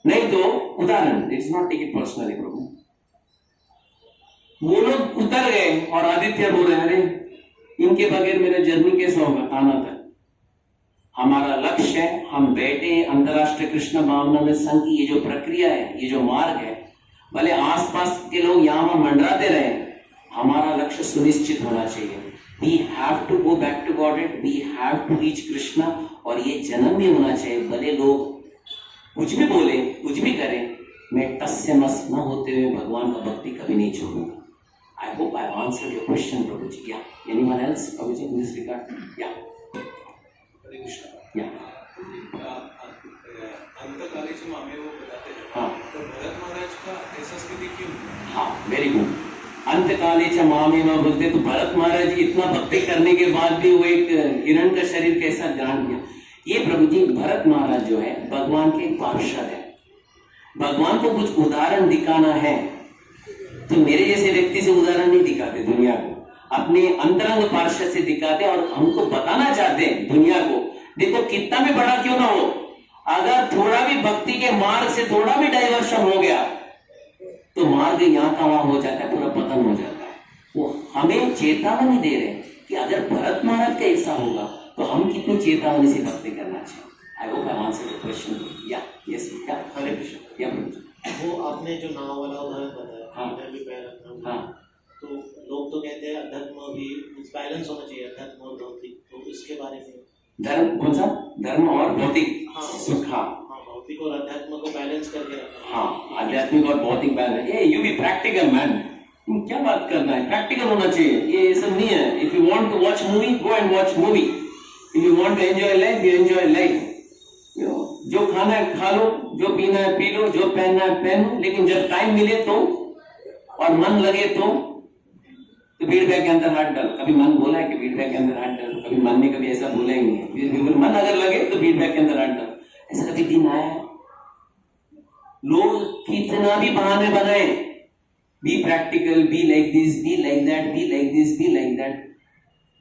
नहीं तो उदाहरण, it's not take it personally प्रभु, वो लोग उतर गए और आदित्य बोल रहे, अरे इनके बगैर मेरा जर्नी कैसा होगा ताना तक। हमारा लक्ष्य है, हम बैठे अंतरराष्ट्रीय कृष्ण भावनामृत संघ की ये जो प्रक्रिया है, ये जो मार्ग है, भले आसपास के लोग यहाँ वहां मंडराते रहे, हमारा लक्ष्य सुनिश्चित होना चाहिए। We have to go back to Godhead, we have to reach Krishna, और ये जन्म भी होना चाहिए। भले लोग कुछ भी बोले, कुछ भी करें, मैं टस से मस न होते हुए भगवान का भक्ति कभी नहीं छोड़ूंगा। I hope I have answered your question, Prabhu ji. Yeah. Anyone else, Prabhu ji, in this regard? Yeah. Hare Krishna. Yeah. अंतकालीन मामे वो बताते हैं। हाँ। तो भरत महाराज का ऐसा स्थिति क्यों? हाँ, वेरी गुड। अंतकाले च मामे न बोलते, तो भरत महाराज जी इतना भक्ति करने के बाद भी वो एक हिरण का शरीर कैसा ग्रहण किया। ये प्रभु जी, भरत महाराज जो है भगवान के पार्षद है, भगवान को कुछ उदाहरण दिखाना है तो मेरे जैसे व्यक्ति से उदाहरण नहीं दिखाते दुनिया को, अपने अंतरंग पार्षद से दिखाते और हमको बताना चाहते हैं दुनिया को, देखो कितना भी बड़ा क्यों ना हो, अगर थोड़ा भी भक्ति के मार्ग से थोड़ा भी डाइवर्शन हो गया तो मार्ग यहाँ का वहां हो जाता है, पूरा पतन हो जाता है। वो हमें चेतावनी दे रहे हैं कि अगर भरत महाराज का ऐसा होगा तो हम कितनी चेतावनी से भक्ति करना चाहिए। I hope I answer the question. या यस, क्या हरे कृष्ण। या वो आपने जो नाव वाला उदाहरण बताया, हाँ। इधर भी पैर रखना, हाँ, तो लोग तो कहते हैं अध्यात्म भी बैलेंस होना चाहिए, अध्यात्म और भौतिक, तो इसके बारे में धर्म कौन सा? धर्म और भौतिक सुख। हाँ, भौतिक और अध्यात्म को बैलेंस करके रखना। हाँ, आध्यात्मिक और भौतिक बैलेंस। ये यू बी प्रैक्टिकल मैन, तुम क्या बात करना है, प्रैक्टिकल होना चाहिए, ये सब नहीं है। If you want to watch movie, go and watch movie. If you want to enjoy life, you enjoy life. जो खाना है खा लो, जो पीना है पी लो, जो पहनना है पहनो, लेकिन जब टाइम मिले तो और मन लगे तो फीडबैक के अंदर हाथ डालो। कभी मन बोला है कि फीडबैक के अंदर हाथ डालो? कभी मन ने कभी ऐसा बोला ही नहीं है। मन अगर लगे तो फीडबैक के अंदर हाथ डालो, ऐसा कभी दिन आया है? लोग कितना भी बहाने बनाए, be practical, be like this, be like that, be like this, be like that,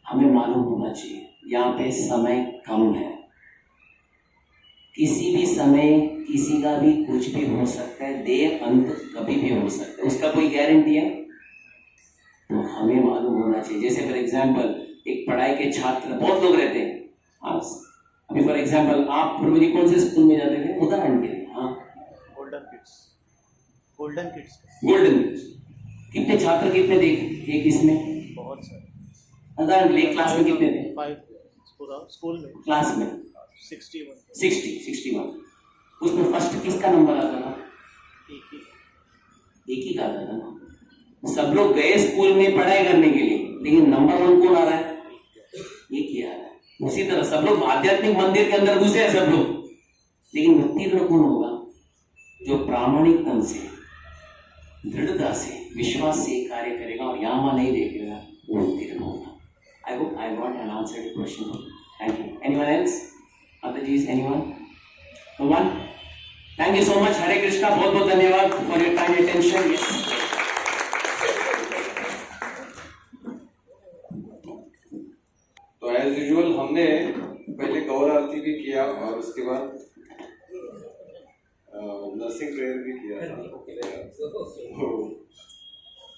हमें मालूम होना चाहिए यहाँ पे समय कम है। किसी भी समय किसी का भी कुछ भी हो सकता है, देर अंत कभी भी हो सकता है, उसका कोई गारंटी है? तो हमें मालूम होना चाहिए। जैसे फॉर एग्जाम्पल एक पढ़ाई के छात्र बहुत लोग रहते हैं। आप अभी फॉर एग्जाम्पल आप प्रभु जी कौन से स्कूल में जाते थे? उदाहरण के लिए, हाँ, गोल्डन किड्स कितने छात्र कितने थे एक इसमें? बहुत सारे। उदाहरण के लिए क्लास में कितने थे? 5 पूरा स्कूल में क्लास में 61। उसमें फर्स्ट किसका नंबर आता था? एक ही का आता था ना। सब लोग गए स्कूल में पढ़ाई करने के लिए, लेकिन नंबर 1 कौन आ रहा है? एक ही आ रहा है। उसी तरह सब लोग आध्यात्मिक मंदिर के अंदर घुसे हैं सब लोग, लेकिन उत्तीर्ण कौन होगा? जो प्रामाणिक ढंग से, दृढ़ता से, विश्वास से कार्य करेगा और यामा नहीं देखेगा, वो उत्तीर्ण होगा। I hope I got an answer to the question. Thank you. Anyone else? Mataji, anyone? No one? Thank you so much. Hare Krishna. बहुत बहुत धन्यवाद for your time and attention. Yes. तो एज यूजुअल हमने पहले गौर आरती भी किया और उसके बाद नर्सिंग प्रेयर भी किया था।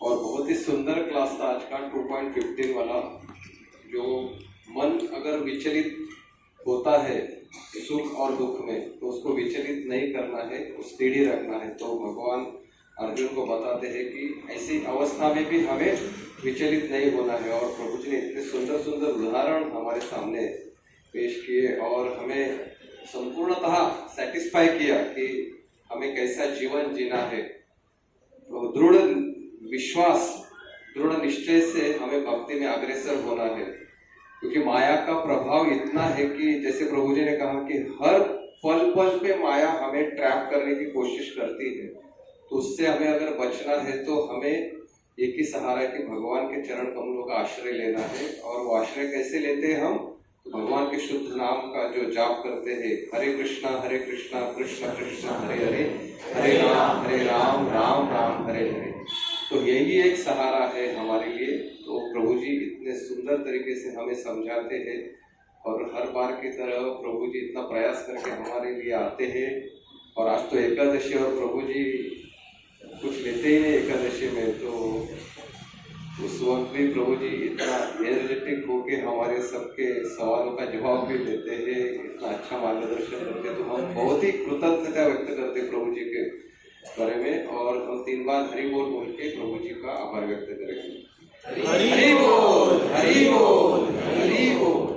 और बहुत ही सुंदर क्लास था आज का 2.15 वाला। जो मन अगर विचलित होता है सुख और दुख में, तो उसको विचलित नहीं करना है, स्थिर रखना है। तो भगवान अर्जुन को बताते हैं कि ऐसी अवस्था में भी हमें विचलित नहीं होना है। और प्रभु जी ने इतने सुंदर सुंदर उदाहरण हमारे सामने पेश किए और हमें संपूर्णतः सेटिस्फाई किया कि हमें कैसा जीवन जीना है। तो दृढ़ विश्वास, दृढ़ निश्चय से हमें भक्ति में अग्रसर होना है, क्योंकि माया का प्रभाव इतना है कि जैसे प्रभु जी ने कहा कि हर पल पल पे माया हमें ट्रैप करने की कोशिश करती है। तो उससे हमें अगर बचना है तो हमें एक ही सहारा है कि भगवान के चरण कमलों का आश्रय लेना है। और वो आश्रय कैसे लेते हैं हम? तो भगवान के शुद्ध नाम का जो जाप करते हैं, हरे कृष्णा कृष्ण कृष्ण हरे हरे, हरे राम राम राम हरे हरे। तो यही एक सहारा है हमारे लिए। तो प्रभु जी इतने सुंदर तरीके से हमें समझाते हैं और हर बार की तरह प्रभु जी इतना प्रयास करके हमारे लिए आते हैं। और आज तो एकादशी और प्रभु जी कुछ लेते ही नहीं एकादशी में, तो उस वक्त भी प्रभु जी इतना एनर्जेटिक होके हमारे सबके सवालों का जवाब भी देते हैं, इतना अच्छा मार्गदर्शन करते। तो हम बहुत ही कृतज्ञता व्यक्त करते प्रभु जी के बारे में। और हम 3 बार हरि बोल बोल के प्रभु जी का आभार व्यक्त करेंगे। हरि बोल हरि बोल हरि बोल।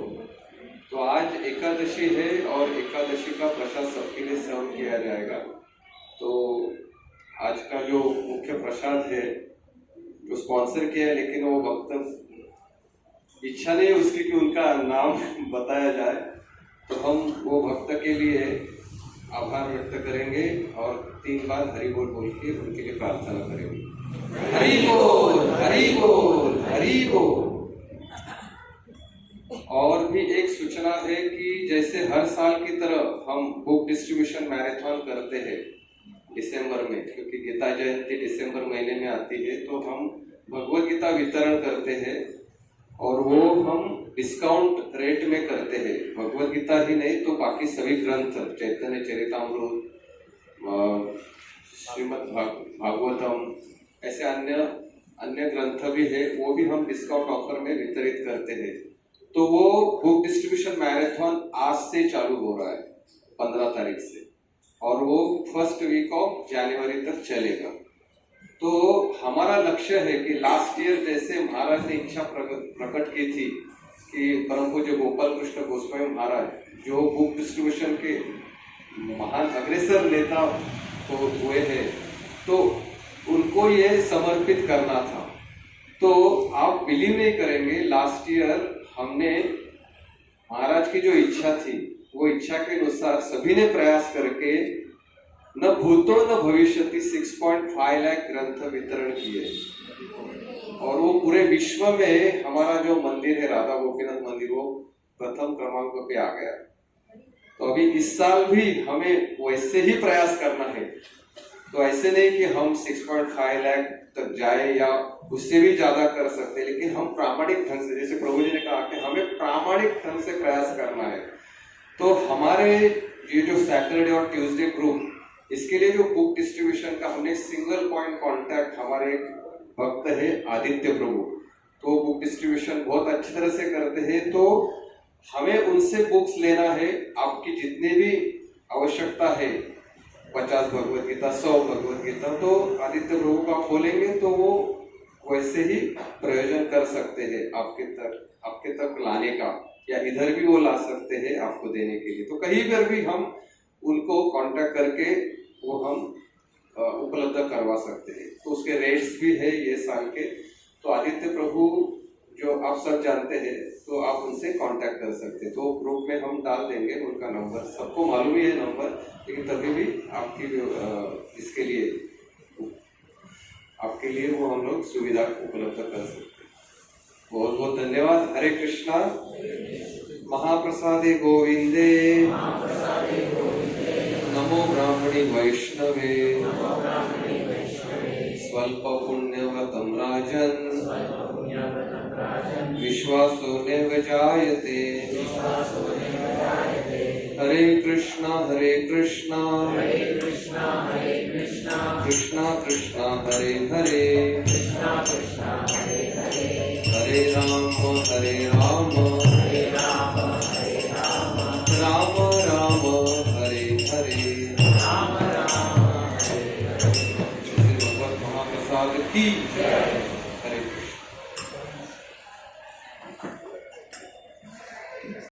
तो आज एकादशी है और एकादशी का प्रसाद सबके लिए सर्व किया जाएगा। तो आज का जो मुख्य प्रसाद है जो स्पॉन्सर किया है, लेकिन वो भक्त इच्छा नहीं है उसकी कि उनका नाम बताया जाए, तो हम वो भक्त के लिए आभार व्यक्त करेंगे और 3 बार हरि बोल बोल के उनके लिए प्रार्थना करेंगे। हरि बोल हरि बोल हरि बोल। और भी एक सूचना है कि जैसे हर साल की तरह हम बुक डिस्ट्रीब्यूशन मैराथन करते हैं दिसंबर में, क्योंकि गीता जयंती दिसंबर महीने में आती है, तो हम भगवत गीता वितरण करते हैं और वो हम डिस्काउंट रेट में करते हैं। भगवत गीता ही नहीं तो बाकी सभी ग्रंथ, चैतन्य चरितामृत, श्रीमद् भागवतम, ऐसे अन्य ग्रंथ भी है, वो भी हम डिस्काउंट ऑफर में वितरित करते हैं। तो वो बुक डिस्ट्रीब्यूशन मैराथन आज से चालू हो रहा है 15 तारीख से, और वो फर्स्ट वीक ऑफ जनवरी तक चलेगा। तो हमारा लक्ष्य है कि लास्ट ईयर जैसे महाराज ने इच्छा प्रकट की थी कि परम पूज्य गोपाल कृष्ण गोस्वामी महाराज जो बुक डिस्ट्रीब्यूशन के महान अग्रसर नेता तो हुए हैं, तो उनको ये समर्पित करना था। तो आप बिलीव नहीं करेंगे, लास्ट ईयर हमने महाराज की जो इच्छा थी वो इच्छा के अनुसार सभी ने प्रयास करके न भूतो न भविष्यति 6.5 लाख ग्रंथ वितरण किए। और वो पूरे विश्व में हमारा जो मंदिर है राधा गोपीनाथ मंदिर, वो प्रथम क्रमांक पे आ गया। तो अभी इस साल भी हमें वैसे ही प्रयास करना है। तो ऐसे नहीं कि हम 6.5 लाख तक जाए या उससे भी ज्यादा कर सकते हैं, लेकिन हम प्रामाणिक ढंग से, जैसे प्रभु जी ने कहा कि हमें प्रामाणिक ढंग से प्रयास करना है। तो हमारे ये जो सैटरडे और ट्यूसडे ग्रुप, इसके लिए जो बुक डिस्ट्रीब्यूशन का हमने सिंगल पॉइंट कांटेक्ट, हमारे एक भक्त है आदित्य प्रभु, तो बुक डिस्ट्रीब्यूशन बहुत अच्छी तरह से करते हैं। तो हमें उनसे बुक्स लेना है। आपकी जितनी भी आवश्यकता है, 50 भगवत गीता, 100 भगवत गीता, तो आदित्य प्रभु का खोलेंगे तो वो वैसे ही प्रयोजन कर सकते हैं आपके तक लाने का, या इधर भी वो ला सकते हैं आपको देने के लिए। तो कहीं पर भी हम उनको कांटेक्ट करके वो हम उपलब्ध करवा सकते हैं। तो उसके रेट्स भी है ये साल के। तो आदित्य प्रभु जो आप सब जानते हैं, तो आप उनसे कांटेक्ट कर सकते हैं। तो ग्रुप में हम डाल देंगे उनका नंबर, सबको मालूम ही है नंबर, लेकिन तभी भी इसके लिए वो हम लोग सुविधा उपलब्ध कर सकते हैं। बहुत बहुत धन्यवाद। हरे कृष्णा। महाप्रसादे गोविंदे, नमो ब्राह्मणी वैष्णवे, स्वल्प पुण्यव्रतं राजन्, विश्वासो नैव जायते। हरे कृष्णा कृष्णा कृष्णा हरे हरे, हरे राम राम राम हरे हरे। भगवत महाप्रसाद की